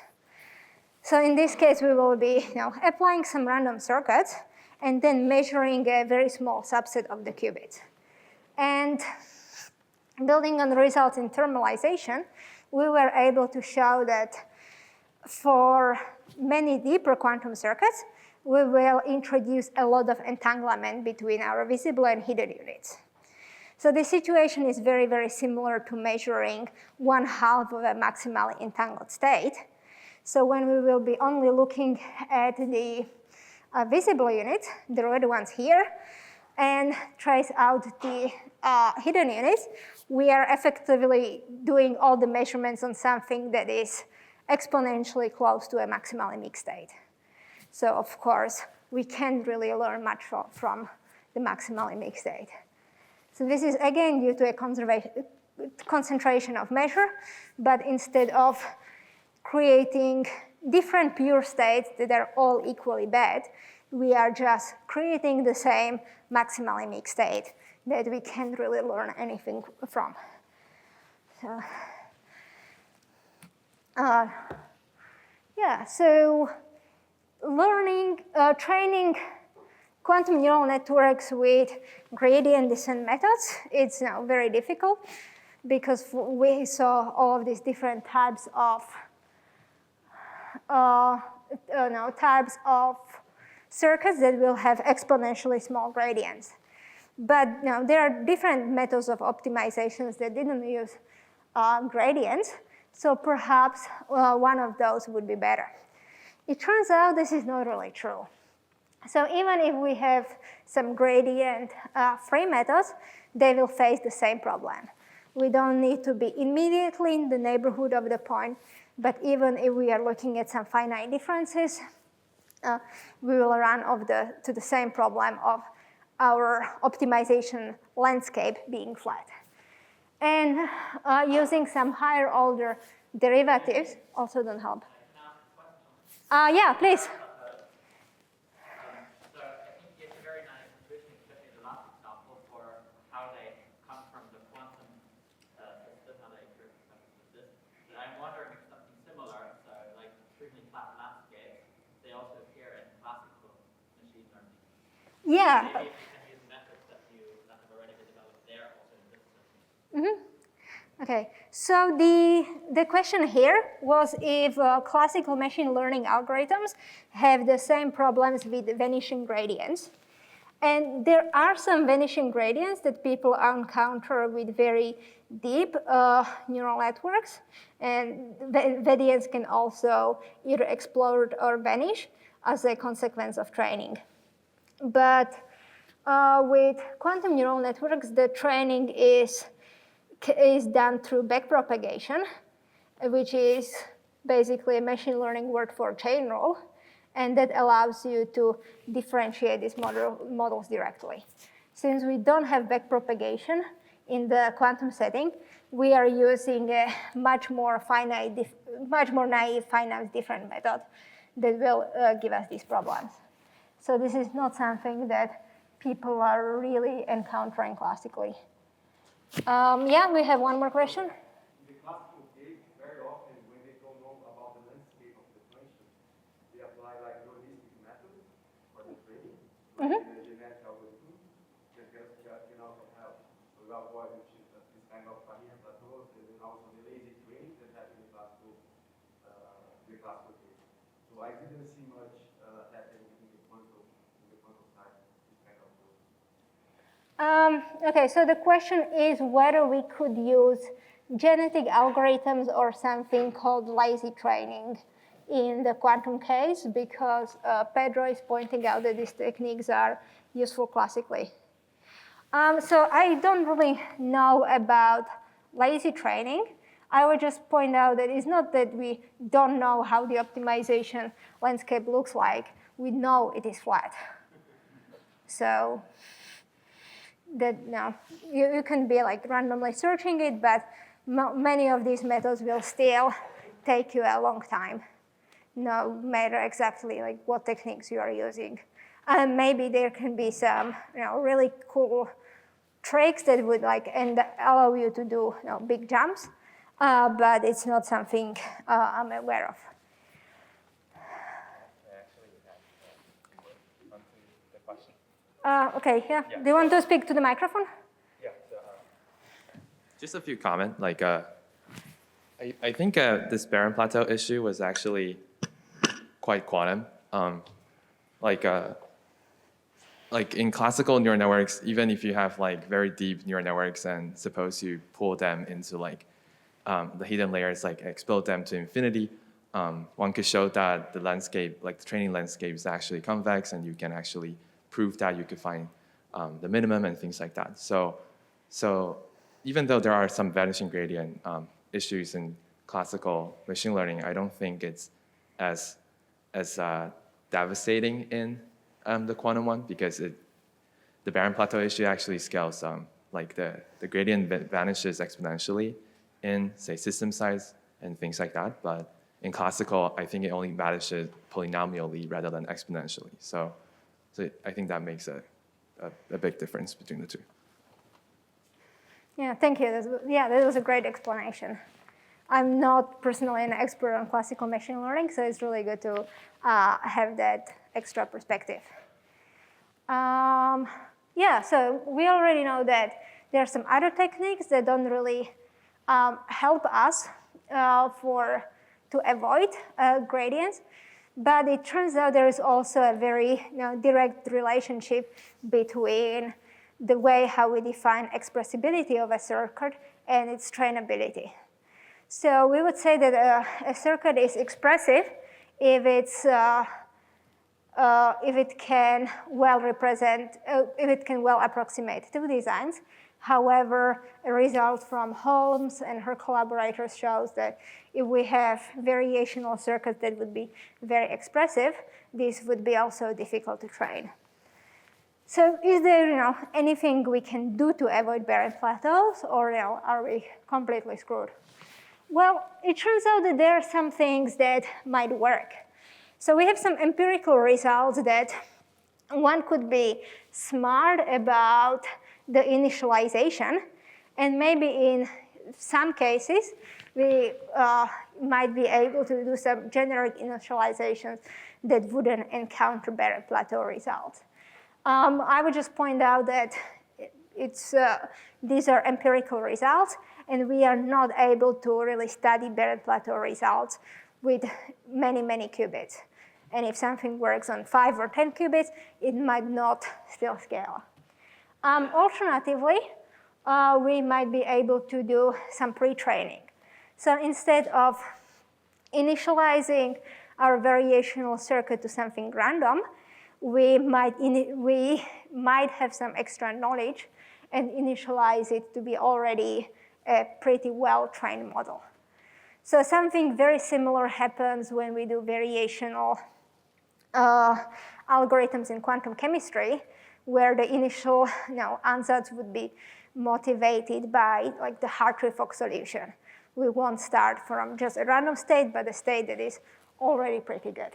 So in this case, we will be applying some random circuits and then measuring a very small subset of the qubits. And building on the results in thermalization, we were able to show that for many deeper quantum circuits, we will introduce a lot of entanglement between our visible and hidden units. So the situation is very, very similar to measuring 1/2 of a maximally entangled state. So when we will be only looking at the visible units, the red ones here, and trace out the hidden units, we are effectively doing all the measurements on something that is exponentially close to a maximally mixed state. So of course, we can't really learn much from the maximally mixed state. So this is again due to a concentration of measure, but instead of creating different pure states that are all equally bad, we are just creating the same maximally mixed state that we can't really learn anything from. So, so training quantum neural networks with gradient descent methods, it's very difficult because we saw all of these different types of circuits that will have exponentially small gradients. But there are different methods of optimizations that didn't use gradients, so perhaps one of those would be better. It turns out this is not really true. So even if we have some gradient-free methods, they will face the same problem. We don't need to be immediately in the neighborhood of the point, but even if we are looking at some finite differences, we will run to the same problem of our optimization landscape being flat. And using some higher order derivatives also don't help. Yeah, please. Yeah. Maybe if you can use methods that have already been developed there also in this system. Okay, so the question here was if classical machine learning algorithms have the same problems with vanishing gradients. And there are some vanishing gradients that people encounter with very deep neural networks. And gradients can also either explode or vanish as a consequence of training. But with quantum neural networks, the training is done through backpropagation, which is basically a machine learning word for chain rule, and that allows you to differentiate these models directly. Since we don't have backpropagation in the quantum setting, we are using a much more naive finite different method that will give us these problems. So this is not something that people are really encountering classically. Yeah, we have one more question. In the classical case, very often when they don't know about the landscape of the function, they apply like heuristic methods for the training, like the genetic algorithm, that can also help to avoid this kind of Bahia plateaus, and then also the lazy training that happens in the classical case. So I didn't see much happening in the quantum side, this kind of work. Okay, so the question is whether we could use genetic algorithms or something called lazy training in the quantum case, because Pedro is pointing out that these techniques are useful classically. So I don't really know about lazy training. I would just point out that it's not that we don't know how the optimization landscape looks like. We know it is flat. So that no, you can be like randomly searching it, but many of these methods will still take you a long time, no matter exactly like what techniques you are using. And maybe there can be some really cool tricks that would like and allow you to do big jumps, but it's not something I'm aware of. Okay, yeah. Do you want to speak to the microphone? Yeah. Just a few comments. Like, I think this barren plateau issue was actually quite quantum. Like in classical neural networks, even if you have like very deep neural networks and suppose you pull them into like the hidden layers, like explode them to infinity, one could show that the landscape, like the training landscape, is actually convex, and you can actually prove that you could find the minimum and things like that. So even though there are some vanishing gradient issues in classical machine learning, I don't think it's as devastating in the quantum one, because the barren plateau issue actually scales like the gradient vanishes exponentially in, say, system size and things like that. But in classical, I think it only vanishes polynomially rather than exponentially. So I think that makes a big difference between the two. Yeah, thank you. That was a great explanation. I'm not personally an expert on classical machine learning, so it's really good to have that extra perspective. Yeah, so we already know that there are some other techniques that don't really help us to avoid gradients, but it turns out there is also a very direct relationship between the way how we define expressibility of a circuit and its trainability. So we would say that a circuit is expressive if it can well approximate two designs. However, a result from Holmes and her collaborators shows that if we have variational circuits that would be very expressive, this would be also difficult to train. So is there anything we can do to avoid barren plateaus, or are we completely screwed? Well, it turns out that there are some things that might work. So we have some empirical results that one could be smart about the initialization, and maybe in some cases, we might be able to do some generic initializations that wouldn't encounter barren plateau results. I would just point out that these are empirical results, and we are not able to really study barren plateau results with many, many qubits. And if something works on 5 or 10 qubits, it might not still scale. Alternatively, we might be able to do some pre-training. So instead of initializing our variational circuit to something random, we might have some extra knowledge and initialize it to be already a pretty well-trained model. So something very similar happens when we do variational algorithms in quantum chemistry, where the initial ansatz would be motivated by like the Hartree-Fock solution. We won't start from just a random state, but a state that is already pretty good.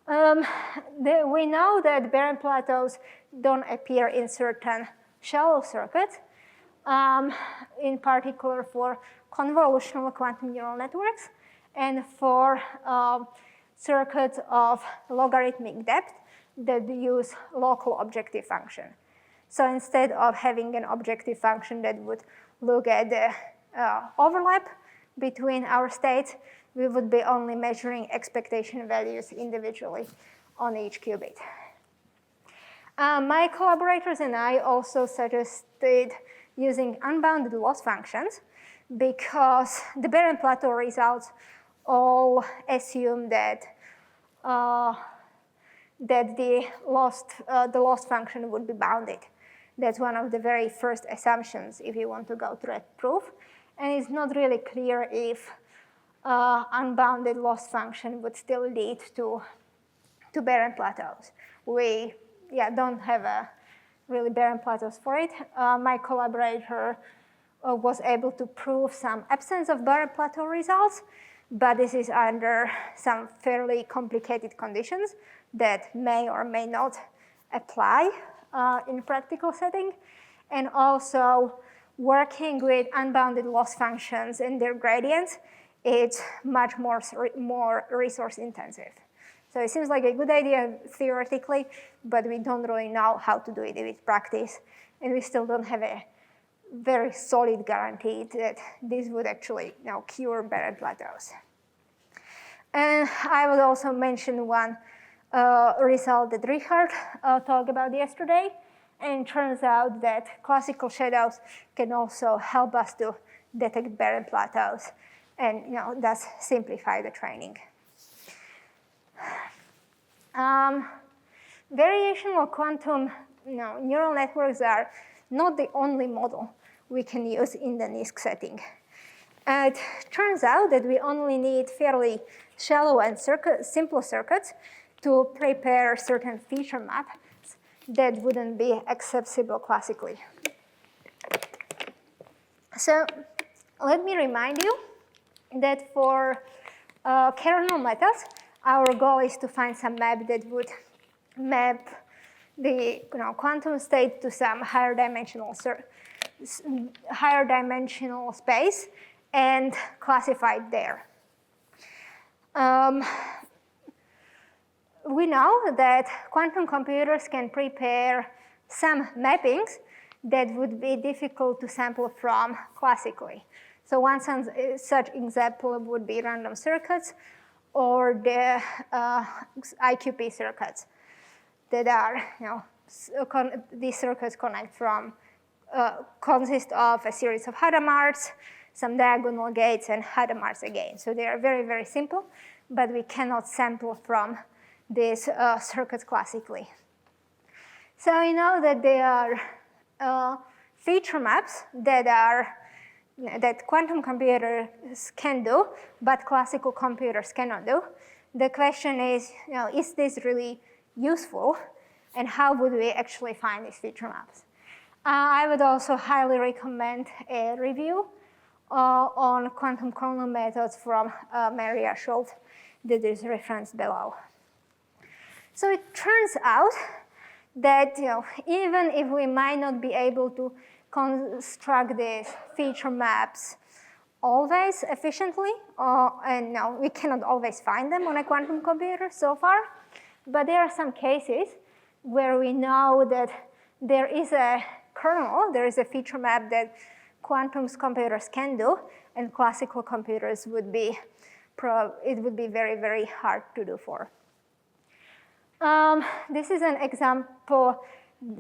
We know that barren plateaus don't appear in certain shallow circuits, in particular for convolutional quantum neural networks and for circuits of logarithmic depth that use local objective function. So instead of having an objective function that would look at the overlap between our states, we would be only measuring expectation values individually on each qubit. My collaborators and I also suggested using unbounded loss functions, because the barren plateau results all assume that the loss function would be bounded. That's one of the very first assumptions if you want to go through a proof. and it's not really clear if unbounded loss function would still lead to barren plateaus. We don't have really barren plateaus for it. My collaborator was able to prove some absence of barren plateau results, but this is under some fairly complicated conditions that may or may not apply in practical setting. And also working with unbounded loss functions and their gradients, it's much more resource intensive. So it seems like a good idea theoretically, but we don't really know how to do it with practice. And we still don't have a very solid guarantee that this would actually cure barren plateaus. And I would also mention one result that Richard talked about yesterday. And it turns out that classical shadows can also help us to detect barren plateaus and thus simplify the training. Variational quantum neural networks are not the only model we can use in the NISQ setting. It turns out that we only need fairly shallow and simple circuits to prepare certain feature maps that wouldn't be accessible classically. So let me remind you that for kernel methods, our goal is to find some map that would map the quantum state to some higher dimensional space and classify it there. We know that quantum computers can prepare some mappings that would be difficult to sample from classically. So one such example would be random circuits or the IQP circuits that are, these circuits consist of a series of Hadamards, some diagonal gates, and Hadamards again. So they are very, very simple, but we cannot sample from these circuits classically. So we know that there are feature maps that quantum computers can do, but classical computers cannot do. The question is this really useful, and how would we actually find these feature maps? I would also highly recommend a review on quantum kernel methods from Mária Schultz that is referenced below. So it turns out that even if we might not be able to construct these feature maps always efficiently, and we cannot always find them on a quantum computer so far, but there are some cases where we know that there is a kernel, there is a feature map that quantum computers can do, and classical computers would be, it would be very, very hard to do for. This is an example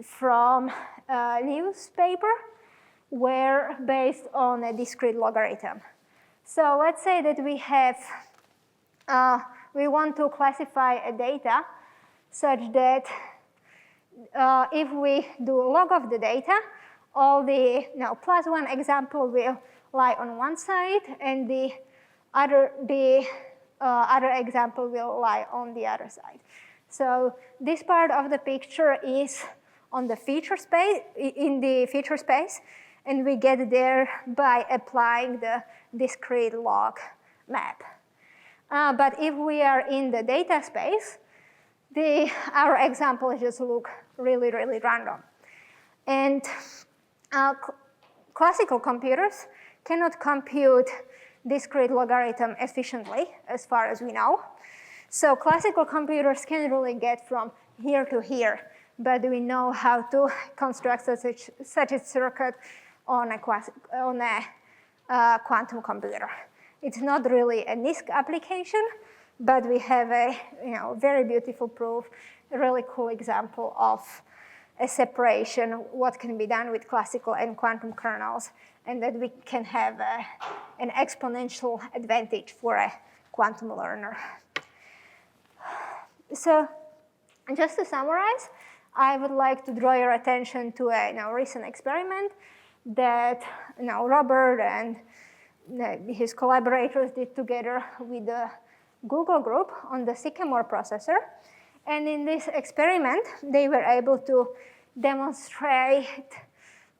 from a newspaper where based on a discrete logarithm. So let's say that we have, we want to classify a data such that if we do log of the data, all the +1 example will lie on one side, and the other example will lie on the other side. So this part of the picture is on the feature space, in the feature space, and we get there by applying the discrete log map. But if we are in the data space, our examples just look really, really random. And classical computers cannot compute discrete logarithm efficiently, as far as we know. So classical computers can really get from here to here, but we know how to construct such a circuit on a quantum computer. It's not really a NISQ application, but we have a very beautiful proof, a really cool example of a separation, what can be done with classical and quantum kernels, and that we can have an exponential advantage for a quantum learner. So just to summarize, I would like to draw your attention to a recent experiment that Robert and his collaborators did together with the Google group on the Sycamore processor. And in this experiment, they were able to demonstrate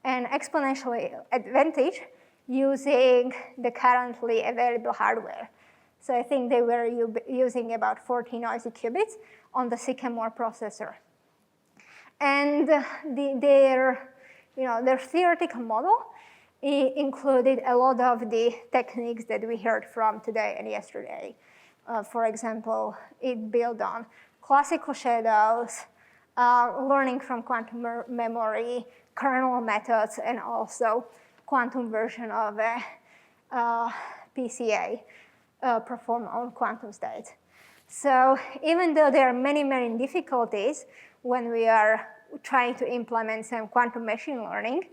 an exponential advantage using the currently available hardware. So I think they were using about 40 noisy qubits on the Sycamore processor. And their theoretical model included a lot of the techniques that we heard from today and yesterday. For example, it built on classical shadows, learning from quantum memory, kernel methods, and also quantum version of a PCA performed on quantum states. So even though there are many, many difficulties when we are trying to implement some quantum machine learning,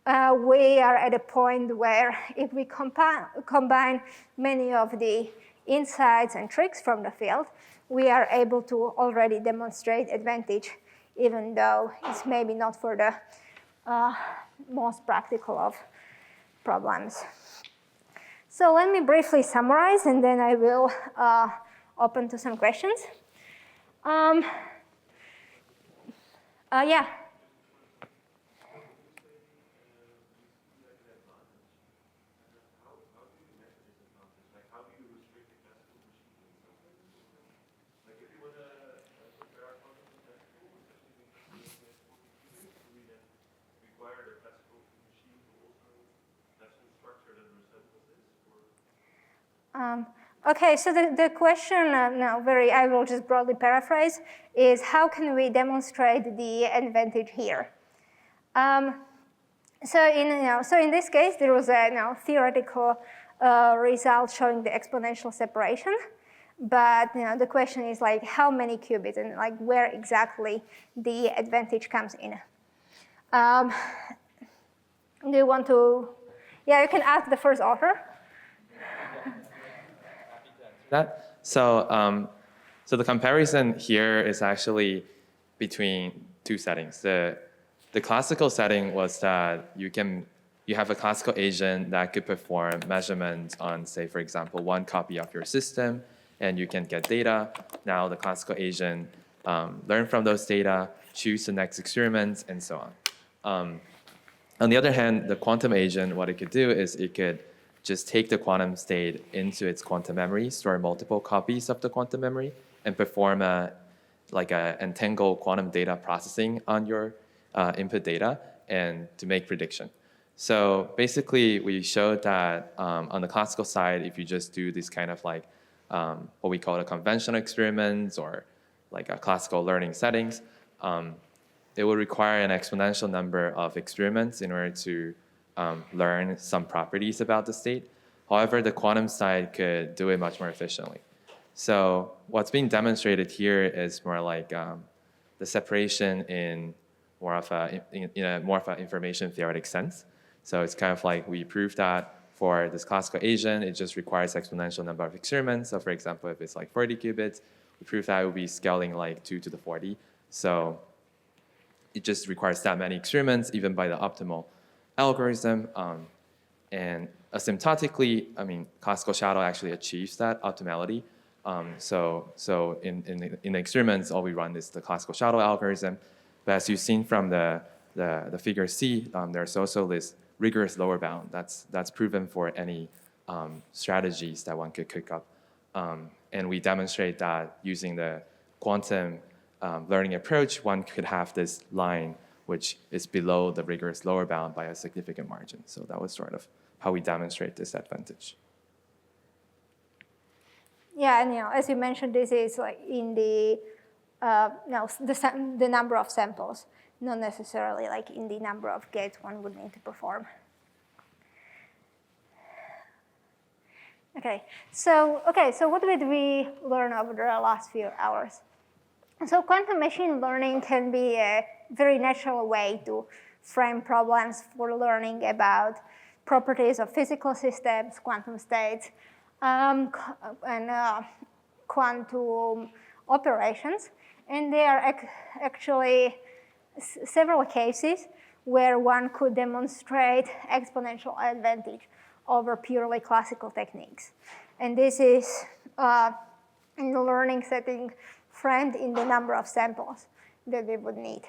we are at a point where if we combine many of the insights and tricks from the field, we are able to already demonstrate advantage, even though it's maybe not for the most practical of problems. So let me briefly summarize, and then I will open to some questions. Yeah. Okay, so the question, I will just broadly paraphrase, is how can we demonstrate the advantage here? So in this case, there was a theoretical result showing the exponential separation, but the question is like how many qubits and like where exactly the advantage comes in. Do you want to? Yeah, you can ask the first author. That. So the comparison here is actually between two settings. The classical setting was that you have a classical agent that could perform measurements on, say, for example, one copy of your system, and you can get data. Now the classical agent learn from those data, choose the next experiments, and so on. On the other hand, the quantum agent, what it could do is it could just take the quantum state into its quantum memory, store multiple copies of the quantum memory, and perform an entangled quantum data processing on your input data and to make prediction. So basically, we showed that on the classical side, if you just do this kind of like what we call a conventional experiments or like a classical learning settings, it will require an exponential number of experiments in order to learn some properties about the state. However, the quantum side could do it much more efficiently. So what's being demonstrated here is more like the separation in more of an information theoretic sense. So it's kind of like we proved that for this classical agent, it just requires exponential number of experiments. So for example, if it's like 40 qubits, we proved that it would be scaling like 2 to the 40. So it just requires that many experiments, even by the optimal algorithm. And asymptotically, classical shadow actually achieves that optimality. So in the experiments, all we run is the classical shadow algorithm. But as you've seen from the figure C, there's also this rigorous lower bound that's proven for any strategies that one could cook up. And we demonstrate that using the quantum learning approach, one could have this line which is below the rigorous lower bound by a significant margin. So that was sort of how we demonstrate this advantage. Yeah, and as you mentioned, this is like in the number of samples, not necessarily like in the number of gates one would need to perform. Okay, so what did we learn over the last few hours? So quantum machine learning can be a very natural way to frame problems for learning about properties of physical systems, quantum states, and quantum operations. And there are actually several cases where one could demonstrate exponential advantage over purely classical techniques. And this is in the learning setting framed in the number of samples that we would need.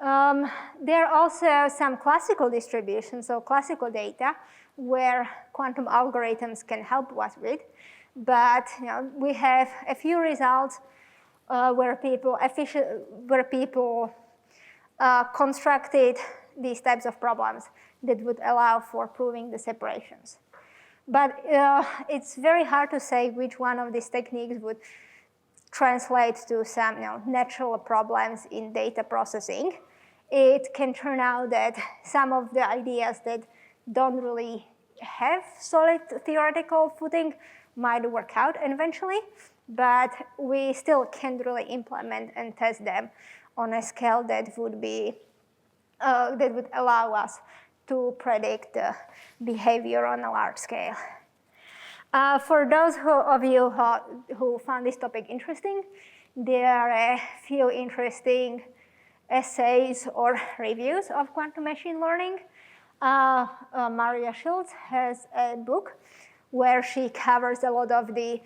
There are also some classical distributions, so classical data, where quantum algorithms can help us with. But we have a few results where people constructed these types of problems that would allow for proving the separations. But it's very hard to say which one of these techniques would translate to some natural problems in data processing. It can turn out that some of the ideas that don't really have solid theoretical footing might work out eventually, but we still can't really implement and test them on a scale that would be that would allow us to predict the behavior on a large scale. For those of you who found this topic interesting, there are a few interesting essays or reviews of quantum machine learning. Mária has a book where she covers a lot of the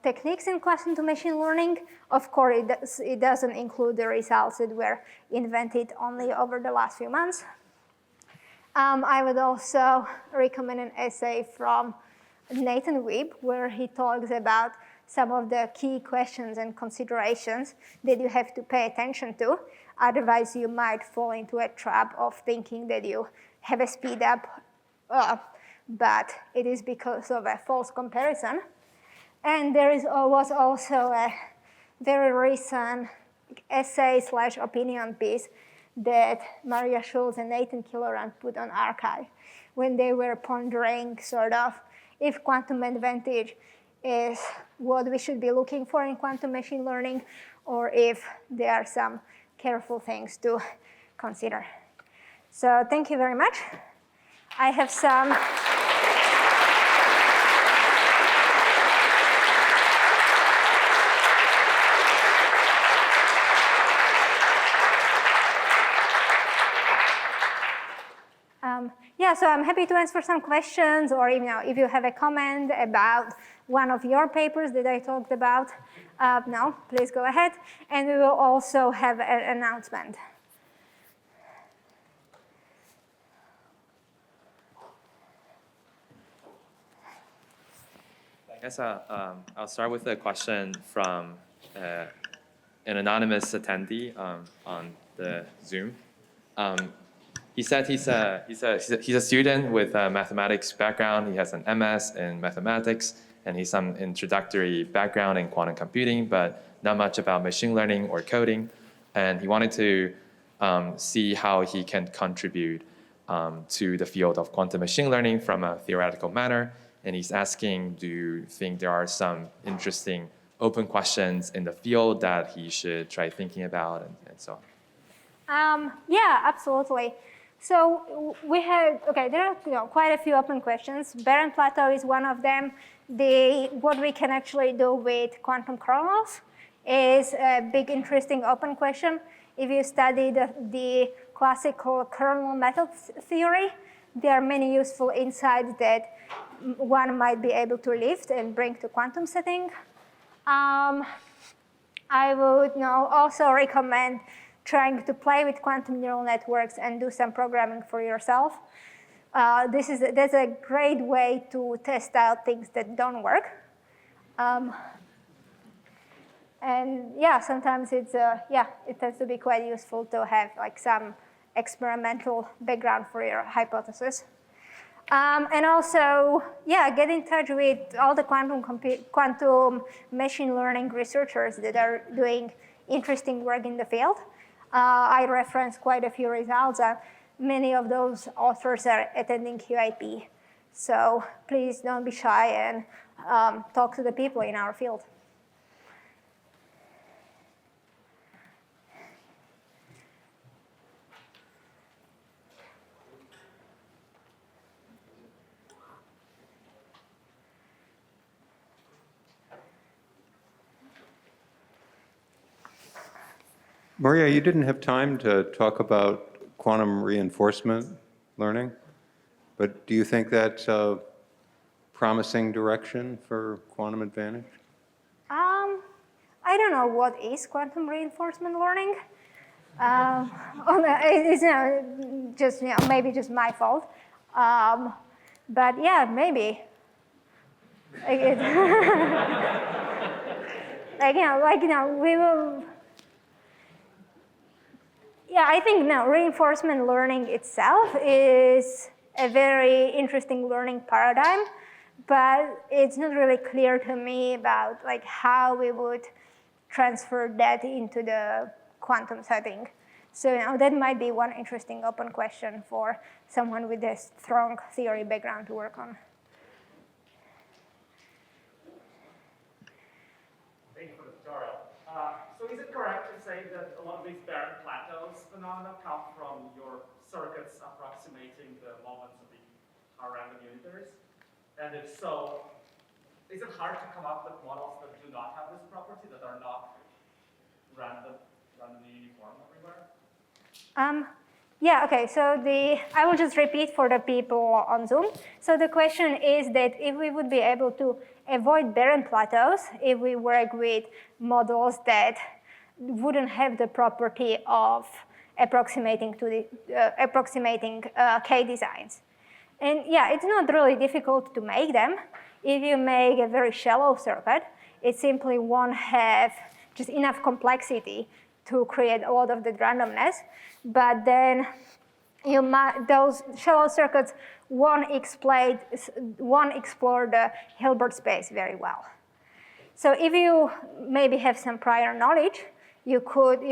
techniques in quantum machine learning. Of course, it doesn't include the results that were invented only over the last few months. I would also recommend an essay from Nathan Wiebe, where he talks about some of the key questions and considerations that you have to pay attention to. Otherwise, you might fall into a trap of thinking that you have a speed up, but it is because of a false comparison. And there was also a very recent essay/opinion piece that Mária and Nathan Killoran put on arXiv when they were pondering sort of if quantum advantage is what we should be looking for in quantum machine learning, or if there are some careful things to consider. So thank you very much. I have some so I'm happy to answer some questions, or if you have a comment about one of your papers that I talked about, please go ahead. And we will also have an announcement. I guess I'll start with a question from an anonymous attendee on the Zoom. He said he's a student with a mathematics background. He has an MS in mathematics, and he's some introductory background in quantum computing, but not much about machine learning or coding. And he wanted to see how he can contribute to the field of quantum machine learning from a theoretical manner. And he's asking, do you think there are some interesting open questions in the field that he should try thinking about, and so on? Yeah, absolutely. So we have, there are quite a few open questions. Barren plateau is one of them. What we can actually do with quantum kernels is a big, interesting open question. If you study the classical kernel methods theory, there are many useful insights that one might be able to lift and bring to quantum setting. I would also recommend trying to play with quantum neural networks and do some programming for yourself. That's a great way to test out things that don't work. And yeah, sometimes it tends to be quite useful to have some experimental background for your hypothesis. And also, get in touch with all the quantum machine learning researchers that are doing interesting work in the field. I referenced quite a few results. Many of those authors are attending QIP. So please don't be shy and talk to the people in our field. Mária, you didn't have time to talk about quantum reinforcement learning. But do you think that's a promising direction for quantum advantage? I don't know what is quantum reinforcement learning. It's just maybe just my fault. But yeah, maybe. We will. Yeah, I think reinforcement learning itself is a very interesting learning paradigm, but it's not really clear to me about like how we would transfer that into the quantum setting. So that might be one interesting open question for someone with a strong theory background to work on. Thank you for the tutorial. So is it correct to say that a lot of these barren plateaus phenomena come from your circuits approximating the moments of the random unitaries? And if so, is it hard to come up with models that do not have this property, that are not randomly uniform everywhere? Yeah, okay, so I will just repeat for the people on Zoom. So the question is that if we would be able to avoid barren plateaus if we work with models that wouldn't have the property of approximating K-designs. And yeah, it's not really difficult to make them. If you make a very shallow circuit, it simply won't have just enough complexity to create a lot of the randomness. But then those shallow circuits won't explore the Hilbert space very well. So if you maybe have some prior knowledge, you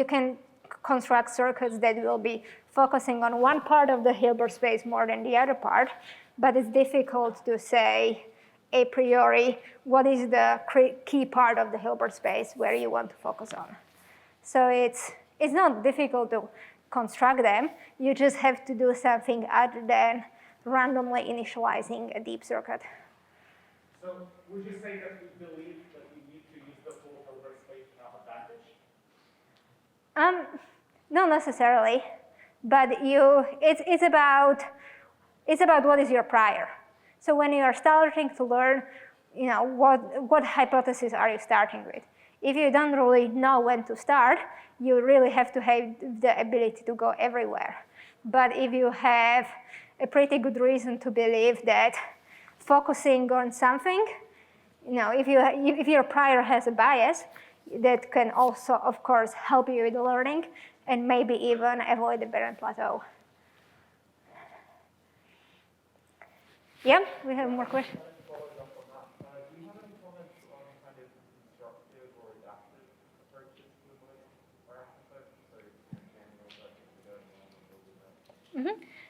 can construct circuits that will be focusing on one part of the Hilbert space more than the other part, but it's difficult to say a priori what is the key part of the Hilbert space where you want to focus on. So it's not difficult to construct them. You just have to do something other than randomly initializing a deep circuit. So would you say that you believe that you need to use the full Hilbert space to have advantage? Not necessarily, but it's about what is your prior. So when you are starting to learn, what hypothesis are you starting with? If you don't really know when to start, you really have to have the ability to go everywhere. But if you have a pretty good reason to believe that focusing on something, if your prior has a bias, that can also, of course, help you with the learning and maybe even avoid the barren plateau. Yeah, we have more questions.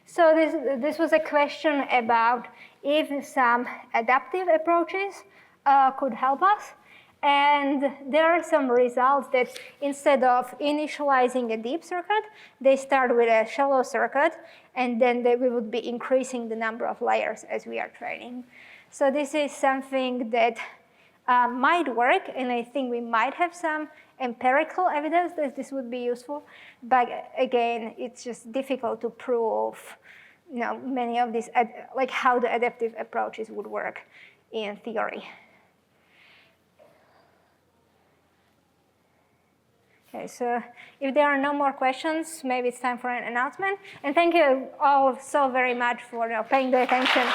So this was a question about if some adaptive approaches could help us. And there are some results that instead of initializing a deep circuit, they start with a shallow circuit, and then we would be increasing the number of layers as we are training. So this is something that might work, and I think we might have some empirical evidence that this would be useful. But again, it's just difficult to prove many of these, like how the adaptive approaches would work in theory. Okay, so if there are no more questions, maybe it's time for an announcement. And thank you all so very much for paying the attention.